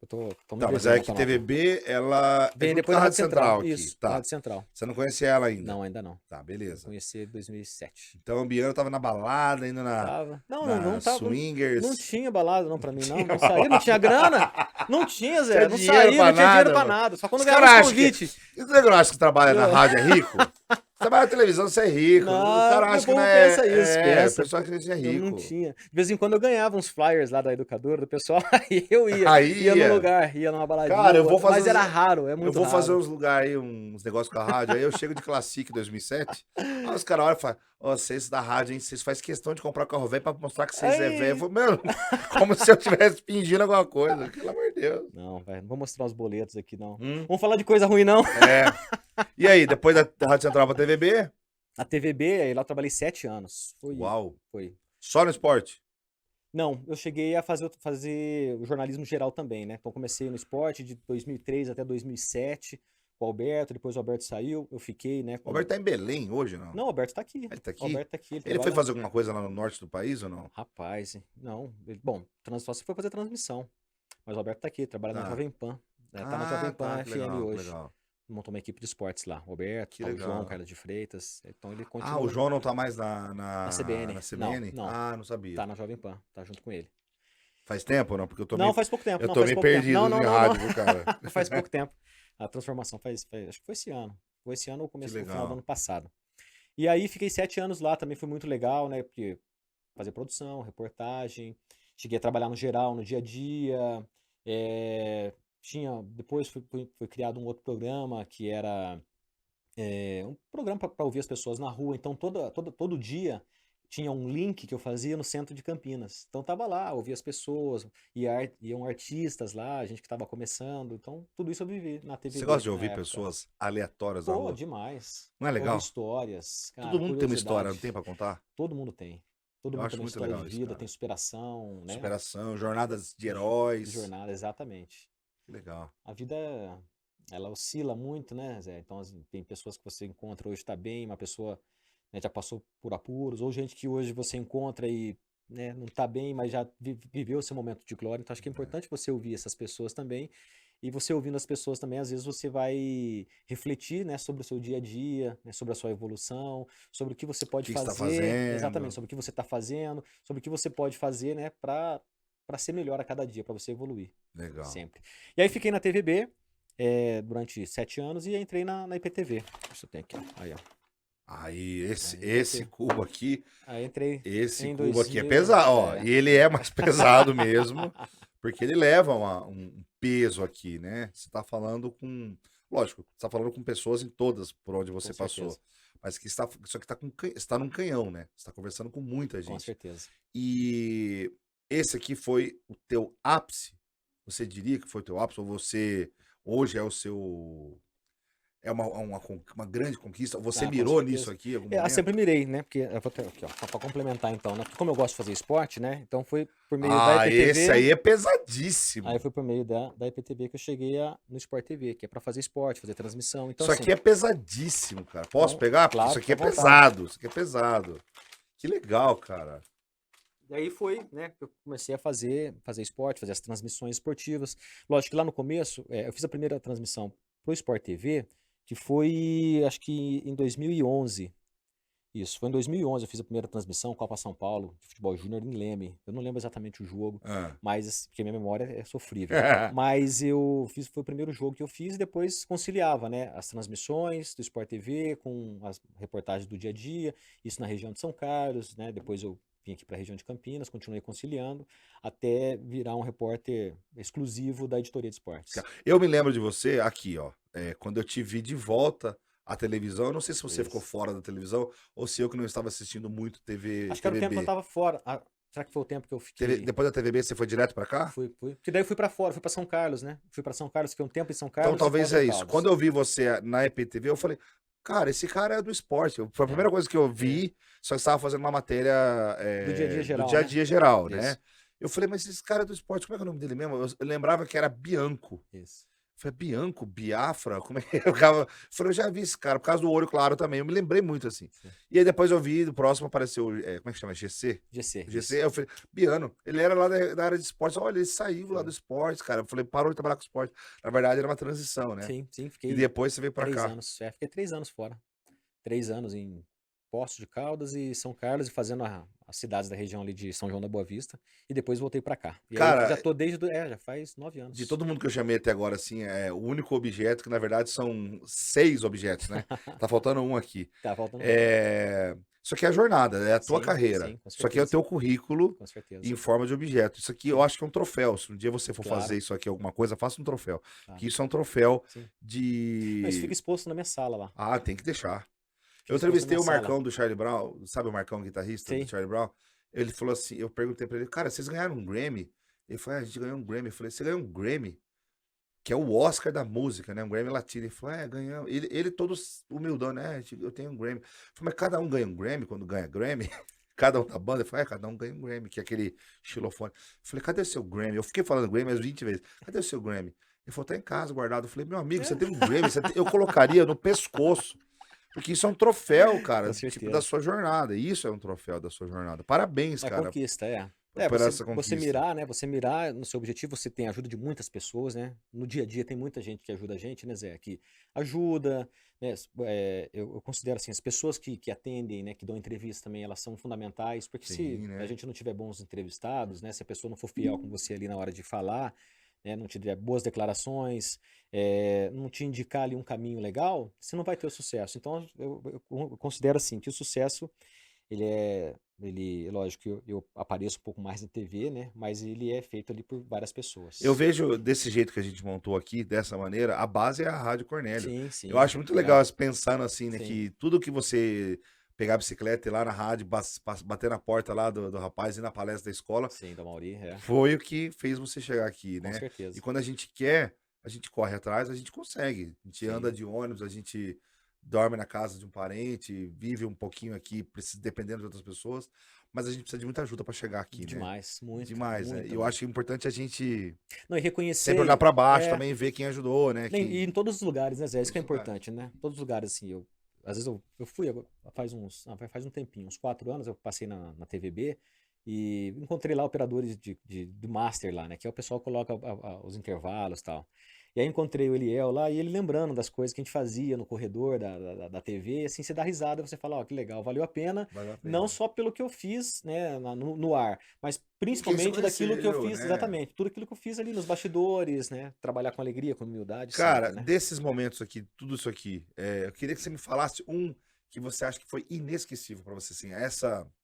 Speaker 4: Eu tô me
Speaker 3: Tá, mas
Speaker 4: devendo
Speaker 3: é
Speaker 4: a
Speaker 3: que
Speaker 4: canopla.
Speaker 3: TVB, ela
Speaker 4: Vem
Speaker 3: junto
Speaker 4: depois
Speaker 3: com a
Speaker 4: da
Speaker 3: Rádio Central aqui.
Speaker 4: Isso,
Speaker 3: Tá.
Speaker 4: Rádio Central.
Speaker 3: Você não conhecia ela ainda?
Speaker 4: Não, ainda não.
Speaker 3: Tá,
Speaker 4: Eu
Speaker 3: beleza.
Speaker 4: conheci em 2007.
Speaker 3: Então o Biano tava na balada, indo na
Speaker 4: Tava. Não tava.
Speaker 3: Swingers.
Speaker 4: Não tinha balada não pra mim, não. Não saía, não tinha grana. Não tinha, Zé.
Speaker 3: Tinha
Speaker 4: Não
Speaker 3: dinheiro
Speaker 4: saía,
Speaker 3: pra
Speaker 4: não tinha dinheiro
Speaker 3: nada,
Speaker 4: pra
Speaker 3: mano.
Speaker 4: nada. Só quando
Speaker 3: Os
Speaker 4: ganhava
Speaker 3: caras
Speaker 4: os
Speaker 3: acham que-
Speaker 4: convites.
Speaker 3: E você não acha que trabalha na
Speaker 4: Eu-
Speaker 3: rádio é rico? Trabalha na televisão, você é rico.
Speaker 4: Não,
Speaker 3: o cara
Speaker 4: o
Speaker 3: acha que
Speaker 4: povo
Speaker 3: não é.
Speaker 4: pensa isso, pensa.
Speaker 3: O pessoal acha que você é
Speaker 4: Eu
Speaker 3: rico.
Speaker 4: não tinha. De vez em quando eu ganhava uns flyers lá da educadora, do pessoal, aí eu ia.
Speaker 3: Aí
Speaker 4: ia
Speaker 3: ia.
Speaker 4: no lugar, ia numa baladinha.
Speaker 3: Cara, eu vou
Speaker 4: outra, mas
Speaker 3: fazer
Speaker 4: era
Speaker 3: uns-
Speaker 4: raro, é muito
Speaker 3: Eu vou
Speaker 4: raro.
Speaker 3: fazer uns lugares aí, uns negócios com a rádio. Aí eu chego de Classic 2007. Aí os caras olham e falam: Ó, vocês da rádio, hein? Vocês fazem questão de comprar carro velho pra mostrar que vocês é
Speaker 4: Aí.
Speaker 3: velho. Eu falo, mano, como se eu estivesse fingindo alguma coisa. Pelo amor de Deus.
Speaker 4: Não, velho, não vou mostrar os boletos aqui, não.
Speaker 3: Hum,
Speaker 4: Vamos falar de coisa ruim, não.
Speaker 3: é. E aí, depois da Rádio Central pra TVB?
Speaker 4: A TVB, aí lá eu trabalhei 7 anos.
Speaker 3: Uau.
Speaker 4: Foi.
Speaker 3: Só no esporte?
Speaker 4: Não, eu cheguei a fazer o jornalismo geral também, né? Então comecei no esporte de 2003 até 2007, com o Alberto, depois o Alberto saiu, eu fiquei, né?
Speaker 3: O Alberto tá em Belém hoje, não?
Speaker 4: Não, o Alberto tá aqui.
Speaker 3: Ele tá
Speaker 4: O
Speaker 3: aqui?
Speaker 4: Alberto tá aqui.
Speaker 3: Ele foi fazer alguma coisa lá no norte do país ou não?
Speaker 4: Rapaz, não. Bom, só se foi fazer transmissão. Mas o Alberto tá aqui, trabalha na
Speaker 3: Tá.
Speaker 4: Jovem Pan. Né? Tá na Jovem Pan
Speaker 3: que
Speaker 4: FM
Speaker 3: legal,
Speaker 4: hoje.
Speaker 3: legal.
Speaker 4: Montou uma equipe de esportes lá. O Alberto,
Speaker 3: Que
Speaker 4: tá o João
Speaker 3: legal.
Speaker 4: Carlos de Freitas. Então ele
Speaker 3: Ah,
Speaker 4: continua
Speaker 3: o João não tá mais
Speaker 4: na CBN.
Speaker 3: na CBN?
Speaker 4: Não,
Speaker 3: Ah, não sabia.
Speaker 4: tá na Jovem Pan, tá junto com ele.
Speaker 3: Faz tempo ou não? Porque eu tô
Speaker 4: Não,
Speaker 3: meio,
Speaker 4: faz pouco tempo.
Speaker 3: eu
Speaker 4: não,
Speaker 3: tô
Speaker 4: faz
Speaker 3: meio
Speaker 4: pouco tempo.
Speaker 3: perdido
Speaker 4: Não,
Speaker 3: em
Speaker 4: não, não,
Speaker 3: rádio,
Speaker 4: não.
Speaker 3: viu, cara?
Speaker 4: Faz pouco tempo. A transformação acho que foi esse ano. Foi esse ano ou começo do final
Speaker 3: legal.
Speaker 4: do ano passado. E aí fiquei 7 anos lá, também foi muito legal, né? Porque fazer produção, reportagem, cheguei a trabalhar no geral, no dia a dia. Depois foi criado um outro programa que era um programa para ouvir as pessoas na rua. Então todo dia tinha um link que eu fazia no centro de Campinas. Então tava lá, ouvia as pessoas, iam artistas lá, gente que tava começando. Então tudo isso eu vivi na TV.
Speaker 3: Você gosta de
Speaker 4: na
Speaker 3: ouvir
Speaker 4: época.
Speaker 3: pessoas aleatórias na
Speaker 4: Pô,
Speaker 3: rua?
Speaker 4: demais.
Speaker 3: Não é legal?
Speaker 4: Ouvir histórias, cara,
Speaker 3: Todo mundo tem uma história, não
Speaker 4: curiosidade.
Speaker 3: tem pra contar?
Speaker 4: Todo mundo tem. Todo
Speaker 3: Eu
Speaker 4: mundo
Speaker 3: acho
Speaker 4: tem uma
Speaker 3: muito
Speaker 4: história
Speaker 3: legal
Speaker 4: de
Speaker 3: isso,
Speaker 4: vida,
Speaker 3: cara.
Speaker 4: tem superação, né?
Speaker 3: Superação, jornadas de heróis.
Speaker 4: Jornada, exatamente.
Speaker 3: Que legal.
Speaker 4: A vida, ela oscila muito, né, Zé? Então, tem pessoas que você encontra hoje tá bem, uma pessoa, né, já passou por apuros, ou gente que hoje você encontra e, né, não tá bem, mas já viveu seu momento de glória. Então, acho que é importante você ouvir essas pessoas também. E você ouvindo as pessoas também, às vezes você vai refletir, né, sobre o seu dia a dia, né, sobre a sua evolução, sobre o que você pode
Speaker 3: que você tá
Speaker 4: fazer,
Speaker 3: fazendo.
Speaker 4: exatamente, sobre o que você está fazendo, sobre o que você pode fazer, né, para ser melhor a cada dia, para você evoluir
Speaker 3: Legal.
Speaker 4: sempre. E aí fiquei na TVB durante 7 anos e entrei na IPTV. Deixa eu ter aqui, ó. Aí, ó.
Speaker 3: Aí, esse cubo aqui,
Speaker 4: Aí entrei
Speaker 3: esse
Speaker 4: em
Speaker 3: cubo aqui é
Speaker 4: 2000,
Speaker 3: pesado, ó, e ele é mais pesado mesmo, porque ele leva um peso aqui, né? Você tá falando com, lógico, você tá falando com pessoas em todas por onde você
Speaker 4: Com
Speaker 3: passou,
Speaker 4: certeza.
Speaker 3: mas que está, só que está num canhão, né? Você tá conversando com muita
Speaker 4: Com
Speaker 3: gente.
Speaker 4: certeza.
Speaker 3: E esse aqui foi o teu ápice? Você diria que foi o teu ápice? Ou você, hoje é o seu... É uma grande conquista? Você
Speaker 4: Ah, com
Speaker 3: mirou
Speaker 4: certeza.
Speaker 3: nisso aqui em algum
Speaker 4: Eu
Speaker 3: momento?
Speaker 4: sempre mirei, né? Porque eu vou ter aqui, ó, só pra complementar então, né? Porque como eu gosto de fazer esporte, né? Então foi por meio da
Speaker 3: Ah,
Speaker 4: IPTV.
Speaker 3: esse aí é pesadíssimo.
Speaker 4: Aí foi por meio da IPTV que eu cheguei no Sport TV, que é pra fazer esporte, fazer transmissão. Então,
Speaker 3: Isso
Speaker 4: assim,
Speaker 3: aqui é pesadíssimo, cara. Posso
Speaker 4: então,
Speaker 3: pegar? Porque
Speaker 4: claro,
Speaker 3: isso aqui é
Speaker 4: fica à vontade.
Speaker 3: pesado. Isso aqui é pesado. Que legal, cara.
Speaker 4: E aí foi, né, que eu comecei a fazer esporte, fazer as transmissões esportivas. Lógico que lá no começo, eu fiz a primeira transmissão pro Sport TV, que foi, acho que em 2011. Isso, foi em 2011 eu fiz a primeira transmissão, Copa São Paulo, de futebol júnior em Leme. Eu não lembro exatamente o jogo,
Speaker 3: Ah.
Speaker 4: mas porque minha memória é sofrível. Mas foi o primeiro jogo que eu fiz e depois conciliava, né, as transmissões do Sport TV com as reportagens do dia a dia, isso na região de São Carlos, né? Depois eu vim aqui para a região de Campinas, continuei conciliando até virar um repórter exclusivo da editoria de esportes.
Speaker 3: Eu me lembro de você aqui, ó. Quando eu te vi de volta à televisão, eu não sei se você ficou
Speaker 4: Isso.
Speaker 3: fora da televisão ou se eu que não estava assistindo muito
Speaker 4: Acho que era o tempo que eu
Speaker 3: TVB.
Speaker 4: tava fora. Será que foi o tempo que eu fiquei?
Speaker 3: Depois da TVB, você foi direto pra cá?
Speaker 4: Fui. Porque daí eu fui pra fora, fui pra São Carlos, né? Fui pra São Carlos, fiquei um tempo em São Carlos.
Speaker 3: Então talvez
Speaker 4: e Foz
Speaker 3: é
Speaker 4: do
Speaker 3: isso.
Speaker 4: Caldas.
Speaker 3: Quando eu vi você na EPTV, eu falei, cara, esse cara é do esporte. Foi a primeira coisa que eu vi, só estava fazendo uma matéria
Speaker 4: Do dia a dia geral,
Speaker 3: do dia a
Speaker 4: né?
Speaker 3: dia geral, né?
Speaker 4: Isso.
Speaker 3: Eu falei, mas esse cara é do esporte, como é que é o nome dele mesmo? Eu lembrava que era Bianco.
Speaker 4: Isso.
Speaker 3: Eu falei, Bianco, Biafra, como é que eu ficava? Eu falei, eu já vi esse cara, por causa do olho claro também. Eu me lembrei muito assim.
Speaker 4: Sim.
Speaker 3: E aí depois eu vi, do próximo apareceu, como é que chama? GC?
Speaker 4: GC.
Speaker 3: GC, eu falei, Biano, ele era lá da área de esportes. Olha, ele saiu lá do esporte, cara. Eu falei, parou de trabalhar com esporte. Na verdade, era uma transição, né?
Speaker 4: Sim,
Speaker 3: E
Speaker 4: fiquei
Speaker 3: depois você veio pra
Speaker 4: 3
Speaker 3: cá.
Speaker 4: anos. Fiquei 3 anos fora. 3 anos em Poços de Caldas e São Carlos e fazendo as cidades da região ali de São João da Boa Vista. E depois voltei pra cá. E
Speaker 3: Cara,
Speaker 4: aí já tô já faz 9 anos.
Speaker 3: De todo mundo que eu chamei até agora, assim, é o único objeto, que na verdade são 6 objetos, né? Tá faltando um aqui.
Speaker 4: Tá faltando.
Speaker 3: Isso aqui é a jornada, é a tua
Speaker 4: Sim,
Speaker 3: carreira.
Speaker 4: sim, com
Speaker 3: Isso aqui é o
Speaker 4: certeza.
Speaker 3: teu currículo
Speaker 4: Com certeza.
Speaker 3: em forma de objeto. Isso aqui eu acho que é um troféu. Se um dia você for
Speaker 4: Claro.
Speaker 3: fazer isso aqui, alguma coisa, faça um troféu.
Speaker 4: Claro.
Speaker 3: Que isso é um troféu
Speaker 4: Sim.
Speaker 3: de...
Speaker 4: Mas fica exposto na minha sala lá.
Speaker 3: Ah, tem que deixar.
Speaker 4: Fica
Speaker 3: Eu
Speaker 4: exposto na
Speaker 3: entrevistei
Speaker 4: minha
Speaker 3: o
Speaker 4: sala.
Speaker 3: Marcão do Charlie Brown, sabe o Marcão, guitarrista
Speaker 4: Sim.
Speaker 3: do Charlie Brown? Ele falou assim, eu perguntei pra ele, cara, vocês ganharam um Grammy? Ele falou, a gente ganhou um Grammy. Eu falei, você ganhou um Grammy? Que é o Oscar da música, né? Um Grammy latino. Ele falou, ganhamos. Ele todo humildão, né? Eu tenho um Grammy. Eu falei, mas cada um ganha um Grammy quando ganha Grammy? Cada um da banda? Ele falou, cada um ganha um Grammy, que é aquele xilofone. Eu falei, cadê o seu Grammy? Eu fiquei falando Grammy umas 20 vezes. Cadê o seu Grammy? Ele falou, tá em casa guardado. Eu falei, meu amigo, você tem um Grammy, eu colocaria no pescoço. Porque isso é um troféu, cara,
Speaker 4: Com
Speaker 3: tipo,
Speaker 4: certeza.
Speaker 3: da sua jornada. Isso é um troféu da sua jornada. Parabéns,
Speaker 4: É
Speaker 3: cara,
Speaker 4: conquista, é.
Speaker 3: por
Speaker 4: Você,
Speaker 3: essa
Speaker 4: você
Speaker 3: conquista.
Speaker 4: mirar, né? Você mirar no seu objetivo, você tem a ajuda de muitas pessoas, né? No dia a dia tem muita gente que ajuda a gente, né, Zé? Que ajuda, né? Eu considero assim, as pessoas que atendem, né? Que dão entrevista também, elas são fundamentais, porque se
Speaker 3: Sim, né?
Speaker 4: a gente não tiver bons entrevistados, né? Se a pessoa não for fiel com você ali na hora de falar, né? Não te der boas declarações, não te indicar ali um caminho legal, você não vai ter o sucesso. Então, eu considero assim, que o sucesso lógico que eu apareço um pouco mais na TV, né? Mas ele é feito ali por várias pessoas.
Speaker 3: Eu vejo desse jeito que a gente montou aqui, dessa maneira, a base é a Rádio Cornélio.
Speaker 4: Sim, sim.
Speaker 3: Eu acho muito
Speaker 4: legal.
Speaker 3: legal pensando assim, né?
Speaker 4: Sim.
Speaker 3: Que tudo que você pegar a bicicleta e ir lá na rádio, bater na porta lá do rapaz e na palestra da escola,
Speaker 4: Sim, da Mauri,
Speaker 3: foi o que fez você chegar aqui,
Speaker 4: com
Speaker 3: né?
Speaker 4: certeza.
Speaker 3: E quando a gente quer, a gente corre atrás, a gente consegue. A gente
Speaker 4: Sim.
Speaker 3: anda de ônibus, a gente dorme na casa de um parente, vive um pouquinho aqui, dependendo de outras pessoas, mas a gente precisa de muita ajuda para chegar aqui, né?
Speaker 4: Demais, muito.
Speaker 3: Demais, né?
Speaker 4: muito.
Speaker 3: E eu acho importante a gente
Speaker 4: Não, e reconhecer.
Speaker 3: sempre olhar para baixo
Speaker 4: é,
Speaker 3: também e ver quem ajudou, né?
Speaker 4: E em todos os lugares, né, Zé? Isso que é
Speaker 3: Todos os
Speaker 4: importante, né? Todos os lugares, assim, às vezes eu fui, faz um tempinho, uns 4 anos, eu passei na TVB e encontrei lá operadores do Master lá, né? Que é o pessoal que coloca os intervalos e tal. E aí encontrei o Eliel lá e ele lembrando das coisas que a gente fazia no corredor da TV, assim, você dá risada, você fala, ó, que legal, valeu a pena,
Speaker 3: Valeu a pena.
Speaker 4: não só pelo que eu fiz, né, no ar, mas principalmente daquilo que eu
Speaker 3: conheceu,
Speaker 4: fiz,
Speaker 3: né?
Speaker 4: exatamente, tudo aquilo que eu fiz ali nos bastidores, né, trabalhar com alegria, com humildade,
Speaker 3: Cara,
Speaker 4: sempre, né?
Speaker 3: desses momentos aqui, tudo isso aqui, eu queria que você me falasse um que você acha que foi inesquecível pra você, assim,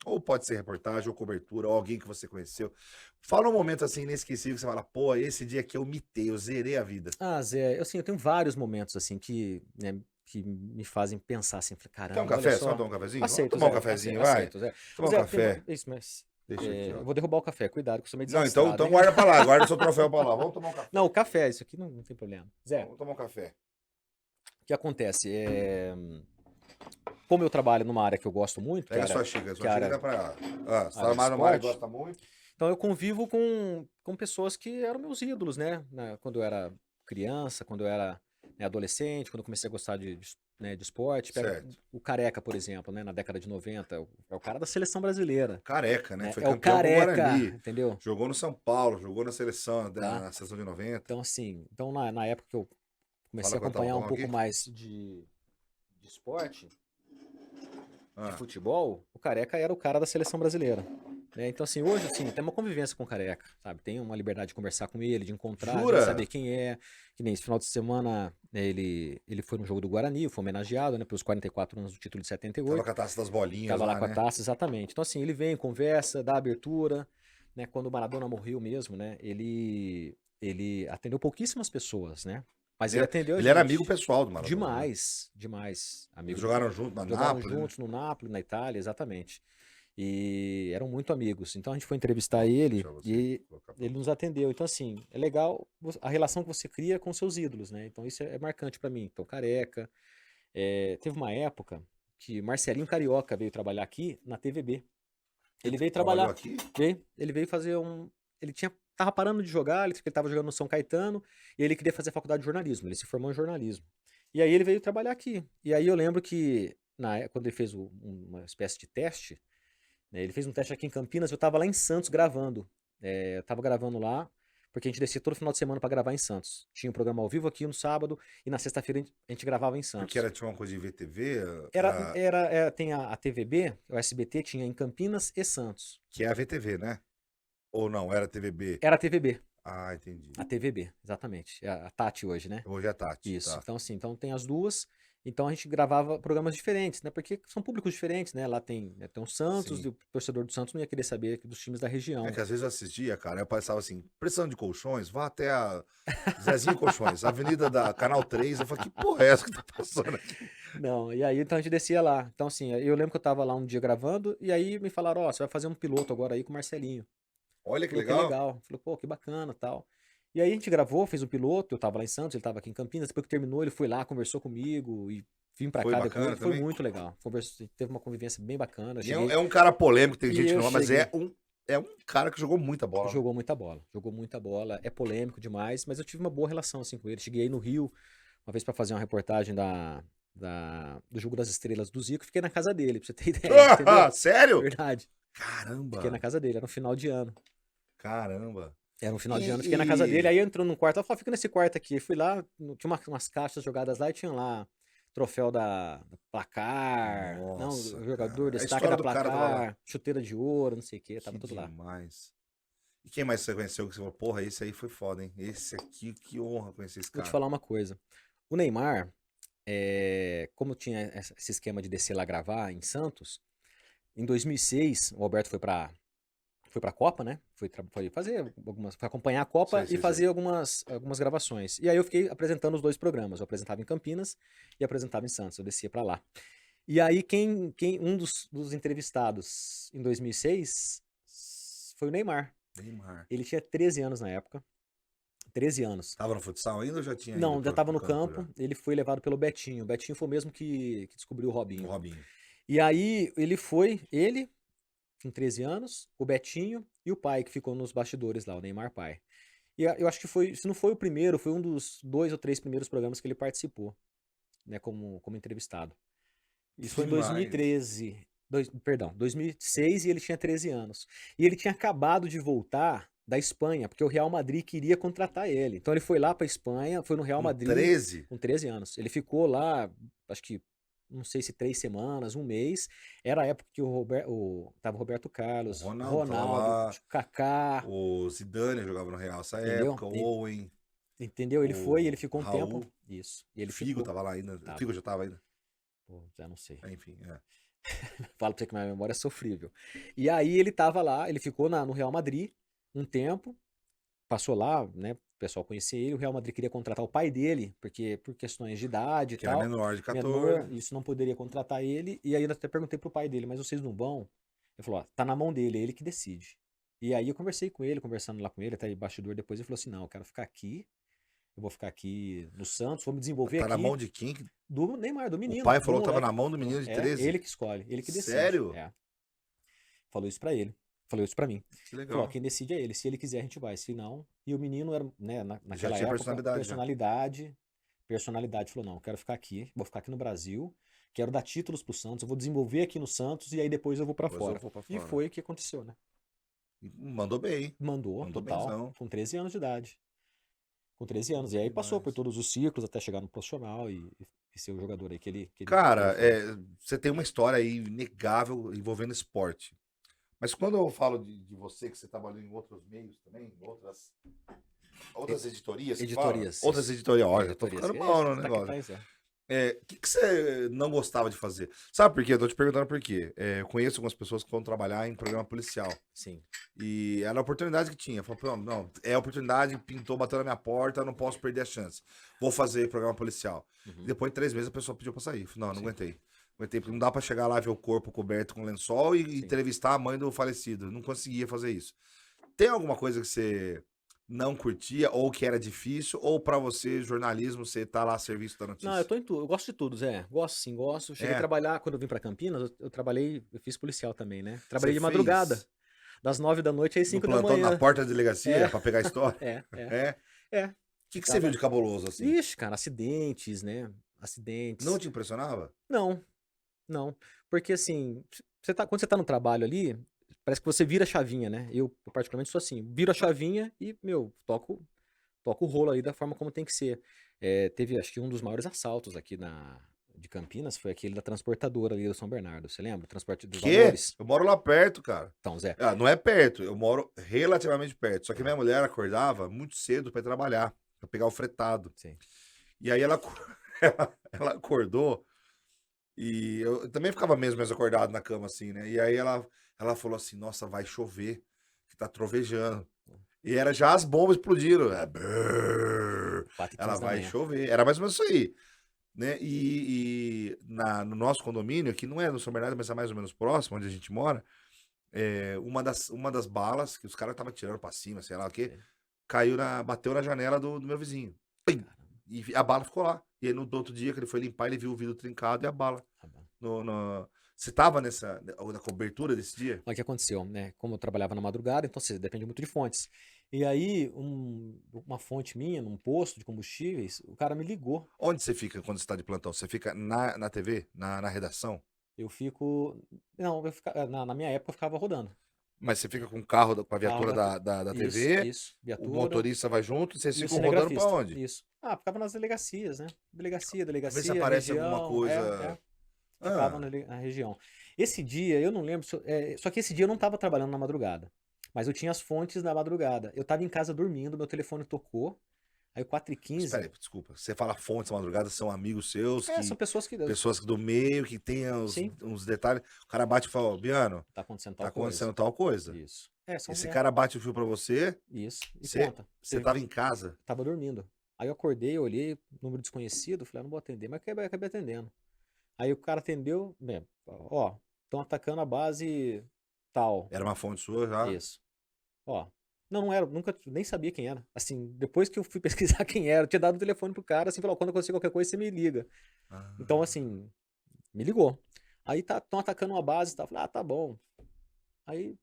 Speaker 3: ou pode ser reportagem, ou cobertura, ou alguém que você conheceu. Fala um momento, assim, inesquecível, que você fala, pô, esse dia aqui eu mitei, eu zerei a vida.
Speaker 4: Ah, Zé, assim, eu tenho vários momentos, assim, né, que me fazem pensar, assim, falei, caramba,
Speaker 3: Quer um café?
Speaker 4: olha
Speaker 3: Só
Speaker 4: só.
Speaker 3: tomar um cafezinho?
Speaker 4: Aceito,
Speaker 3: Vamos tomar um
Speaker 4: Zé,
Speaker 3: cafezinho,
Speaker 4: aceito,
Speaker 3: vai?
Speaker 4: Zé.
Speaker 3: Tomar um
Speaker 4: Zé,
Speaker 3: café.
Speaker 4: isso, mas
Speaker 3: Deixa aqui, ó.
Speaker 4: eu vou derrubar o café, cuidado, que eu sou meio
Speaker 3: Não,
Speaker 4: desastrado,
Speaker 3: então
Speaker 4: hein?
Speaker 3: guarda pra lá, guarda o seu troféu pra lá. Vamos tomar um café.
Speaker 4: Não, o café, isso aqui não tem problema. Zé,
Speaker 3: Vamos tomar um café.
Speaker 4: o que acontece? Como eu trabalho numa área que eu gosto muito, que é
Speaker 3: Pega
Speaker 4: a
Speaker 3: sua
Speaker 4: área-
Speaker 3: xícara,
Speaker 4: que
Speaker 3: sua
Speaker 4: a
Speaker 3: xícara
Speaker 4: área-
Speaker 3: dá pra... Ah, você
Speaker 4: área
Speaker 3: tá
Speaker 4: de
Speaker 3: numa área que
Speaker 4: esporte.
Speaker 3: gosta muito?
Speaker 4: então eu convivo com pessoas que eram meus ídolos, né? Quando eu era criança, quando eu era, né, adolescente, quando eu comecei a gostar né, de esporte. Pega
Speaker 3: Certo.
Speaker 4: o Careca, por exemplo, né? Na década de 90, é o cara da seleção brasileira.
Speaker 3: Careca, né?
Speaker 4: Né?
Speaker 3: Foi
Speaker 4: É o
Speaker 3: campeão com o
Speaker 4: Careca,
Speaker 3: Guarani.
Speaker 4: entendeu?
Speaker 3: Jogou no São Paulo, jogou na seleção,
Speaker 4: Tá.
Speaker 3: na seleção de 90.
Speaker 4: Então, assim, na época que eu comecei
Speaker 3: Fala
Speaker 4: a acompanhar
Speaker 3: quanto
Speaker 4: um
Speaker 3: tá
Speaker 4: pouco
Speaker 3: aqui.
Speaker 4: mais de esporte,
Speaker 3: Ah,
Speaker 4: de futebol, o Careca era o cara da seleção brasileira. Né? Então, assim, hoje, assim, tem uma convivência com o Careca, sabe? Tem uma liberdade de conversar com ele, de encontrar,
Speaker 3: Jura?
Speaker 4: de saber quem é. Que nem esse final de semana, né, ele foi no jogo do Guarani, foi homenageado, né, pelos 44 anos do título de 78.
Speaker 3: tava com a taça das bolinhas
Speaker 4: Tava lá com a
Speaker 3: né?
Speaker 4: taça, exatamente. Então, assim, ele vem, conversa, dá abertura, né? Quando o Maradona morreu mesmo, né? Ele atendeu pouquíssimas pessoas, né? Mas ele atendeu a
Speaker 3: Ele era
Speaker 4: gente.
Speaker 3: amigo pessoal do Maradona. né?
Speaker 4: Demais.
Speaker 3: Eles
Speaker 4: Amigo
Speaker 3: jogaram junto na
Speaker 4: jogaram
Speaker 3: Nápoles. né?
Speaker 4: juntos no Napoli, na Itália, exatamente. E eram muito amigos. Então a gente foi entrevistar ele
Speaker 3: Deixa você
Speaker 4: e
Speaker 3: colocar pra-
Speaker 4: ele nos atendeu. Então, assim, é legal a relação que você cria com seus ídolos, né? Então isso é marcante pra mim. Então, Careca. Teve uma época que Marcelinho Carioca veio trabalhar aqui na TVB. Ele veio
Speaker 3: Trabalhou
Speaker 4: trabalhar,
Speaker 3: aqui?
Speaker 4: ele veio fazer ele tava parando de jogar, ele tava jogando no São Caetano, e ele queria fazer faculdade de jornalismo, ele se formou em jornalismo. E aí ele veio trabalhar aqui. E aí eu lembro que, quando ele fez uma espécie de teste, né, ele fez um teste aqui em Campinas, eu tava lá em Santos gravando. Eu tava gravando lá, porque a gente descia todo final de semana pra gravar em Santos. Tinha um programa ao vivo aqui no sábado, e na sexta-feira a gente gravava em Santos.
Speaker 3: Porque tinha uma coisa de VTV,
Speaker 4: Tem a TVB, o SBT tinha em Campinas e Santos.
Speaker 3: que é a VTV, né? Ou não, era TVB?
Speaker 4: Era a TVB.
Speaker 3: Ah, entendi.
Speaker 4: A TVB, exatamente. É a Tati hoje, né?
Speaker 3: Hoje é a Tati.
Speaker 4: Isso.
Speaker 3: Tá.
Speaker 4: Então, assim, então tem as duas. Então a gente gravava programas diferentes, né? Porque são públicos diferentes, né? Lá tem o Santos,
Speaker 3: Sim.
Speaker 4: e o torcedor do Santos não ia querer saber dos times da região.
Speaker 3: É que às vezes eu assistia, cara, eu pensava assim, precisando de colchões, vá até a Zezinho Colchões, Avenida da Canal 3. Eu falei, que porra é essa que tá passando aqui?
Speaker 4: Não, e aí então a gente descia lá. Então, assim, eu lembro que eu tava lá um dia gravando, e aí me falaram, ó, você vai fazer um piloto agora aí com o Marcelinho.
Speaker 3: Olha que
Speaker 4: Falei,
Speaker 3: legal.
Speaker 4: legal. Falei, pô, que bacana, tal. E aí a gente gravou, fez o piloto, eu tava lá em Santos, ele tava aqui em Campinas, depois que terminou, ele foi lá, conversou comigo e vim pra
Speaker 3: Foi
Speaker 4: cá
Speaker 3: bacana
Speaker 4: depois. Foi
Speaker 3: também?
Speaker 4: muito legal. Teve uma convivência bem bacana.
Speaker 3: E é um cara polêmico, tem
Speaker 4: E
Speaker 3: gente que
Speaker 4: eu
Speaker 3: não, mas
Speaker 4: cheguei.
Speaker 3: é um é um cara que jogou muita bola.
Speaker 4: Jogou muita bola, é polêmico demais, mas eu tive uma boa relação assim com ele. Cheguei aí no Rio uma vez pra fazer uma reportagem do Jogo das Estrelas do Zico, fiquei na casa dele, pra você ter ideia, entendeu?
Speaker 3: Sério?
Speaker 4: Verdade.
Speaker 3: Caramba.
Speaker 4: Fiquei na casa dele, era no final de ano.
Speaker 3: Caramba.
Speaker 4: Era no final de ano, fiquei na casa dele, aí entrou num quarto, ela falou, fica nesse quarto aqui. Eu fui lá, tinha umas caixas jogadas lá e tinha lá troféu da placar,
Speaker 3: Nossa,
Speaker 4: não, jogador,
Speaker 3: cara. A
Speaker 4: destaque
Speaker 3: história
Speaker 4: da
Speaker 3: do cara tava lá.
Speaker 4: placar, chuteira de ouro, não sei o que, tava
Speaker 3: Que
Speaker 4: tudo lá.
Speaker 3: demais. E quem mais você conheceu que você falou, porra, esse aí foi foda, hein? Esse aqui, que honra conhecer esse
Speaker 4: Vou te
Speaker 3: cara.
Speaker 4: falar uma coisa. O Neymar, como tinha esse esquema de descer lá gravar em Santos, em 2006, o Alberto foi pra Copa, né? Foi acompanhar a Copa
Speaker 3: Sei,
Speaker 4: e fazer algumas gravações. E aí eu fiquei apresentando os dois programas. Eu apresentava em Campinas e apresentava em Santos. Eu descia pra lá. E aí um dos entrevistados em 2006 foi o Neymar. Ele tinha 13 anos na época. 13 anos.
Speaker 3: Tava no futsal ainda ou já tinha
Speaker 4: Não,
Speaker 3: ido
Speaker 4: já tava
Speaker 3: pro
Speaker 4: no campo.
Speaker 3: já?
Speaker 4: Ele foi levado pelo Betinho. O Betinho foi o mesmo que descobriu o Robinho.
Speaker 3: O Robinho.
Speaker 4: E aí ele, com 13 anos, o Betinho e o pai, que ficou nos bastidores lá, o Neymar pai. E eu acho que se não foi o primeiro, foi um dos 2 ou 3 primeiros programas que ele participou, né, como entrevistado. Isso foi em
Speaker 3: Demais.
Speaker 4: 2013. 2006 e ele tinha 13 anos. E ele tinha acabado de voltar da Espanha, porque o Real Madrid queria contratar ele. Então ele foi lá pra Espanha, foi no Real Madrid.
Speaker 3: 13?
Speaker 4: Com 13 anos. Ele ficou lá, acho que, não sei se 3 semanas, um mês. Era a época que tava o Roberto Carlos,
Speaker 3: O Ronaldo tava lá.
Speaker 4: Kaká.
Speaker 3: O Zidane jogava no Real essa
Speaker 4: Entendeu?
Speaker 3: época, o Owen.
Speaker 4: Entendeu? Ele foi, ele ficou um
Speaker 3: Raul.
Speaker 4: tempo. Isso. E ele
Speaker 3: O Figo
Speaker 4: ficou.
Speaker 3: tava lá ainda.
Speaker 4: Tava.
Speaker 3: O Figo já tava ainda.
Speaker 4: Pô, já não sei.
Speaker 3: Enfim, é.
Speaker 4: Falo pra você que minha memória é sofrível. E aí ele tava lá, ele ficou no Real Madrid um tempo, passou lá, né? O pessoal conhecia ele, o Real Madrid queria contratar o pai dele, porque por questões de idade e
Speaker 3: Que
Speaker 4: tal.
Speaker 3: era menor de 14.
Speaker 4: Menor, isso não poderia contratar ele. E aí eu até perguntei pro pai dele, mas vocês não vão? Ele falou, ó, tá na mão dele, é ele que decide. E aí eu conversei com ele, conversando lá com ele, até bastidor depois, ele falou assim, não, eu quero ficar aqui, eu vou ficar aqui no Santos, vou me desenvolver
Speaker 3: Tá
Speaker 4: aqui.
Speaker 3: na mão de quem?
Speaker 4: Do Neymar, do menino.
Speaker 3: O pai
Speaker 4: do
Speaker 3: falou que tava
Speaker 4: moleque.
Speaker 3: na mão do menino de
Speaker 4: É,
Speaker 3: 13?
Speaker 4: ele que escolhe, ele que decide.
Speaker 3: Sério?
Speaker 4: É. Falou isso pra ele. Falou isso pra mim.
Speaker 3: Que
Speaker 4: Falou,
Speaker 3: legal.
Speaker 4: ó, quem decide é ele. Se ele quiser, a gente vai. Se não. E o menino era, né, naquela
Speaker 3: tinha
Speaker 4: época,
Speaker 3: personalidade, já.
Speaker 4: personalidade. Falou, não, eu quero ficar aqui, vou ficar aqui no Brasil, quero dar títulos pro Santos, eu vou desenvolver aqui no Santos e aí depois eu vou pra
Speaker 3: Depois eu
Speaker 4: fora.
Speaker 3: vou pra
Speaker 4: E
Speaker 3: fora.
Speaker 4: foi o que aconteceu, né?
Speaker 3: Mandou bem.
Speaker 4: Mandou
Speaker 3: Mandou
Speaker 4: total,
Speaker 3: benzão.
Speaker 4: com 13 anos de idade. Com 13 anos. E aí passou por todos os ciclos até chegar no profissional e ser o jogador aí que ele
Speaker 3: Cara,
Speaker 4: ele foi.
Speaker 3: você tem uma história aí inegável envolvendo esporte. Mas quando eu falo de você, que você trabalhou em outros meios também, em outras editorias, que fala?
Speaker 4: Editorias.
Speaker 3: Outras editorias, olha, eu tô
Speaker 4: Editorias.
Speaker 3: ficando mal no
Speaker 4: Tá
Speaker 3: negócio.
Speaker 4: atrás, é.
Speaker 3: O que você não gostava de fazer? Sabe por quê? Eu tô te perguntando por quê. Eu conheço algumas pessoas que vão trabalhar em programa policial.
Speaker 4: Sim.
Speaker 3: E era a oportunidade que tinha. Falou, não, é a oportunidade, pintou, bateu na minha porta, não posso perder a chance. Vou fazer programa policial.
Speaker 4: Uhum.
Speaker 3: Depois de 3 meses a pessoa pediu pra sair. Falei, não
Speaker 4: Sim.
Speaker 3: aguentei. Aguentei, porque não dá pra chegar lá, ver o corpo coberto com lençol e
Speaker 4: Sim.
Speaker 3: entrevistar a mãe do falecido. Não conseguia fazer isso. Tem alguma coisa que você não curtia, ou que era difícil, ou pra você, jornalismo, você tá lá a serviço da notícia?
Speaker 4: Não, eu tô em tudo. Eu gosto de tudo, Zé. Gosto sim, gosto. Cheguei a trabalhar, quando eu vim pra Campinas, eu trabalhei, eu fiz policial também, né? Trabalhei
Speaker 3: Você
Speaker 4: de madrugada.
Speaker 3: fez?
Speaker 4: Das 9 da noite às
Speaker 3: No
Speaker 4: 5 da
Speaker 3: plantão,
Speaker 4: manhã.
Speaker 3: na porta da delegacia,
Speaker 4: É.
Speaker 3: pra pegar a história?
Speaker 4: É.
Speaker 3: O que você viu de cabuloso, assim?
Speaker 4: Ixi, cara, acidentes, né? Acidentes.
Speaker 3: Não te impressionava?
Speaker 4: Não. Porque assim, quando você tá no trabalho ali, parece que você vira a chavinha, né? Eu particularmente sou assim, viro a chavinha e, toco o rolo ali da forma como tem que ser. Teve, acho que um dos maiores assaltos aqui de Campinas foi aquele da transportadora ali do São Bernardo. Você lembra? O transporte dos valores.
Speaker 3: Eu moro lá perto, cara.
Speaker 4: Então, Zé.
Speaker 3: Não é perto, eu moro relativamente perto. Só que minha mulher acordava muito cedo pra ir trabalhar, pra pegar o fretado.
Speaker 4: Sim.
Speaker 3: E aí ela acordou e eu também ficava mesmo acordado na cama assim, né? E aí ela falou assim, nossa, vai chover, que tá trovejando. E era já as bombas explodiram. Ela vai chover. Era mais ou menos isso aí. Né? No nosso condomínio, que não é no São Bernardo, mas é mais ou menos próximo, onde a gente mora, uma das balas, que os caras estavam tirando pra cima, sei lá o quê, bateu na janela do meu vizinho. Pim! E a bala ficou lá. E aí no outro dia que ele foi limpar, ele viu o vidro trincado e a bala. Você tava na cobertura desse dia?
Speaker 4: Olha o que aconteceu, né? Como eu trabalhava na madrugada, então você depende muito de fontes. E aí, uma fonte minha, num posto de combustíveis, o cara me ligou.
Speaker 3: Onde você fica quando você tá de plantão? Você fica na TV? Na redação?
Speaker 4: Eu fico. Não, na minha época eu ficava rodando.
Speaker 3: Mas você fica com o carro, com a viatura
Speaker 4: Carro
Speaker 3: da
Speaker 4: Isso,
Speaker 3: TV,
Speaker 4: isso.
Speaker 3: o
Speaker 4: Viatura
Speaker 3: motorista vai junto e vocês
Speaker 4: e o
Speaker 3: ficam rodando pra
Speaker 4: cinegrafista.
Speaker 3: onde?
Speaker 4: Isso. Ah, ficava nas delegacias, né? Delegacia,
Speaker 3: Ver se aparece
Speaker 4: região.
Speaker 3: alguma coisa.
Speaker 4: Ficava
Speaker 3: Ah,
Speaker 4: na região. Esse dia, eu não lembro. Só que esse dia eu não estava trabalhando na madrugada. Mas eu tinha as fontes da madrugada. Eu estava em casa dormindo, meu telefone tocou. Aí 4h15.
Speaker 3: espera aí, desculpa. Você fala fontes madrugada, são amigos seus,
Speaker 4: São pessoas que.
Speaker 3: pessoas do meio, que tem
Speaker 4: Sim.
Speaker 3: uns detalhes. O cara bate e fala, ó, Biano,
Speaker 4: Tá acontecendo
Speaker 3: tá
Speaker 4: tal coisa.
Speaker 3: acontecendo tal coisa.
Speaker 4: Isso.
Speaker 3: Esse cara bate o fio pra você,
Speaker 4: Isso. E
Speaker 3: você,
Speaker 4: conta.
Speaker 3: você tava em casa.
Speaker 4: Tava dormindo. Aí eu acordei, olhei, número desconhecido, falei, não vou atender, mas acabei atendendo. Aí o cara atendeu, ó, estão atacando a base tal.
Speaker 3: Era uma fonte sua já?
Speaker 4: Isso. Ó. Não era, nunca, nem sabia quem era. Assim, depois que eu fui pesquisar quem era, eu tinha dado o telefone pro cara, assim, falou, quando acontecer qualquer coisa, você me liga.
Speaker 3: Ah.
Speaker 4: Então, assim, me ligou. Aí estão atacando uma base e tal. Falei, tá bom. Aí, o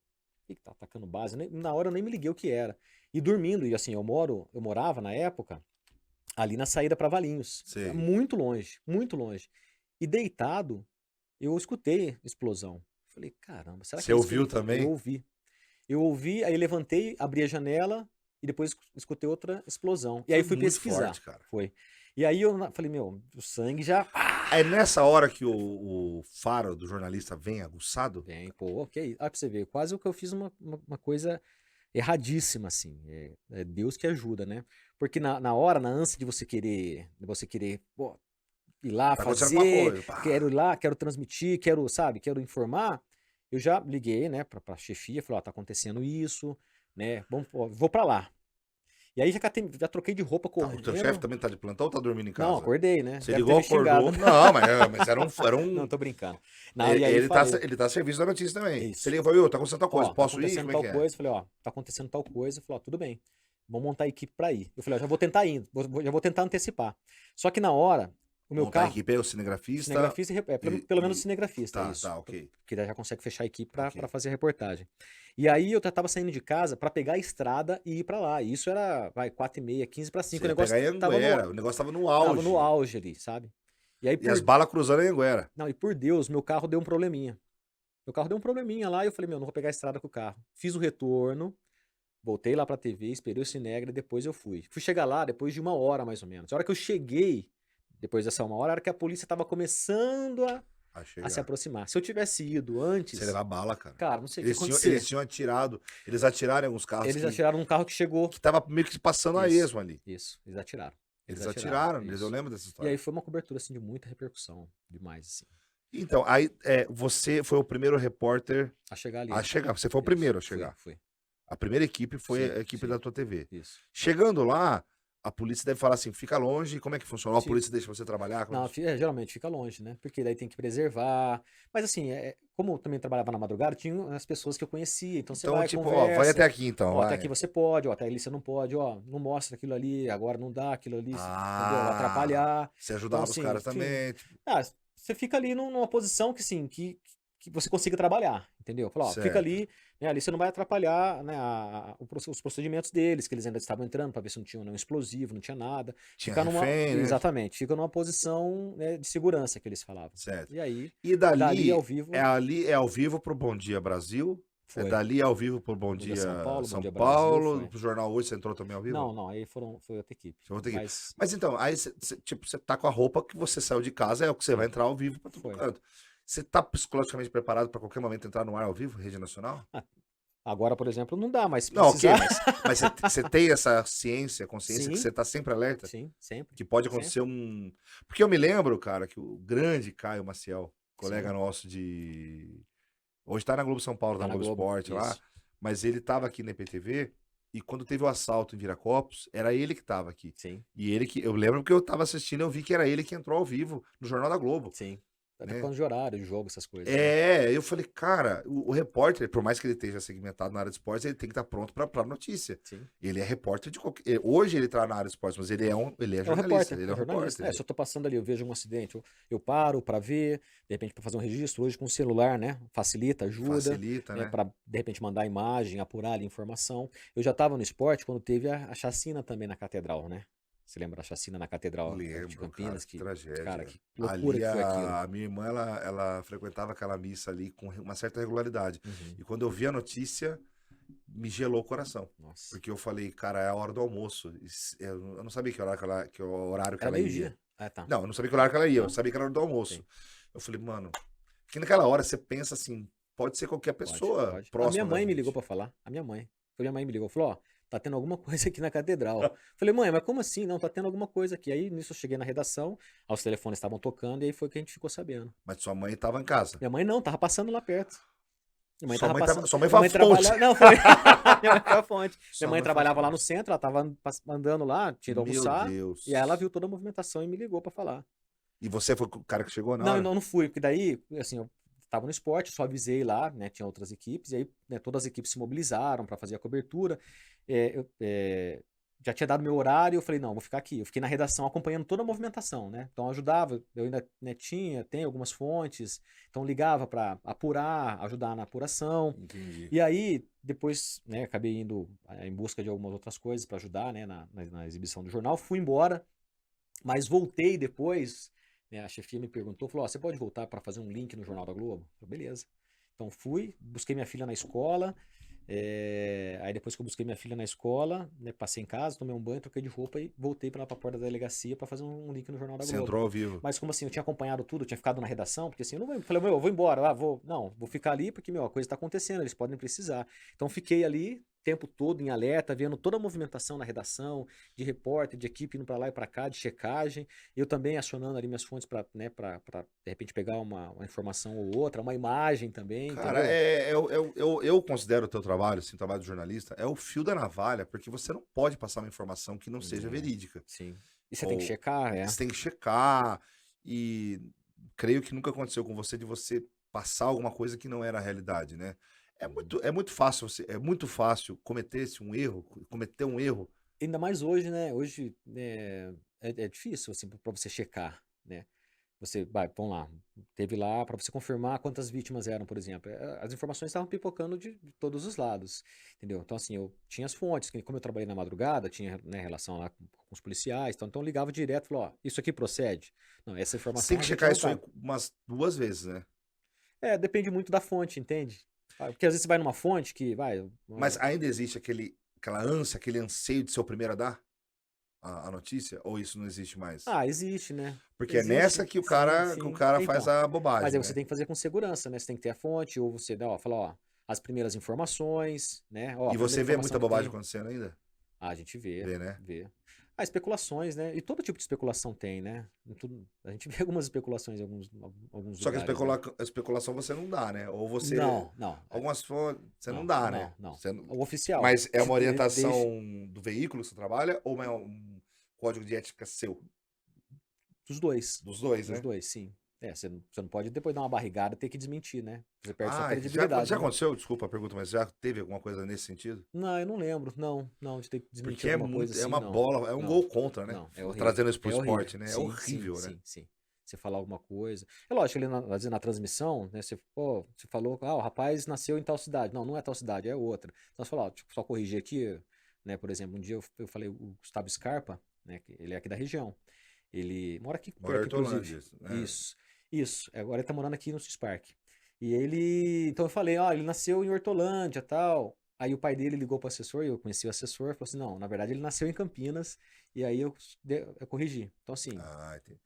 Speaker 4: que tá atacando base? Na hora eu nem me liguei o que era. E dormindo, e assim, eu morava na época ali na saída para Valinhos.
Speaker 3: Sei.
Speaker 4: Muito longe, muito longe. E deitado, eu escutei explosão. Falei, caramba, será que
Speaker 3: Você
Speaker 4: é isso
Speaker 3: ouviu
Speaker 4: que ele-
Speaker 3: também?
Speaker 4: Eu ouvi. Eu ouvi, aí levantei, abri a janela e depois escutei outra explosão. E aí
Speaker 3: Foi
Speaker 4: fui
Speaker 3: muito
Speaker 4: pesquisar.
Speaker 3: forte, cara.
Speaker 4: Foi. E aí eu falei, meu, o sangue já.
Speaker 3: É nessa hora que o faro do jornalista vem aguçado?
Speaker 4: Bem, pô, ok. Olha pra você ver, quase o que eu fiz uma coisa erradíssima, assim. É Deus que ajuda, né? Porque na hora, na ânsia de você querer, pô, ir lá
Speaker 3: Tá acontecendo alguma
Speaker 4: fazer,
Speaker 3: coisa, pá.
Speaker 4: quero ir lá, quero transmitir, quero informar, eu já liguei, né, pra chefia, falei, ó, tá acontecendo isso, né, vou pra lá. E aí já troquei de roupa
Speaker 3: Tá,
Speaker 4: correndo.
Speaker 3: o teu chefe também tá de plantão ou tá dormindo em casa?
Speaker 4: Não, acordei, né?
Speaker 3: Você
Speaker 4: Deve ter
Speaker 3: ligou,
Speaker 4: me xingado.
Speaker 3: acordou. Não, mas era um.
Speaker 4: Não, tô brincando. Não, e aí
Speaker 3: ele,
Speaker 4: falei,
Speaker 3: ele tá a serviço da notícia também.
Speaker 4: Isso.
Speaker 3: Você liga e fala, tá acontecendo tal coisa,
Speaker 4: ó,
Speaker 3: posso
Speaker 4: tá
Speaker 3: ir?
Speaker 4: acontecendo
Speaker 3: Como é
Speaker 4: tal
Speaker 3: que é?
Speaker 4: coisa, falei, ó, tá acontecendo tal coisa, falei, ó, tudo bem, vamos montar a equipe pra ir. Eu falei, ó, já vou tentar ir, já vou tentar antecipar. Só que na hora, o meu
Speaker 3: Montar a
Speaker 4: carro,
Speaker 3: equipe é o cinegrafista.
Speaker 4: cinegrafista, pelo menos cinegrafista,
Speaker 3: Tá,
Speaker 4: isso.
Speaker 3: tá, ok.
Speaker 4: Porque daí já consegue fechar a equipe pra
Speaker 3: Ok.
Speaker 4: pra fazer a reportagem. E aí eu já tava saindo de casa pra pegar a estrada e ir pra lá. E isso era, 4h30, 15 para 5,
Speaker 3: Você
Speaker 4: o
Speaker 3: ia
Speaker 4: negócio
Speaker 3: pegar em
Speaker 4: tava
Speaker 3: Anguera, o negócio tava no auge.
Speaker 4: tava no auge ali, sabe? E aí
Speaker 3: E as balas cruzando em Anguera.
Speaker 4: Não, e por Deus, meu carro deu um probleminha. Meu carro deu um probleminha lá e eu falei, meu, não vou pegar a estrada com o carro. Fiz o retorno, voltei lá pra TV, esperei o Cinegra e depois eu fui. Fui chegar lá depois de 1 hora, mais ou menos. A hora que eu cheguei, depois dessa 1 hora, era que a polícia tava começando a se aproximar. Se eu tivesse ido antes,
Speaker 3: Você levar bala, cara.
Speaker 4: cara, não sei o que
Speaker 3: Eles
Speaker 4: aconteceu.
Speaker 3: tinham atirado. Eles atiraram em alguns carros
Speaker 4: Eles atiraram num carro que chegou.
Speaker 3: que tava meio que passando a
Speaker 4: Isso.
Speaker 3: esmo ali.
Speaker 4: Isso, eles atiraram.
Speaker 3: Eles atiraram,
Speaker 4: isso.
Speaker 3: eu lembro dessa
Speaker 4: E
Speaker 3: história.
Speaker 4: aí foi uma cobertura assim de muita repercussão, demais assim.
Speaker 3: Então, aí você foi o primeiro repórter
Speaker 4: A chegar ali.
Speaker 3: a chegar. Você foi o
Speaker 4: Isso,
Speaker 3: primeiro a
Speaker 4: fui,
Speaker 3: chegar.
Speaker 4: fui.
Speaker 3: A primeira equipe foi
Speaker 4: Sim,
Speaker 3: a equipe
Speaker 4: sim.
Speaker 3: da tua TV.
Speaker 4: Isso.
Speaker 3: Chegando lá, a polícia deve falar assim, fica longe, como é que funciona? Ou a
Speaker 4: Sim.
Speaker 3: polícia deixa você trabalhar? Como
Speaker 4: Não,
Speaker 3: é que
Speaker 4: geralmente fica longe, né? Porque daí tem que preservar. Mas assim, como eu também trabalhava na madrugada, tinha as pessoas que eu conhecia. Então você
Speaker 3: Então,
Speaker 4: vai,
Speaker 3: tipo,
Speaker 4: conversa.
Speaker 3: ó, vai até aqui então,
Speaker 4: Ó,
Speaker 3: vai.
Speaker 4: até aqui você pode, ó, até ali você não pode, ó, não mostra aquilo ali, agora não dá aquilo ali, entendeu?
Speaker 3: Ah,
Speaker 4: Atrapalhar.
Speaker 3: Você ajudava
Speaker 4: Então,
Speaker 3: os
Speaker 4: assim,
Speaker 3: caras
Speaker 4: enfim.
Speaker 3: também. Tipo,
Speaker 4: Ah, você fica ali numa posição que, assim, que você consiga trabalhar, entendeu? Fala, ó,
Speaker 3: Certo.
Speaker 4: fica ali, né, ali você não vai atrapalhar, né, os procedimentos deles, que eles ainda estavam entrando para ver se não tinha nenhum explosivo, não tinha nada.
Speaker 3: tinha
Speaker 4: Fica
Speaker 3: refém, né?
Speaker 4: Exatamente, fica numa posição, né, de segurança que eles falavam.
Speaker 3: Certo.
Speaker 4: E aí,
Speaker 3: E dali
Speaker 4: ao vivo,
Speaker 3: é ao vivo pro Bom Dia Brasil?
Speaker 4: foi.
Speaker 3: É dali ao vivo pro Bom
Speaker 4: Dia
Speaker 3: Dia
Speaker 4: São Paulo,
Speaker 3: São
Speaker 4: Bom Dia
Speaker 3: Paulo,
Speaker 4: Brasil, foi.
Speaker 3: pro Jornal Hoje, você entrou também ao vivo?
Speaker 4: Não, aí foi outra equipe.
Speaker 3: Foi outra equipe.
Speaker 4: Mas
Speaker 3: Mas então, aí você tá com a roupa que você saiu de casa, é o que você vai entrar ao vivo pra todo
Speaker 4: Foi.
Speaker 3: canto. Você tá psicologicamente preparado pra qualquer momento entrar no ar ao vivo, Rede Nacional?
Speaker 4: agora, por exemplo, não dá, mas se
Speaker 3: Não, ok,
Speaker 4: precisar...
Speaker 3: mas você tem essa ciência, consciência que
Speaker 4: Sim.
Speaker 3: você tá sempre alerta?
Speaker 4: Sim, sempre.
Speaker 3: Que pode acontecer Porque eu me lembro, cara, que o grande Caio Maciel, colega
Speaker 4: Sim.
Speaker 3: nosso de... Hoje tá na Globo São Paulo,
Speaker 4: Tá
Speaker 3: tá na
Speaker 4: na
Speaker 3: Globo
Speaker 4: Globo,
Speaker 3: Esporte lá,
Speaker 4: isso.
Speaker 3: mas ele tava aqui na IPTV e quando teve o assalto em Viracopos, era ele que tava aqui.
Speaker 4: Sim,
Speaker 3: E ele que... Eu lembro que eu tava assistindo, eu vi que era ele que entrou ao vivo no Jornal da Globo.
Speaker 4: sim. Até
Speaker 3: né?
Speaker 4: por causa de horário, de jogo, essas coisas.
Speaker 3: Eu falei, cara, o repórter, por mais que ele esteja segmentado na área de esportes, ele tem que estar pronto pra notícia.
Speaker 4: Sim.
Speaker 3: Ele é repórter de qualquer... Hoje ele tá na área de esportes, mas ele é
Speaker 4: É um
Speaker 3: jornalista.
Speaker 4: repórter,
Speaker 3: Ele é um
Speaker 4: jornalista.
Speaker 3: repórter.
Speaker 4: Se eu tô passando ali, eu vejo um acidente, eu paro pra ver, de repente pra fazer um registro. Hoje com o celular, né? Facilita, ajuda.
Speaker 3: Facilita, né?
Speaker 4: Pra, de repente, mandar imagem, apurar ali informação. Eu já tava no esporte quando teve a chacina também na Catedral, né? Você lembra da chacina na Catedral de
Speaker 3: Lembro,
Speaker 4: Campinas?
Speaker 3: cara, que tragédia.
Speaker 4: Cara, que loucura
Speaker 3: Ali
Speaker 4: que foi aquilo.
Speaker 3: a minha irmã, ela frequentava aquela missa ali com uma certa regularidade.
Speaker 4: Uhum.
Speaker 3: E quando eu vi a notícia, me gelou o coração.
Speaker 4: Nossa.
Speaker 3: Porque eu falei, cara, é a hora do almoço. Eu não sabia que horário que o horário que
Speaker 4: Era
Speaker 3: ela ia.
Speaker 4: meio-dia. Ah, tá.
Speaker 3: Não, eu não sabia que horário que ela ia. Eu sabia que era a hora do almoço.
Speaker 4: Sim.
Speaker 3: Eu falei, mano, porque naquela hora você pensa assim, pode ser qualquer pessoa
Speaker 4: Pode.
Speaker 3: próxima.
Speaker 4: A minha mãe
Speaker 3: da
Speaker 4: me
Speaker 3: gente.
Speaker 4: ligou pra falar. A minha mãe. Minha mãe me ligou, falou, ó, tá tendo alguma coisa aqui na catedral. Falei, mãe, mas como assim? Não, tá tendo alguma coisa aqui. Aí nisso eu cheguei na redação, os telefones estavam tocando e aí foi que a gente ficou sabendo.
Speaker 3: Mas sua mãe tava em casa.
Speaker 4: Minha mãe não, tava passando lá perto. Minha mãe
Speaker 3: Sua
Speaker 4: tava
Speaker 3: mãe
Speaker 4: passando.
Speaker 3: sua mãe
Speaker 4: Minha
Speaker 3: foi a fonte.
Speaker 4: trabalhava. Não, foi. Minha mãe foi a fonte.
Speaker 3: Sua
Speaker 4: Minha mãe
Speaker 3: foi a
Speaker 4: trabalhava lá
Speaker 3: fonte.
Speaker 4: no centro, ela tava andando lá, tinha ido
Speaker 3: Meu
Speaker 4: almoçar.
Speaker 3: Deus.
Speaker 4: E aí ela viu toda a movimentação e me ligou pra falar.
Speaker 3: E você foi o cara que chegou na
Speaker 4: Não,
Speaker 3: hora?
Speaker 4: eu não fui, porque daí, assim, eu tava no esporte, só avisei lá, né, tinha outras equipes, e aí, né, todas as equipes se mobilizaram para fazer a cobertura. Já tinha dado meu horário, eu falei, não, vou ficar aqui. Eu fiquei na redação acompanhando toda a movimentação, né? Então eu ajudava, eu ainda, né, tem algumas fontes, então ligava para apurar, ajudar na apuração.
Speaker 3: Entendi.
Speaker 4: E aí, depois, né, acabei indo em busca de algumas outras coisas para ajudar, né, na exibição do jornal. Fui embora, mas voltei depois, né, a chefia me perguntou, falou, ó, você pode voltar para fazer um link no Jornal da Globo? Eu falei, beleza. Então fui, busquei minha filha na escola, aí depois que eu busquei minha filha na escola, né, passei em casa, tomei um banho, troquei de roupa e voltei para lá pra porta da delegacia para fazer um link no Jornal da
Speaker 3: Você
Speaker 4: Globo.
Speaker 3: entrou ao vivo.
Speaker 4: Mas como assim, eu tinha acompanhado tudo, eu tinha ficado na redação, porque assim, eu não vou, falei, eu vou embora, vou ficar ali porque, a coisa tá acontecendo, eles podem precisar. Então fiquei ali o tempo todo em alerta, vendo toda a movimentação na redação, de repórter, de equipe indo para lá e para cá, de checagem, eu também acionando ali minhas fontes para, né, para de repente pegar uma informação ou outra, uma imagem também,
Speaker 3: Cara,
Speaker 4: entendeu?
Speaker 3: eu considero o teu trabalho, assim, o trabalho de jornalista, é o fio da navalha, porque você não pode passar uma informação que não seja verídica.
Speaker 4: Sim. E você tem que
Speaker 3: Ou-
Speaker 4: checar,
Speaker 3: Você tem que checar, e creio que nunca aconteceu com você de você passar alguma coisa que não era a realidade, né? É muito fácil, é muito fácil cometer um erro.
Speaker 4: Ainda mais hoje, né? Hoje é difícil, assim, para você checar, né? Vamos lá, teve lá para você confirmar quantas vítimas eram, por exemplo. As informações estavam pipocando de todos os lados, entendeu? Então, assim, eu tinha as fontes, como eu trabalhei na madrugada, tinha, né, relação lá com os policiais, então eu ligava direto e falava, ó, isso aqui procede? Não, essa informação
Speaker 3: Você tem que
Speaker 4: a gente
Speaker 3: checar
Speaker 4: não
Speaker 3: isso aí
Speaker 4: tá.
Speaker 3: umas 2 vezes, né?
Speaker 4: Depende muito da fonte, entende? Porque às vezes você vai numa fonte que,
Speaker 3: Mas ainda existe aquela ânsia, aquele anseio de ser o primeiro a dar a notícia? Ou isso não existe mais?
Speaker 4: existe, né?
Speaker 3: Porque
Speaker 4: Existe,
Speaker 3: é nessa que o
Speaker 4: sim,
Speaker 3: cara,
Speaker 4: sim.
Speaker 3: que o cara
Speaker 4: Então,
Speaker 3: faz a bobagem,
Speaker 4: Mas aí
Speaker 3: né?
Speaker 4: você tem que fazer com segurança, né? Você tem que ter a fonte, ou você fala, ó, as primeiras informações, né? Ó, a
Speaker 3: E você
Speaker 4: primeira
Speaker 3: vê muita
Speaker 4: informação que
Speaker 3: bobagem
Speaker 4: tem.
Speaker 3: acontecendo ainda?
Speaker 4: A gente vê,
Speaker 3: Vê, né?
Speaker 4: vê. Especulações, né? E todo tipo de especulação tem, né? A gente vê algumas especulações em alguns
Speaker 3: Só que
Speaker 4: lugares, né?
Speaker 3: a especulação você não dá, né? Ou você...
Speaker 4: Não.
Speaker 3: Algumas fontes você não dá, né?
Speaker 4: Não.
Speaker 3: Você
Speaker 4: O oficial.
Speaker 3: Mas é
Speaker 4: Se
Speaker 3: uma orientação
Speaker 4: deixa-
Speaker 3: do veículo que você trabalha ou é um código de ética seu?
Speaker 4: Dos dois.
Speaker 3: Dos dois,
Speaker 4: Dos
Speaker 3: né?
Speaker 4: dois, sim. Você não pode depois dar uma barrigada e ter que desmentir, né? Você perde sua
Speaker 3: Ah,
Speaker 4: credibilidade.
Speaker 3: já
Speaker 4: né?
Speaker 3: aconteceu? Desculpa a pergunta, mas já teve alguma coisa nesse sentido?
Speaker 4: Não, eu não lembro. Não, de ter que desmentir
Speaker 3: Porque
Speaker 4: alguma coisa
Speaker 3: é
Speaker 4: assim,
Speaker 3: uma
Speaker 4: não.
Speaker 3: bola, é um
Speaker 4: Não.
Speaker 3: gol contra, né?
Speaker 4: Não, é horrível.
Speaker 3: Trazendo isso pro
Speaker 4: É horrível.
Speaker 3: esporte, né? É
Speaker 4: Sim,
Speaker 3: horrível, né?
Speaker 4: Sim. Você falar alguma coisa. É lógico, ali às vezes na transmissão, né? Você falou, o rapaz nasceu em tal cidade. Não é tal cidade, é outra. Então você fala, só corrigir aqui, né? Por exemplo, um dia eu falei o Gustavo Scarpa, né? Que ele é aqui da região. Ele mora aqui
Speaker 3: Mora em
Speaker 4: perto, inclusive.
Speaker 3: Hortolândia, né?
Speaker 4: Isso. Agora ele tá morando aqui no Swiss Park. E então eu falei, ele nasceu em Hortolândia, tal. Aí o pai dele ligou pro assessor, eu conheci o assessor, falou assim, não, na verdade ele nasceu em Campinas, e aí eu corrigi. Então assim,
Speaker 3: Ah, entendi.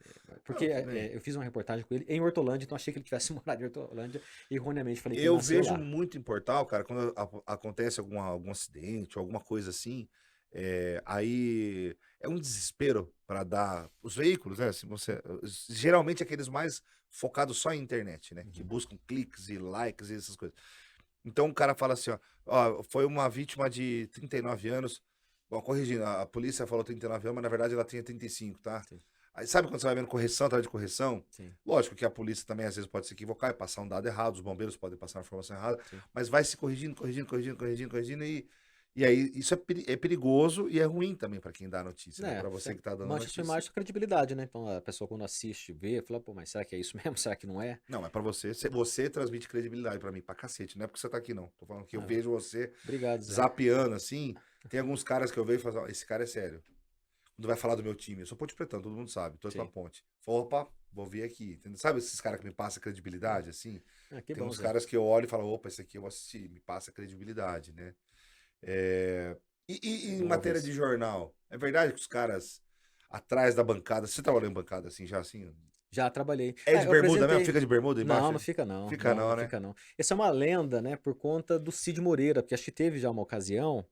Speaker 4: porque
Speaker 3: Não, tudo bem.
Speaker 4: eu fiz uma reportagem com ele em Hortolândia, então achei que ele tivesse morado em Hortolândia, e erroneamente falei que ele
Speaker 3: Eu
Speaker 4: nasceu
Speaker 3: vejo
Speaker 4: lá.
Speaker 3: muito em portal, cara, quando acontece algum acidente ou alguma coisa assim, aí é um desespero para dar os veículos, né? Se você, geralmente aqueles mais focados só em internet, né? Que buscam cliques e likes e essas coisas. Então o cara fala assim, ó, foi uma vítima de 39 anos. Bom, corrigindo, a polícia falou 39 anos, mas na verdade ela tinha 35, tá?
Speaker 4: Sim.
Speaker 3: Aí sabe quando você vai vendo correção atrás de correção?
Speaker 4: Sim,
Speaker 3: Lógico que a polícia também às vezes pode se equivocar e passar um dado errado, os bombeiros podem passar uma informação errada,
Speaker 4: sim.
Speaker 3: mas vai se corrigindo e aí isso é perigoso e é ruim também para quem dá a notícia, né? Para você que tá dando a
Speaker 4: mancha sua
Speaker 3: notícia.
Speaker 4: imagem, sua credibilidade, né? Então a pessoa quando assiste, vê, fala, pô, mas será que é isso mesmo? Será que não é?
Speaker 3: Não, é para você transmite credibilidade para mim, pra cacete, não é porque você tá aqui não. Tô falando que eu vejo você
Speaker 4: Obrigado, Zé.
Speaker 3: zapeando assim, tem alguns caras que eu vejo e falo, esse cara é sério. Quando vai falar do meu time, eu sou Ponte Pretão, todo mundo sabe, torço pra
Speaker 4: Sim.
Speaker 3: Ponte. Falo, opa, vou vir aqui. Entendeu? Sabe esses caras que me passam credibilidade, assim?
Speaker 4: Ah, que
Speaker 3: Tem
Speaker 4: bom,
Speaker 3: uns
Speaker 4: Zé.
Speaker 3: caras que eu olho e falo, opa, esse aqui eu vou assistir, me passa credibilidade, né? E em
Speaker 4: Vou
Speaker 3: matéria
Speaker 4: ver
Speaker 3: de
Speaker 4: se-
Speaker 3: jornal, é verdade que os caras atrás da bancada, você trabalhou em bancada assim, já assim?
Speaker 4: Já trabalhei.
Speaker 3: É de
Speaker 4: Eu
Speaker 3: bermuda mesmo?
Speaker 4: apresentei.
Speaker 3: Fica de bermuda embaixo?
Speaker 4: Não, não fica não.
Speaker 3: Fica não,
Speaker 4: Não
Speaker 3: né?
Speaker 4: fica não. Essa é uma lenda, né, por conta do Cid Moreira, porque acho que teve já uma ocasião,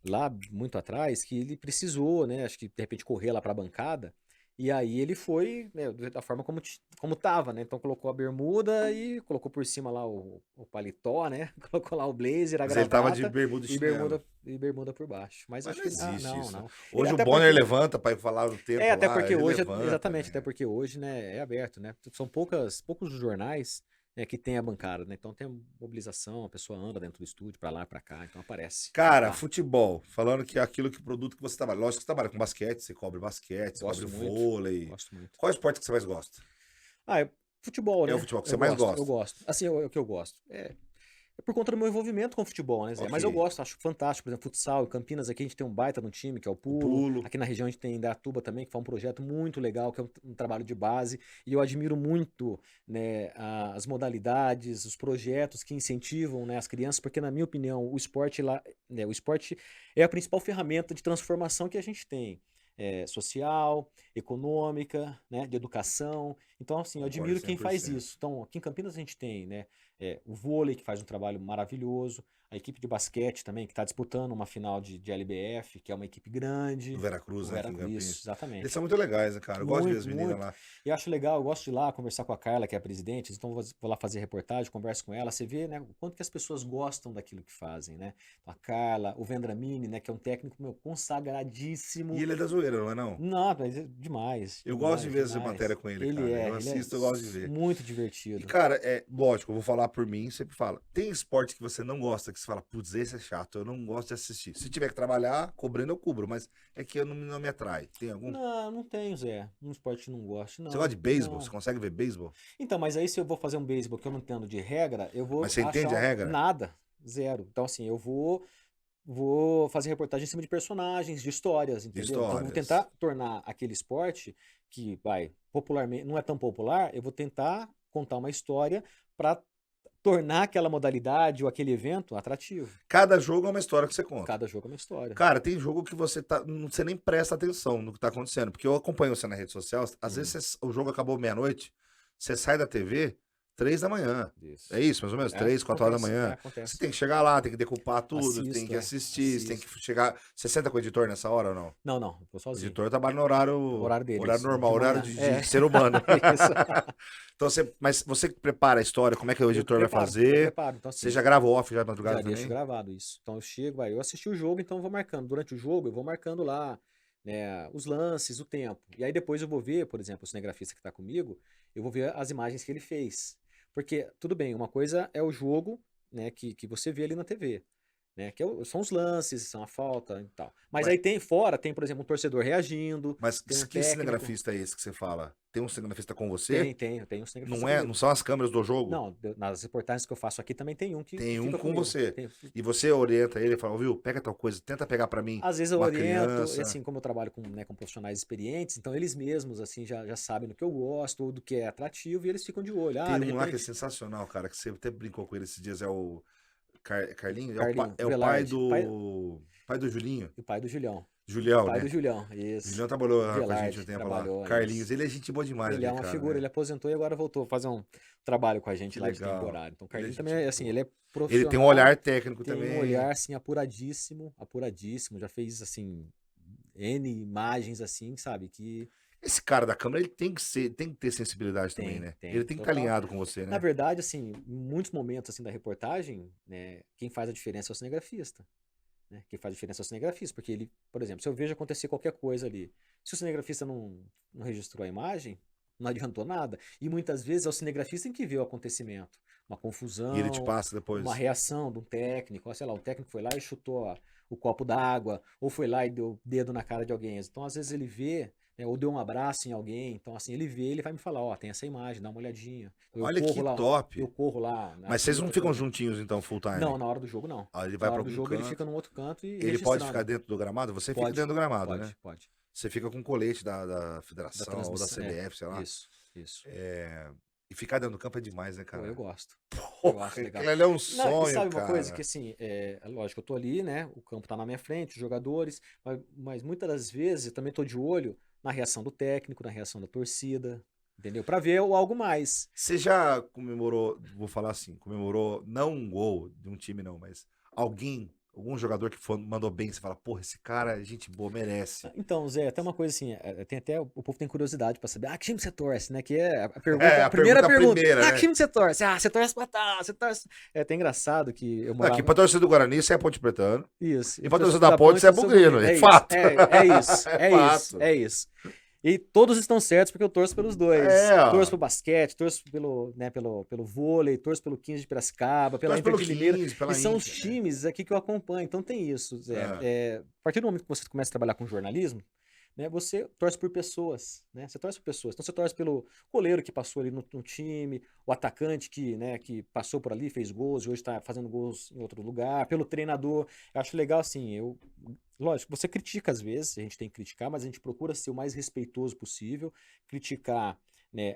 Speaker 4: lá muito atrás, que ele precisou, né, acho que de repente correr lá pra bancada, e aí ele foi, né, da forma como tava, né, então colocou a bermuda e colocou por cima lá o paletó, né, colocou lá o blazer, a
Speaker 3: Mas ele tava de
Speaker 4: gravata
Speaker 3: bermuda e
Speaker 4: e
Speaker 3: chinelo.
Speaker 4: bermuda por baixo. Mas
Speaker 3: Mas
Speaker 4: acho
Speaker 3: não
Speaker 4: que,
Speaker 3: existe
Speaker 4: não,
Speaker 3: isso.
Speaker 4: não.
Speaker 3: Hoje o
Speaker 4: Até
Speaker 3: Bonner
Speaker 4: porque-
Speaker 3: levanta pra ir falar no tempo
Speaker 4: até
Speaker 3: lá,
Speaker 4: porque
Speaker 3: ele
Speaker 4: hoje,
Speaker 3: levanta,
Speaker 4: exatamente,
Speaker 3: né?
Speaker 4: até porque hoje, né, é aberto, né? São poucos jornais, né, que tem a bancada, né? Então tem mobilização, a pessoa anda dentro do estúdio, pra lá, pra cá, então aparece.
Speaker 3: Cara,
Speaker 4: Tá.
Speaker 3: futebol, falando que é aquilo que produto que você trabalha. Lógico que você trabalha com basquete, você cobre basquete, você
Speaker 4: Gosto
Speaker 3: cobre
Speaker 4: muito,
Speaker 3: vôlei.
Speaker 4: gosto muito.
Speaker 3: Qual é o esporte que você mais gosta?
Speaker 4: Futebol,
Speaker 3: É o
Speaker 4: né?
Speaker 3: futebol que
Speaker 4: Eu
Speaker 3: você mais
Speaker 4: gosto,
Speaker 3: gosta?
Speaker 4: eu gosto. Assim, é o que eu gosto. É por conta do meu envolvimento com o futebol, né, Zé? Mas eu
Speaker 3: Ok.
Speaker 4: gosto, acho fantástico. Por exemplo, futsal, em Campinas aqui a gente tem um baita no time, que é o
Speaker 3: O
Speaker 4: Pulo.
Speaker 3: pulo.
Speaker 4: Aqui na região a gente tem Indaiatuba também, que faz um projeto muito legal, que é um trabalho de base. E eu admiro muito, né, as modalidades, os projetos que incentivam, né, as crianças, porque, na minha opinião, o esporte é a principal ferramenta de transformação que a gente tem. Social, econômica, né, de educação. Então, assim, eu
Speaker 3: Concordo
Speaker 4: admiro quem faz
Speaker 3: 100%.
Speaker 4: isso. Então, aqui em Campinas a gente tem, né, o vôlei, que faz um trabalho maravilhoso, a equipe de basquete também, que está disputando uma final de LBF, que é uma equipe grande.
Speaker 3: Do Veracruz,
Speaker 4: O
Speaker 3: né? Aqui em
Speaker 4: Veracruz,
Speaker 3: Campinas.
Speaker 4: isso, exatamente.
Speaker 3: Eles são muito legais, né, cara? Eu gosto de ver as
Speaker 4: Muito,
Speaker 3: meninas
Speaker 4: muito.
Speaker 3: lá.
Speaker 4: E acho legal, eu gosto de ir lá conversar com a Carla, que é a presidente, então vou lá fazer reportagem, converso com ela, você vê, né, o quanto que as pessoas gostam daquilo que fazem, né? Então, a Carla, o Vendramini, né, que é um técnico, meu, consagradíssimo.
Speaker 3: E ele é da zoeira, não é não?
Speaker 4: Não, mas é demais.
Speaker 3: Eu
Speaker 4: demais,
Speaker 3: gosto de ver essa
Speaker 4: demais.
Speaker 3: matéria com ele,
Speaker 4: Ele
Speaker 3: cara.
Speaker 4: é,
Speaker 3: Eu
Speaker 4: ele
Speaker 3: assisto,
Speaker 4: é
Speaker 3: eu gosto de ver.
Speaker 4: muito
Speaker 3: E,
Speaker 4: divertido.
Speaker 3: cara, lógico, eu vou falar por mim, sempre fala. Tem esporte que você não gosta, que você fala, putz, esse é chato, eu não gosto de assistir. Se tiver que trabalhar, cobrando, eu cubro, mas é que eu não me atrai. Tem algum?
Speaker 4: Não tenho, Zé. Um esporte que não gosto, não.
Speaker 3: Você gosta de beisebol?
Speaker 4: Não.
Speaker 3: Você consegue ver beisebol?
Speaker 4: Então, mas aí se eu vou fazer um beisebol que eu não entendo de regra, eu vou
Speaker 3: Mas você entende a regra?
Speaker 4: nada, zero. Então, assim, eu vou fazer reportagem em cima de personagens, de histórias, entendeu? Então, eu vou
Speaker 3: histórias.
Speaker 4: tentar tornar aquele esporte que, popularmente, não é tão popular, eu vou tentar contar uma história para tornar aquela modalidade ou aquele evento atrativo.
Speaker 3: Cada jogo é uma história que você conta.
Speaker 4: Cada jogo é uma história.
Speaker 3: Cara, tem jogo que você nem presta atenção no que tá acontecendo, porque eu acompanho você na rede social, às
Speaker 4: Uhum.
Speaker 3: vezes o jogo acabou meia-noite, você sai da TV 3 da manhã.
Speaker 4: Isso.
Speaker 3: É isso, mais ou menos? 3, 4 horas da
Speaker 4: acontece,
Speaker 3: manhã.
Speaker 4: acontece.
Speaker 3: Você tem que chegar lá, tem que decupar tudo,
Speaker 4: Assisto,
Speaker 3: tem que assistir, você tem que
Speaker 4: assisto.
Speaker 3: chegar. Você senta com o editor nessa hora ou não?
Speaker 4: Não, eu vou
Speaker 3: O
Speaker 4: sozinho.
Speaker 3: editor trabalha no horário,
Speaker 4: Horário dele,
Speaker 3: horário
Speaker 4: isso,
Speaker 3: normal,
Speaker 4: de
Speaker 3: horário
Speaker 4: manhã.
Speaker 3: de
Speaker 4: É.
Speaker 3: ser humano.
Speaker 4: Isso.
Speaker 3: Então mas você que prepara a história, como é que o
Speaker 4: Eu
Speaker 3: editor vai
Speaker 4: preparo, eu
Speaker 3: fazer?
Speaker 4: preparo. Então, assim,
Speaker 3: Você já grava off já de madrugada
Speaker 4: já deixo
Speaker 3: também?
Speaker 4: gravado isso. Então eu chego, eu assisti o jogo, então eu vou marcando. Durante o jogo, eu vou marcando lá, né, os lances, o tempo. E aí depois eu vou ver, por exemplo, o cinegrafista que está comigo, eu vou ver as imagens que ele fez. Porque, tudo bem, uma coisa é o jogo, né, que você vê ali na TV. Né, são os lances, são a falta e tal. Mas aí tem, por exemplo, um torcedor reagindo.
Speaker 3: Mas
Speaker 4: tem um
Speaker 3: que
Speaker 4: técnico.
Speaker 3: cinegrafista é esse que você fala? Tem um cinegrafista com você?
Speaker 4: Tem um cinegrafista
Speaker 3: Não
Speaker 4: comigo.
Speaker 3: são as câmeras do jogo?
Speaker 4: Não, nas reportagens que eu faço aqui também tem um que
Speaker 3: Tem um
Speaker 4: fica
Speaker 3: com
Speaker 4: comigo.
Speaker 3: você.
Speaker 4: Tem-
Speaker 3: E você orienta ele, fala, viu, pega tal coisa, tenta pegar pra mim
Speaker 4: Às vezes eu
Speaker 3: uma
Speaker 4: oriento,
Speaker 3: criança.
Speaker 4: e assim, como eu trabalho com profissionais experientes, então eles mesmos, assim, já sabem do que eu gosto, ou do que é atrativo, e eles ficam de olho.
Speaker 3: Tem
Speaker 4: De
Speaker 3: um lá que é
Speaker 4: repente,
Speaker 3: sensacional, cara, que você até brincou com ele esses dias, é o Carlinhos?
Speaker 4: Carlinho,
Speaker 3: É o pai
Speaker 4: Velarde,
Speaker 3: pai do Julinho.
Speaker 4: o pai do Julião.
Speaker 3: Julião,
Speaker 4: Pai
Speaker 3: né?
Speaker 4: do Julião,
Speaker 3: O
Speaker 4: isso.
Speaker 3: Julião trabalhou lá com a
Speaker 4: Velarde,
Speaker 3: gente um tempo lá.
Speaker 4: trabalhou,
Speaker 3: Carlinhos,
Speaker 4: isso.
Speaker 3: ele é gente boa demais,
Speaker 4: Ele é
Speaker 3: né,
Speaker 4: uma
Speaker 3: cara,
Speaker 4: figura,
Speaker 3: né?
Speaker 4: ele aposentou e agora voltou a fazer um trabalho com a gente
Speaker 3: Que
Speaker 4: lá de
Speaker 3: legal.
Speaker 4: temporário. Então o Carlinhos
Speaker 3: Ele é
Speaker 4: também,
Speaker 3: gente
Speaker 4: assim,
Speaker 3: boa.
Speaker 4: ele é profissional.
Speaker 3: Ele tem um olhar técnico
Speaker 4: Tem
Speaker 3: também.
Speaker 4: um olhar, assim, apuradíssimo, já fez, assim, N imagens, assim, sabe, que...
Speaker 3: Esse cara da câmera, ele tem que ter sensibilidade também,
Speaker 4: Tem,
Speaker 3: né?
Speaker 4: tem,
Speaker 3: Ele tem que estar
Speaker 4: total.
Speaker 3: alinhado com você, né?
Speaker 4: Na verdade, assim, em muitos momentos assim da reportagem, né, quem faz a diferença é o cinegrafista. né? Quem faz diferença é o cinegrafista, porque ele, por exemplo, se eu vejo acontecer qualquer coisa ali, se o cinegrafista não registrou a imagem, não adiantou nada. E muitas vezes é o cinegrafista em que vê o acontecimento. Uma confusão,
Speaker 3: E ele te passa depois.
Speaker 4: uma reação de um técnico, sei lá, o técnico foi lá e chutou o copo d'água, ou foi lá e deu o dedo na cara de alguém. Então, às vezes ele vê, né, ou deu um abraço em alguém, então assim, ele vê, ele vai me falar, ó, tem essa imagem, dá uma olhadinha.
Speaker 3: Olha que top.
Speaker 4: Eu corro lá.
Speaker 3: Mas vocês não ficam juntinhos, então, full time?
Speaker 4: Não, na hora do jogo não.
Speaker 3: Ah, ele vai
Speaker 4: Na
Speaker 3: pra
Speaker 4: hora do
Speaker 3: algum
Speaker 4: jogo ele
Speaker 3: canto.
Speaker 4: fica num outro canto e
Speaker 3: Ele pode ficar dentro do gramado? Você fica
Speaker 4: Pode,
Speaker 3: dentro do gramado,
Speaker 4: pode,
Speaker 3: né?
Speaker 4: Pode.
Speaker 3: Você fica com colete da federação ou da
Speaker 4: transmissão,
Speaker 3: CBF, sei lá.
Speaker 4: Isso.
Speaker 3: E ficar dentro do campo é demais, né,
Speaker 4: Pô,
Speaker 3: cara?
Speaker 4: eu gosto.
Speaker 3: Porra,
Speaker 4: acho legal.
Speaker 3: aquilo ali é um
Speaker 4: Não,
Speaker 3: sonho,
Speaker 4: e sabe
Speaker 3: cara.
Speaker 4: uma coisa que assim, lógico, eu tô ali, né? O campo tá na minha frente, os jogadores, mas muitas das vezes eu também tô de olho na reação do técnico, na reação da torcida, entendeu? Pra ver algo mais.
Speaker 3: Você já comemorou, vou falar assim, comemorou não um gol de um time não, mas algum jogador que mandou bem, você fala, porra, esse cara, gente boa, merece.
Speaker 4: Então, Zé, até uma coisa assim, tem até, o povo tem curiosidade pra saber, que time você torce, né? Que é a pergunta,
Speaker 3: a
Speaker 4: primeira pergunta.
Speaker 3: primeira, né?
Speaker 4: Que time você torce? Você torce pra tal, você torce... É até engraçado que eu morava...
Speaker 3: Aqui, pra torcida do Guarani, você é Ponte Pretano.
Speaker 4: Isso.
Speaker 3: E pra torcida da Ponte, você é Bugrino, é fato.
Speaker 4: É isso. E todos estão certos porque eu torço pelos dois. Torço pelo basquete, torço pelo vôlei, torço pelo 15 de Piracicaba, pela Inter de Limeira. E são os times aqui que eu acompanho. Então tem isso, Zé. A partir do momento que você começa a trabalhar com jornalismo, né, você torce por pessoas, né? Você torce por pessoas. Então você torce pelo goleiro que passou ali no time, o atacante que passou por ali, fez gols e hoje está fazendo gols em outro lugar, pelo treinador. Eu acho legal assim, lógico, você critica às vezes, a gente tem que criticar, mas a gente procura ser o mais respeitoso possível, criticar, né,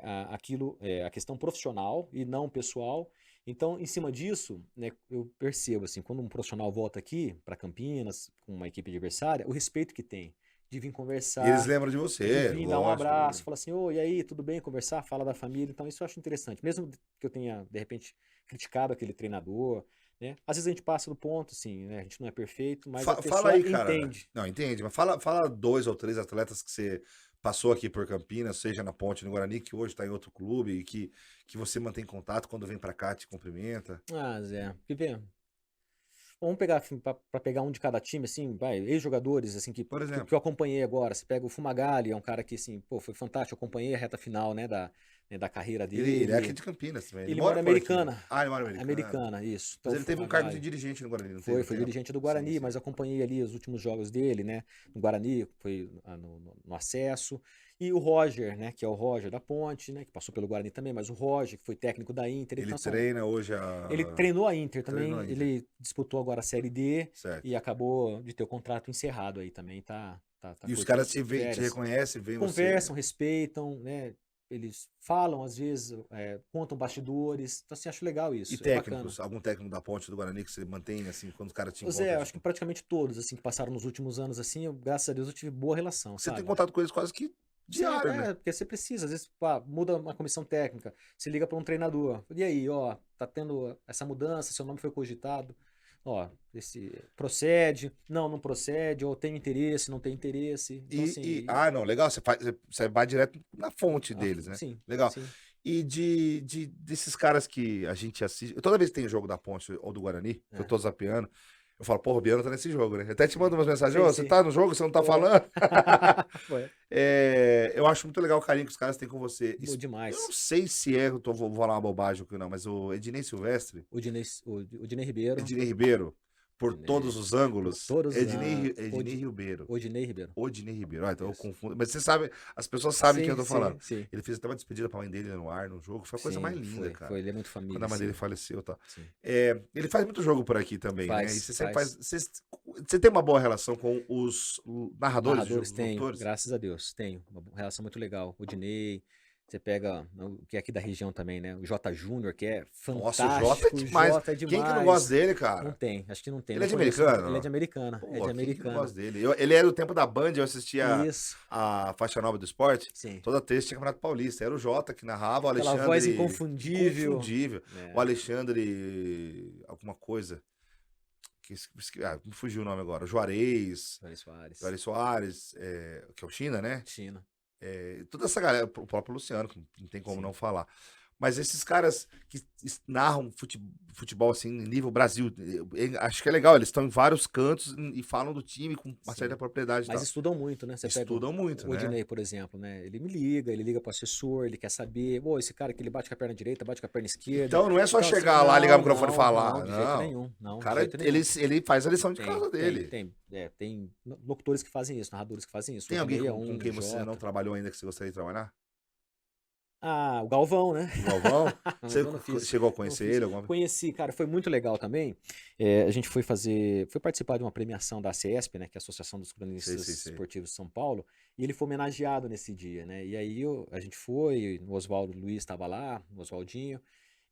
Speaker 4: a questão profissional e não pessoal. Então, em cima disso, né, eu percebo assim, quando um profissional volta aqui para Campinas, com uma equipe adversária, o respeito que tem de vir conversar.
Speaker 3: E eles lembram de você.
Speaker 4: De vir dar um abraço, falar assim, e aí, tudo bem? Conversar, fala da família. Então, isso eu acho interessante. Mesmo que eu tenha, de repente, criticado aquele treinador, né? Às vezes a gente passa do ponto, assim, né? A gente não é perfeito, mas a pessoa
Speaker 3: fala aí, cara.
Speaker 4: entende.
Speaker 3: Não, entende. Mas fala 2 ou 3 atletas que você passou aqui por Campinas, seja na Ponte, no Guarani, que hoje tá em outro clube e que você mantém contato quando vem pra cá, te cumprimenta.
Speaker 4: Zé, quer ver? Vamos pegar, assim, pra pegar um de cada time, assim, ex-jogadores, assim, que eu acompanhei agora. Você pega o Fumagalli, é um cara que, assim, pô, foi fantástico. Eu acompanhei a reta final, né, da carreira dele.
Speaker 3: Ele é aqui de Campinas também.
Speaker 4: Ele mora em Americana.
Speaker 3: Ele mora em Americana.
Speaker 4: Americana, isso.
Speaker 3: Mas ele teve um cargo de dirigente no Guarani, não
Speaker 4: foi dirigente do Guarani, mas eu acompanhei ali os últimos jogos dele, né, no Guarani, foi no acesso. E o Roger, né, que é o Roger da Ponte, né, que passou pelo Guarani também, mas o Roger, que foi técnico da Inter.
Speaker 3: Ele treina hoje
Speaker 4: Ele treinou a Inter também, ele disputou agora a Série D e acabou de ter o contrato encerrado aí também, tá
Speaker 3: e os caras te reconhecem, veem você.
Speaker 4: Conversam, respeitam, né, eles falam às vezes, contam bastidores, então assim, acho legal isso.
Speaker 3: E técnicos, algum técnico da Ponte do Guarani que você mantém, assim, quando os caras te encontram?
Speaker 4: Acho que praticamente todos, assim, que passaram nos últimos anos, assim, graças a Deus eu tive boa relação,
Speaker 3: Você tem contato com eles quase que diário, né?
Speaker 4: Porque você precisa, às vezes, muda uma comissão técnica, você liga para um treinador, e aí, tá tendo essa mudança, seu nome foi cogitado, procede, não procede, ou tem interesse, não tem interesse. Então,
Speaker 3: não, legal, você vai direto na fonte deles, né?
Speaker 4: Sim.
Speaker 3: Legal.
Speaker 4: Sim.
Speaker 3: E desses caras que a gente assiste, toda vez que tem jogo da Ponte ou do Guarani, que eu tô zapeando, eu falo, porra, o Biano tá nesse jogo, né? Eu até te mando umas mensagens, você tá no jogo, você não tá falando? Eu acho muito legal o carinho que os caras têm com você.
Speaker 4: Isso, demais.
Speaker 3: Eu não sei se vou falar uma bobagem ou não, mas o Ednei Silvestre...
Speaker 4: O Ednei Ribeiro.
Speaker 3: Ednei Ribeiro, por todos os ângulos. Ednei Ribeiro.
Speaker 4: Odinei Ribeiro.
Speaker 3: Odinei Ribeiro. Então eu confundo. Mas você sabe, as pessoas sabem quem eu tô falando.
Speaker 4: Sim.
Speaker 3: Ele fez até uma despedida pra mãe dele no ar, no jogo. Foi a coisa mais linda, cara.
Speaker 4: Foi, ele é muito família.
Speaker 3: Quando a mãe dele faleceu e tal. Ele faz muito jogo por aqui também, né? E você sempre você tem uma boa relação com os narradores
Speaker 4: tenho, graças a Deus. Tenho uma relação muito legal. O Odinei. Você pega o que é aqui da região também, né? O Jota Júnior, que é fantástico.
Speaker 3: Nossa, o Jota é demais. Quem que não gosta dele, cara?
Speaker 4: Não tem, acho que não tem.
Speaker 3: Ele é de Americana?
Speaker 4: Ele é de Americana.
Speaker 3: Pô,
Speaker 4: é de Americana.
Speaker 3: Quem que não gosta dele? Ele era do tempo da Band, eu assistia a Faixa Nova do Esporte.
Speaker 4: Sim.
Speaker 3: Toda terça tinha Campeonato Paulista. Era o Jota que narrava, o Alexandre...
Speaker 4: Aquela voz inconfundível.
Speaker 3: O Alexandre... Alguma coisa... me fugiu o nome agora. Juarez Soares, que é o China, né?
Speaker 4: China.
Speaker 3: Toda essa galera, o próprio Luciano, que não tem como não falar. Mas esses caras que narram futebol assim, em nível Brasil, acho que é legal, eles estão em vários cantos e falam do time com uma
Speaker 4: Sim.
Speaker 3: certa propriedade.
Speaker 4: Mas estudam muito, né? Você pega
Speaker 3: Estudam muito,
Speaker 4: o
Speaker 3: né?
Speaker 4: Odinei, por exemplo, né? Ele me liga, ele liga pro assessor, ele quer saber, pô, esse cara que ele bate com a perna direita, bate com a perna esquerda.
Speaker 3: Então não é só
Speaker 4: Então, assim,
Speaker 3: chegar lá, ligar o
Speaker 4: não,
Speaker 3: microfone e falar.
Speaker 4: Não, de jeito nenhum. Não,
Speaker 3: O
Speaker 4: de
Speaker 3: cara,
Speaker 4: jeito nenhum.
Speaker 3: ele faz a lição de casa dele.
Speaker 4: Tem locutores que fazem isso, narradores que fazem isso.
Speaker 3: Tem
Speaker 4: O
Speaker 3: alguém
Speaker 4: Odinei é
Speaker 3: com
Speaker 4: um,
Speaker 3: quem
Speaker 4: o
Speaker 3: você não
Speaker 4: Jota.
Speaker 3: trabalhou ainda que você gostaria de trabalhar?
Speaker 4: Ah, o Galvão, né?
Speaker 3: O Galvão? Você
Speaker 4: Eu não fiz.
Speaker 3: chegou a
Speaker 4: Não
Speaker 3: conhecer
Speaker 4: fiz.
Speaker 3: ele alguma vez?
Speaker 4: Conheci, cara, foi muito legal também. A gente foi participar de uma premiação da ACESP, né, que é a Associação dos Cronistas
Speaker 3: sei.
Speaker 4: Esportivos de São Paulo, e ele foi homenageado nesse dia, né? E aí a gente foi, o Oswaldo Luiz estava lá, o Oswaldinho,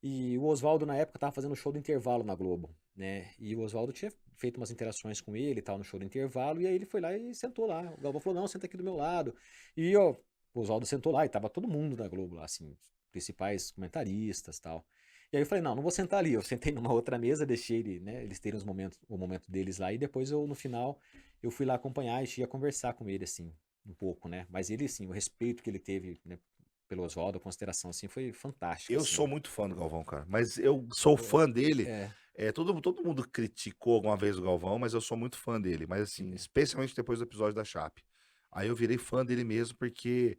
Speaker 4: e o Oswaldo na época estava fazendo show do intervalo na Globo, né? E o Oswaldo tinha feito umas interações com ele e tal no show do intervalo, e aí ele foi lá e sentou lá. O Galvão falou: "Não, senta aqui do meu lado". E ó, o Oswaldo sentou lá e tava todo mundo da Globo lá, assim, principais comentaristas e tal. E aí eu falei, não vou sentar ali. Eu sentei numa outra mesa, deixei ele, né, eles terem o momento deles lá, e depois no final, eu fui lá acompanhar e ia conversar com ele, assim, um pouco, né? Mas ele, assim, o respeito que ele teve, né, pelo Oswaldo, a consideração, assim, foi fantástico.
Speaker 3: Eu
Speaker 4: assim.
Speaker 3: sou muito fã do Galvão, cara. Mas eu sou fã dele. Todo mundo criticou alguma vez o Galvão, mas eu sou muito fã dele. Mas assim, especialmente depois do episódio da Chape. Aí eu virei fã dele mesmo, porque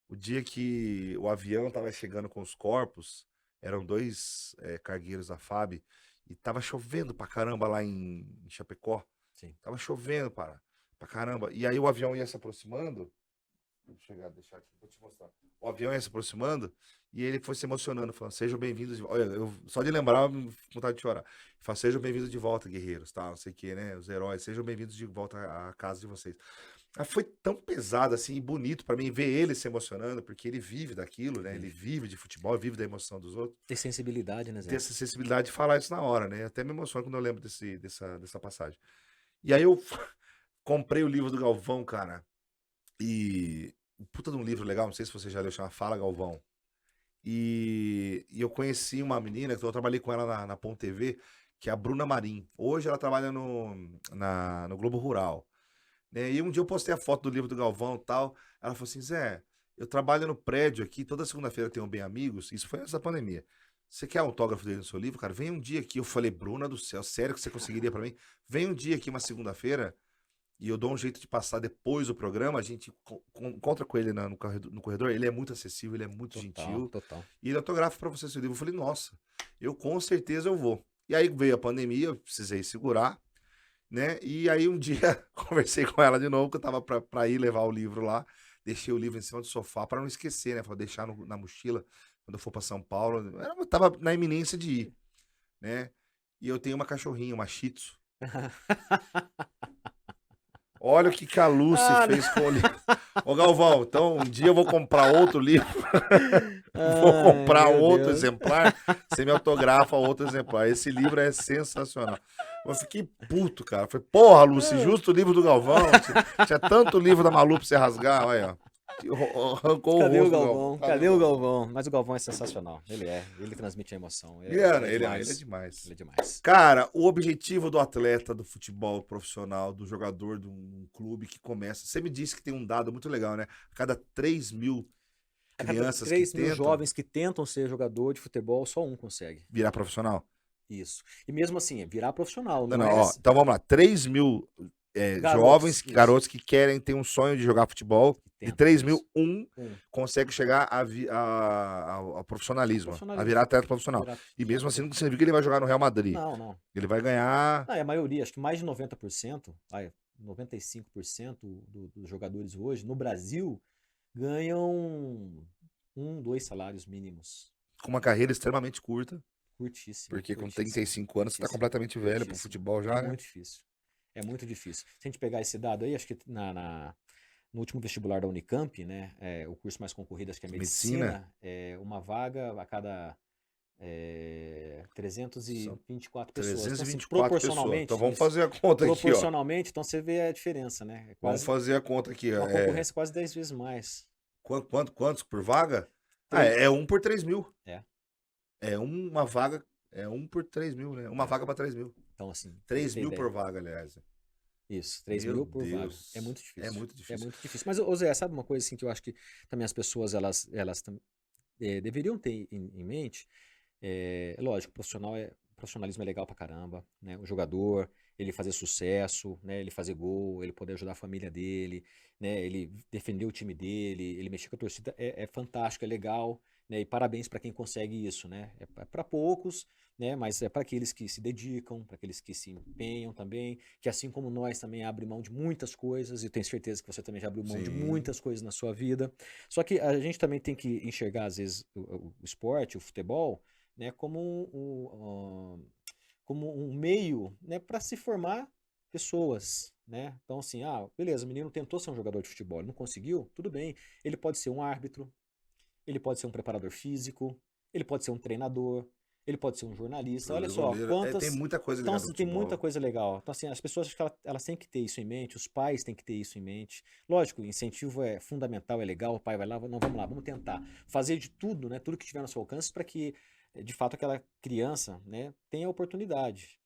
Speaker 3: o dia que o avião tava chegando com os corpos, eram dois cargueiros da FAB, e tava chovendo pra caramba lá em Chapecó.
Speaker 4: Sim.
Speaker 3: Tava chovendo pra caramba. E aí o avião ia se aproximando. Deixar aqui, vou te mostrar. O avião ia se aproximando e ele foi se emocionando, falando: sejam bem-vindos de volta. Olha, só de lembrar, me vontade de chorar. Ele fala: sejam bem-vindos de volta, guerreiros, tá? Não sei o que, né? Os heróis, sejam bem-vindos de volta à casa de vocês. Foi tão pesado assim e bonito pra mim ver ele se emocionando, porque ele vive daquilo, né? Ele vive de futebol, vive da emoção dos outros.
Speaker 4: Tem sensibilidade, né, Zé?
Speaker 3: Ter essa sensibilidade de falar isso na hora, né? Até me emociona quando eu lembro dessa passagem. E aí eu comprei o livro do Galvão, cara. E puta de um livro legal, não sei se você já leu, chama Fala Galvão. E eu conheci uma menina, que eu trabalhei com ela na Pom TV, que é a Bruna Marim. Hoje ela trabalha no Globo Rural. Né? E um dia eu postei a foto do livro do Galvão e tal. Ela falou assim: Zé, eu trabalho no prédio aqui, toda segunda-feira eu tenho Bem Amigos. Isso foi antes da pandemia. Você quer autógrafo dele no seu livro, cara? Vem um dia aqui. Eu falei: Bruna do céu, sério que você conseguiria pra mim? Vem um dia aqui, uma segunda-feira, e eu dou um jeito de passar depois do programa. A gente encontra com ele no corredor. Ele é muito acessível, ele é muito gentil.
Speaker 4: Total.
Speaker 3: E ele autografa pra você seu livro. Eu falei: nossa, eu com certeza eu vou. E aí veio a pandemia, eu precisei segurar, né? E aí um dia conversei com ela de novo, que eu tava pra ir levar o livro lá. Deixei o livro em cima do sofá pra não esquecer, né? Pra deixar na mochila quando eu for pra São Paulo. Eu tava na iminência de ir, né? E eu tenho uma cachorrinha, uma Shih Tzu. Olha o que a Lucy fez com o livro. Ô, Galvão, então um dia eu vou comprar outro livro. Vou comprar outro exemplar. Você me autografa outro exemplar. Esse livro é sensacional. Eu fiquei puto, cara. Falei: porra, Lucy, justo o livro do Galvão. Tinha tanto livro da Malu pra você rasgar. Olha, arrancou
Speaker 4: Cadê
Speaker 3: o
Speaker 4: o
Speaker 3: rosto do
Speaker 4: Galvão? Cadê o Galvão? Mas o Galvão é sensacional. Ele transmite a emoção.
Speaker 3: Ele é demais.
Speaker 4: Ele é demais.
Speaker 3: Cara, o objetivo do atleta do futebol profissional, do jogador de um clube que começa. Você me disse que tem um dado muito legal, né? A cada 3 mil crianças
Speaker 4: 3
Speaker 3: que
Speaker 4: mil
Speaker 3: tentam
Speaker 4: jovens que tentam ser jogador de futebol, só um consegue.
Speaker 3: virar profissional.
Speaker 4: Isso. E mesmo assim, é virar profissional.
Speaker 3: Não,
Speaker 4: Não,
Speaker 3: não,
Speaker 4: é
Speaker 3: ó, então vamos lá. 3 mil jovens,
Speaker 4: isso.
Speaker 3: garotos que querem ter um sonho de jogar futebol. De
Speaker 4: Tentam
Speaker 3: 3 mil,
Speaker 4: isso.
Speaker 3: um consegue chegar ao profissionalismo, a
Speaker 4: Profissionalismo.
Speaker 3: virar atleta profissional.
Speaker 4: Virar-
Speaker 3: E mesmo assim não significa que ele vai jogar no Real Madrid.
Speaker 4: Não.
Speaker 3: Ele vai ganhar.
Speaker 4: Não, é a maioria, acho que mais de 90%, 95% dos jogadores hoje, no Brasil, ganham 2 salários mínimos.
Speaker 3: Com uma carreira extremamente curta,
Speaker 4: Curtíssimo.
Speaker 3: porque com
Speaker 4: curtíssimo,
Speaker 3: 35 anos você tá
Speaker 4: curtíssimo,
Speaker 3: completamente velho pro
Speaker 4: curtíssimo.
Speaker 3: futebol já,
Speaker 4: É
Speaker 3: né?
Speaker 4: muito difícil. É muito difícil. Se a gente pegar esse dado aí, acho que no último vestibular da Unicamp, né, o curso mais concorrido, acho que é medicina, uma vaga a cada 324 pessoas. Então, assim,
Speaker 3: 324 pessoas.
Speaker 4: proporcionalmente,
Speaker 3: Então vamos
Speaker 4: isso,
Speaker 3: fazer a conta aqui, ó.
Speaker 4: proporcionalmente, então você vê a diferença, né? É
Speaker 3: Vamos
Speaker 4: quase
Speaker 3: fazer a conta aqui, ó.
Speaker 4: uma concorrência quase 10 vezes mais.
Speaker 3: Quantos por vaga?
Speaker 4: Três.
Speaker 3: É 1 por 3 mil.
Speaker 4: É.
Speaker 3: É uma vaga, 1 por 3 mil, né? Uma vaga pra 3 mil.
Speaker 4: Então, assim,
Speaker 3: 3
Speaker 4: você tem
Speaker 3: mil
Speaker 4: ideia.
Speaker 3: por vaga, aliás.
Speaker 4: Isso, 3
Speaker 3: Meu
Speaker 4: mil por vaga.
Speaker 3: Deus.
Speaker 4: É muito difícil.
Speaker 3: É muito difícil.
Speaker 4: É muito difícil. Mas, ô Zé, sabe uma coisa assim que eu acho que também as pessoas, elas deveriam ter em mente, lógico, profissionalismo é legal pra caramba, né? O jogador, ele fazer sucesso, né? Ele fazer gol, ele poder ajudar a família dele, né? Ele defender o time dele, ele mexer com a torcida, é fantástico, é legal, né? E parabéns para quem consegue isso, né? É para poucos, né? Mas é para aqueles que se dedicam, para aqueles que se empenham também, que assim como nós também abre mão de muitas coisas, e tenho certeza que você também já abriu mão de
Speaker 3: Sim.
Speaker 4: muitas coisas na sua vida. Só que a gente também tem que enxergar, às vezes, o esporte, o futebol, né, como um meio, né, para se formar pessoas, né? Então, assim, beleza, o menino tentou ser um jogador de futebol, ele não conseguiu, tudo bem. Ele pode ser um árbitro, ele pode ser um preparador físico, ele pode ser um treinador, ele pode ser um jornalista. Olha só,
Speaker 3: Goleiro. Tem muita coisa
Speaker 4: Então,
Speaker 3: ligada ao
Speaker 4: tem muita
Speaker 3: futebol.
Speaker 4: coisa legal. Então, assim, as pessoas, acho que elas têm que ter isso em mente, os pais têm que ter isso em mente. Lógico, o incentivo é fundamental, é legal, o pai vai lá, não, vamos lá, vamos tentar fazer de tudo, né, tudo que tiver no seu alcance para que, de fato, aquela criança, né, tenha oportunidade.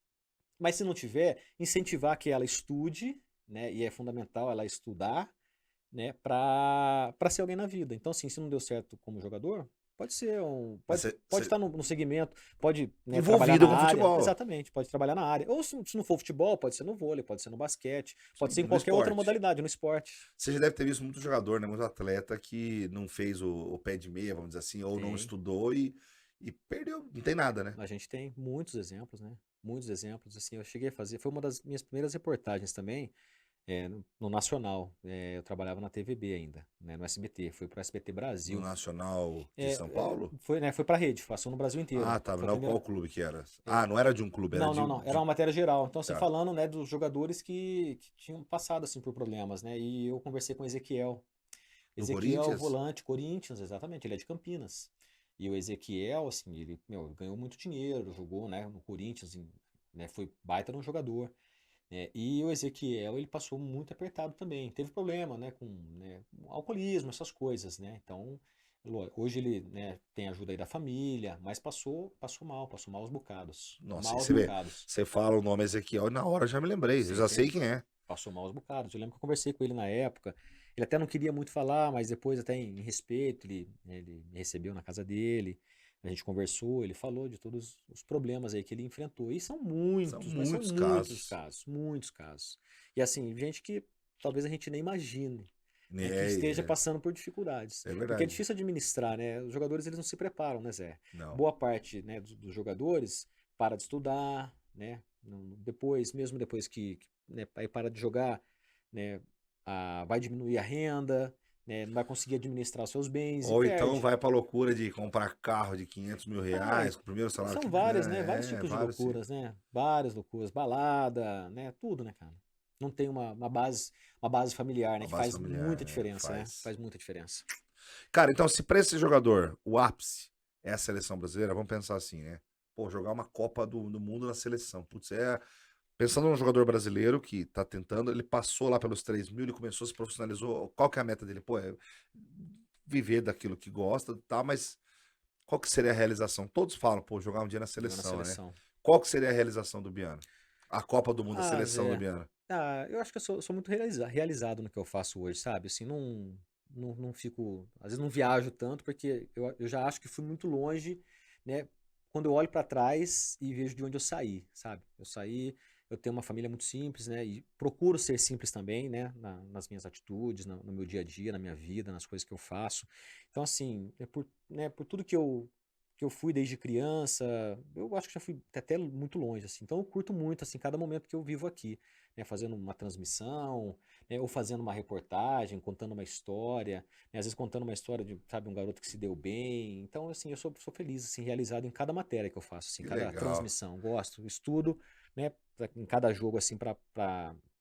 Speaker 4: Mas se não tiver, incentivar que ela estude, né, e é fundamental ela estudar, né, para ser alguém na vida. Então, assim, se não deu certo como jogador, pode ser
Speaker 3: Mas
Speaker 4: pode estar no segmento, pode, né, trabalhar
Speaker 3: envolvido
Speaker 4: na
Speaker 3: com
Speaker 4: área.
Speaker 3: futebol.
Speaker 4: Exatamente, pode trabalhar na área. Ou se não for futebol, pode ser no vôlei, pode ser no basquete, pode ser em
Speaker 3: No
Speaker 4: qualquer outra
Speaker 3: esporte.
Speaker 4: modalidade, no esporte.
Speaker 3: Você já deve ter visto muito jogador, né? Muito atleta que não fez o pé de meia, vamos dizer assim, ou não
Speaker 4: Tem.
Speaker 3: estudou e perdeu. Não tem nada, né?
Speaker 4: A gente tem muitos exemplos, né? Muitos exemplos, assim, eu cheguei a fazer, foi uma das minhas primeiras reportagens também, no Nacional. Eu trabalhava na TVB ainda, né, no SBT, foi pro SBT
Speaker 3: No
Speaker 4: Brasil.
Speaker 3: Nacional de São Paulo?
Speaker 4: Foi pra rede, passou no Brasil inteiro.
Speaker 3: Ah, tá.
Speaker 4: Foi a
Speaker 3: Não,
Speaker 4: primeira-
Speaker 3: qual clube que era? Ah, não era de um clube, era
Speaker 4: Não, não, não. Era uma matéria geral. Então, assim,
Speaker 3: Tá.
Speaker 4: falando, né, dos jogadores que tinham passado, assim, por problemas, né? E eu conversei com o Ezequiel.
Speaker 3: Do
Speaker 4: Ezequiel,
Speaker 3: Corinthians?
Speaker 4: volante, Corinthians, exatamente. Ele é de Campinas. E o Ezequiel, assim, ele, ganhou muito dinheiro, jogou, né, no Corinthians, né, foi baita de um jogador. E o Ezequiel, ele passou muito apertado também. Teve problema, né, com, né, alcoolismo, essas coisas, né? Então, hoje ele, né, tem ajuda aí da família, mas passou maus bocados.
Speaker 3: Nossa,
Speaker 4: Maus
Speaker 3: você vê,
Speaker 4: bocados.
Speaker 3: você fala o nome Ezequiel e na hora eu já me lembrei.
Speaker 4: Você
Speaker 3: Eu já sei
Speaker 4: entende?
Speaker 3: quem é.
Speaker 4: Passou maus bocados. Eu lembro que eu conversei com ele na época. Ele até não queria muito falar, mas depois, até em respeito, ele me recebeu na casa dele. A gente conversou, ele falou de todos os problemas aí que ele enfrentou. E são muitos, mas são
Speaker 3: muitos
Speaker 4: muitos
Speaker 3: casos.
Speaker 4: casos, muitos casos. E assim, gente que talvez a gente nem imagine, né, que
Speaker 3: É,
Speaker 4: esteja passando por dificuldades.
Speaker 3: É
Speaker 4: Porque é
Speaker 3: verdade.
Speaker 4: difícil administrar, né? Os jogadores, eles não se preparam, né, Zé?
Speaker 3: Não.
Speaker 4: Boa parte, né, dos jogadores para de estudar, né? Mesmo depois né, aí para de jogar, né, vai diminuir a renda, né, não vai conseguir administrar os seus bens
Speaker 3: Ou
Speaker 4: e
Speaker 3: então
Speaker 4: perde.
Speaker 3: vai pra loucura de comprar carro de 500 mil reais com o primeiro salário
Speaker 4: São
Speaker 3: que
Speaker 4: várias,
Speaker 3: ganha.
Speaker 4: né? Vários tipos de
Speaker 3: vários
Speaker 4: loucuras, né? Várias loucuras, balada, né? Tudo, né, cara? Não tem uma base familiar, né?
Speaker 3: Uma
Speaker 4: Que
Speaker 3: base
Speaker 4: faz
Speaker 3: familiar,
Speaker 4: muita diferença, né?
Speaker 3: faz.
Speaker 4: Faz muita diferença.
Speaker 3: Cara, então se pra esse jogador o ápice é a seleção brasileira, vamos pensar assim, né? Pô, jogar uma Copa do Mundo na seleção. Putz, pensando num jogador brasileiro que tá tentando, ele passou lá pelos 3 mil, ele começou, se profissionalizou. Qual que é a meta dele? Pô, é viver daquilo que gosta, tá? Mas qual que seria a realização? Todos falam, pô, jogar um dia na
Speaker 4: Jogou na
Speaker 3: seleção, né?
Speaker 4: seleção.
Speaker 3: Qual que seria a realização do Biano? A Copa do Mundo, a seleção
Speaker 4: Zé,
Speaker 3: do Biano.
Speaker 4: eu acho que eu sou muito realizado no que eu faço hoje, sabe? Assim, não fico. Às vezes não viajo tanto, porque eu já acho que fui muito longe, né? Quando eu olho pra trás e vejo de onde eu saí, sabe? Eu tenho uma família muito simples, né? E procuro ser simples também, né? Nas minhas atitudes, no meu dia a dia, na minha vida, nas coisas que eu faço. Então, assim, por tudo que eu fui desde criança, eu acho que já fui até muito longe, assim. Então eu curto muito, assim, cada momento que eu vivo aqui, né? Fazendo uma transmissão, né? Ou fazendo uma reportagem, contando uma história, né? Às vezes contando uma história de, sabe, um garoto que se deu bem. Então, assim, eu sou feliz, assim, realizado em cada matéria que eu faço, assim,
Speaker 3: Que
Speaker 4: cada
Speaker 3: legal.
Speaker 4: transmissão. Gosto, estudo, né? Em cada jogo, assim, pra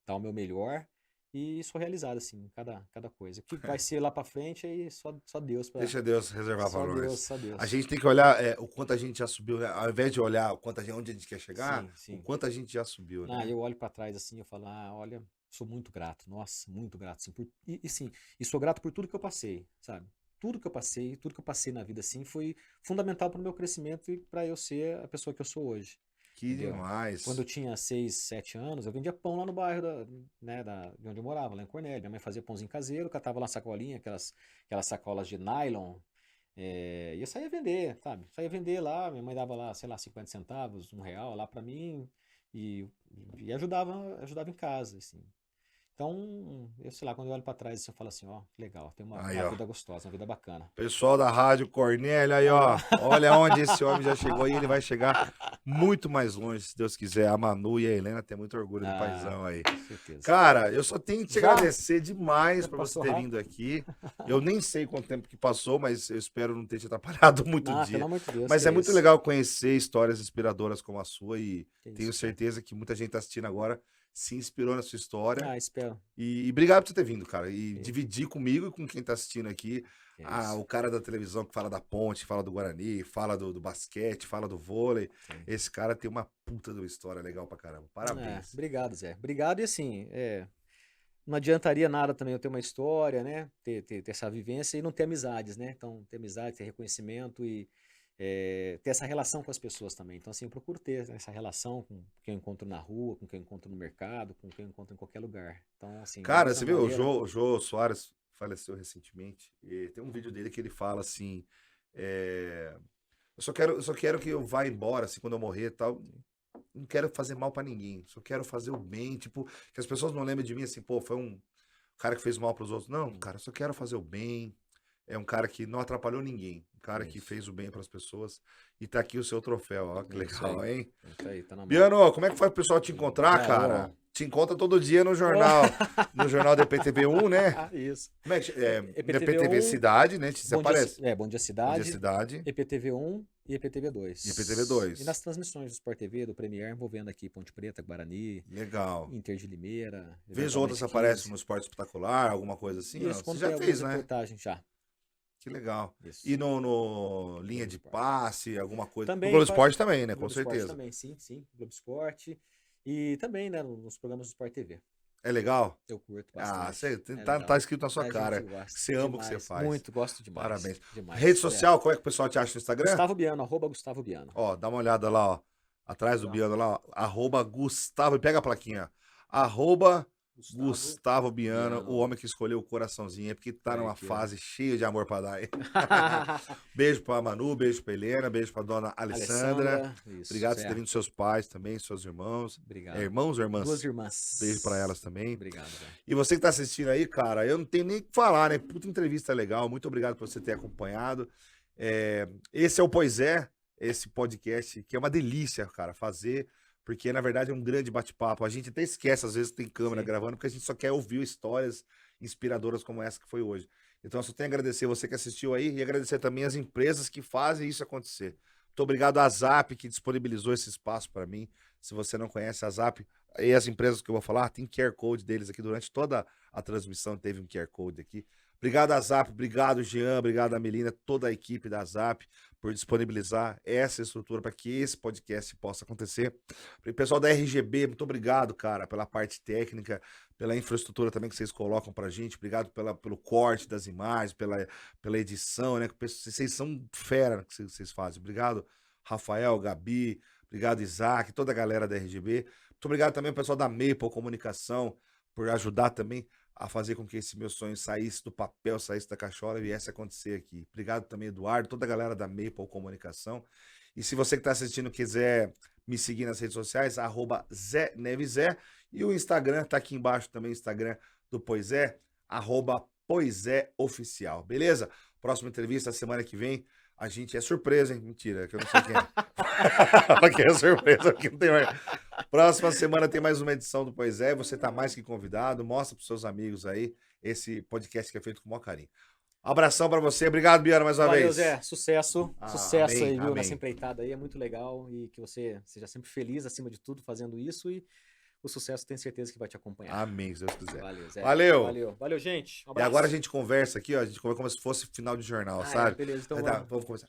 Speaker 4: dar o meu melhor. E sou realizado, assim, em cada coisa. O que vai ser lá pra frente, aí só Deus pra...
Speaker 3: Deixa Deus reservar
Speaker 4: Só
Speaker 3: para
Speaker 4: Deus,
Speaker 3: nós.
Speaker 4: só Deus.
Speaker 3: A gente tem que olhar o quanto a gente já subiu, né? Ao invés de olhar onde a gente quer chegar,
Speaker 4: Sim, sim.
Speaker 3: o quanto a gente já subiu, né?
Speaker 4: Eu olho pra trás assim, eu falo, olha, sou muito grato, nossa, muito grato, assim, sim, e sou grato por tudo que eu passei, sabe? Tudo que eu passei na vida, assim, foi fundamental pro meu crescimento e pra eu ser a pessoa que eu sou hoje.
Speaker 3: Que
Speaker 4: Entendeu?
Speaker 3: demais.
Speaker 4: Quando eu tinha 6, 7 anos, eu vendia pão lá no bairro de onde eu morava, lá em Cornélio. Minha mãe fazia pãozinho caseiro, catava lá sacolinha, aquelas sacolas de nylon, E eu saía vender, sabe? Saía vender lá, minha mãe dava lá, sei lá, 50 centavos, R$ 1 lá pra mim e ajudava em casa, assim. Então, eu sei lá, quando eu olho pra trás, assim, eu falo assim, ó, que legal, tem uma
Speaker 3: Aí, ó.
Speaker 4: vida gostosa, uma vida bacana.
Speaker 3: Pessoal da Rádio Cornélio aí, ó. Olha onde esse homem já chegou e ele vai chegar muito mais longe, se Deus quiser. A Manu e a Helena têm muito orgulho do paizão aí.
Speaker 4: Com certeza.
Speaker 3: Cara, eu só tenho que te
Speaker 4: Já?
Speaker 3: agradecer demais por você
Speaker 4: Passou
Speaker 3: ter
Speaker 4: rápido.
Speaker 3: vindo aqui. Eu nem sei quanto tempo que passou, mas eu espero não ter te atrapalhado muito o dia.
Speaker 4: Pelo amor de Deus,
Speaker 3: Mas
Speaker 4: que
Speaker 3: é muito
Speaker 4: isso.
Speaker 3: legal conhecer histórias inspiradoras como a sua e
Speaker 4: Que
Speaker 3: tenho
Speaker 4: isso,
Speaker 3: certeza que muita gente tá assistindo agora se inspirou na sua história.
Speaker 4: espero.
Speaker 3: E obrigado por você ter vindo, cara. E
Speaker 4: Sim.
Speaker 3: dividir comigo e com quem tá assistindo aqui.
Speaker 4: Que isso.
Speaker 3: O cara da televisão que fala da Ponte, fala do Guarani, fala do basquete, fala do vôlei.
Speaker 4: Sim.
Speaker 3: Esse cara tem uma puta de uma história legal pra caramba. Parabéns.
Speaker 4: Obrigado, Zé. Obrigado e assim, não adiantaria nada também eu ter uma história, né? Ter essa vivência e não ter amizades, né? Então, ter amizade, ter reconhecimento e ter essa relação com as pessoas também. Então, assim, eu procuro ter essa relação com quem eu encontro na rua, com quem eu encontro no mercado, com quem eu encontro em qualquer lugar. Então, assim,
Speaker 3: Cara,
Speaker 4: dessa
Speaker 3: você viu?
Speaker 4: maneira-
Speaker 3: O Jô Soares faleceu recentemente. E tem um vídeo dele que ele fala assim: eu só quero que eu vá embora, assim, quando eu morrer e tal. Não quero fazer mal pra ninguém. Só quero fazer o bem. Tipo, que as pessoas não lembrem de mim assim, pô, foi um cara que fez mal pros outros. Não, cara, eu só quero fazer o bem. É um cara que não atrapalhou ninguém. Um cara que
Speaker 4: Isso.
Speaker 3: fez o bem pras pessoas. E tá aqui o seu troféu, ó. Que
Speaker 4: Isso
Speaker 3: legal,
Speaker 4: aí.
Speaker 3: hein?
Speaker 4: Isso aí, tá na mão.
Speaker 3: Biano, como é que faz o pessoal te encontrar,
Speaker 4: Já,
Speaker 3: cara?
Speaker 4: ó.
Speaker 3: Te encontra todo dia no jornal. No jornal da EPTV1, né?
Speaker 4: Isso.
Speaker 3: Como é que
Speaker 4: EPTV1,
Speaker 3: EPTV Cidade, né? Você
Speaker 4: Bom Dia,
Speaker 3: aparece.
Speaker 4: Bom Dia
Speaker 3: Bom Dia
Speaker 4: Cidade,
Speaker 3: Cidade.
Speaker 4: EPTV1 e EPTV2.
Speaker 3: E EPTV2.
Speaker 4: E nas transmissões do Sport TV, do Premier, envolvendo aqui Ponte Preta, Guarani,
Speaker 3: Legal.
Speaker 4: Inter de Limeira.
Speaker 3: Vez ou outras
Speaker 4: eventualmente
Speaker 3: aparecem no Esporte Espetacular, alguma coisa assim?
Speaker 4: Isso,
Speaker 3: Não?
Speaker 4: quando
Speaker 3: Você já
Speaker 4: tem
Speaker 3: fez,
Speaker 4: algumas
Speaker 3: né?
Speaker 4: reportagens já.
Speaker 3: Que legal.
Speaker 4: Isso.
Speaker 3: E no Linha de Passe, alguma coisa.
Speaker 4: Também
Speaker 3: No Globo
Speaker 4: faz-
Speaker 3: Esporte também, né? Com
Speaker 4: Globo Esporte
Speaker 3: certeza.
Speaker 4: também, sim. Globo Esporte. E também, né, nos programas do Sport TV.
Speaker 3: É legal?
Speaker 4: Eu curto bastante.
Speaker 3: Você
Speaker 4: É
Speaker 3: tá
Speaker 4: legal.
Speaker 3: escrito na sua
Speaker 4: A gente
Speaker 3: cara.
Speaker 4: gosta
Speaker 3: Você ama o que você
Speaker 4: demais,
Speaker 3: faz.
Speaker 4: Muito, gosto demais.
Speaker 3: Parabéns.
Speaker 4: Demais.
Speaker 3: Rede social, como é que o pessoal te acha no Instagram?
Speaker 4: Gustavo Biano, @Gustavo Biano.
Speaker 3: Ó, dá uma olhada lá, ó. Atrás do Biano lá, ó. @Gustavo. Pega a plaquinha. Gustavo Biano, o homem que escolheu o coraçãozinho, é porque tá
Speaker 4: Aí,
Speaker 3: numa
Speaker 4: aqui, ó.
Speaker 3: fase cheia de amor pra dar. Hein? Beijo pra Manu, beijo pra Helena, beijo pra dona Alessandra.
Speaker 4: Isso,
Speaker 3: Obrigado por
Speaker 4: Zé.
Speaker 3: ter vindo seus pais também, seus irmãos.
Speaker 4: Obrigado.
Speaker 3: É irmãos ou irmãs?
Speaker 4: Duas irmãs.
Speaker 3: Beijo pra elas também.
Speaker 4: Obrigado, velho.
Speaker 3: E você que tá assistindo aí, cara, eu não tenho nem o que falar, né? Puta entrevista legal. Muito obrigado por você ter acompanhado. Esse é o Pois É, esse podcast que é uma delícia, cara, fazer, porque na verdade é um grande bate-papo. A gente até esquece, às vezes, que tem câmera
Speaker 4: Sim.
Speaker 3: gravando, porque a gente só quer ouvir histórias inspiradoras como essa que foi hoje. Então, eu só tenho a agradecer você que assistiu aí e agradecer também as empresas que fazem isso acontecer. Muito obrigado à Zap, que disponibilizou esse espaço para mim. Se você não conhece a Zap, e as empresas que eu vou falar, tem QR Code deles aqui durante toda a transmissão, teve um QR Code aqui. Obrigado a Zap, obrigado Jean, obrigado a Melina, toda a equipe da Zap por disponibilizar essa estrutura para que esse podcast possa acontecer. Para o pessoal da RGB, muito obrigado, cara, pela parte técnica, pela infraestrutura também que vocês colocam pra gente. Obrigado pelo corte das imagens, pela edição, né? Vocês são fera no que vocês fazem. Obrigado, Rafael, Gabi, obrigado, Isaac, toda a galera da RGB. Muito obrigado também ao pessoal da Maple Comunicação por ajudar também a fazer com que esse meu sonho saísse do papel, saísse da cachola e viesse a acontecer aqui. Obrigado também, Eduardo, toda a galera da Maple Comunicação. E se você que está assistindo quiser me seguir nas redes sociais, @ZéNevesZé. E o Instagram tá aqui embaixo também, o Instagram do Pois É, @PoisÉOficial. Beleza? Próxima entrevista, semana que vem. A gente é surpresa, hein? Mentira, que eu não sei quem é. Aqui é surpresa, aqui não tem mais. Próxima semana tem mais uma edição do Pois É. Você tá mais que convidado. Mostra pros seus amigos aí esse podcast que é feito com o maior carinho. Abração pra você. Obrigado, Biano, mais uma
Speaker 4: Valeu,
Speaker 3: vez.
Speaker 4: Zé. Sucesso.
Speaker 3: Ah,
Speaker 4: Sucesso
Speaker 3: amém,
Speaker 4: aí, viu?
Speaker 3: amém.
Speaker 4: Nessa empreitada aí. É muito legal. E que você seja sempre feliz, acima de tudo, fazendo isso. E o sucesso, tenho certeza que vai te acompanhar.
Speaker 3: Amém, se Deus quiser.
Speaker 4: Valeu, Zé.
Speaker 3: Valeu.
Speaker 4: Valeu, gente. Um
Speaker 3: E
Speaker 4: abraço.
Speaker 3: agora a gente conversa aqui, ó. A gente conversa como se fosse final de jornal, sabe?
Speaker 4: Beleza, então
Speaker 3: Aí tá,
Speaker 4: vamos.
Speaker 3: vamos começar.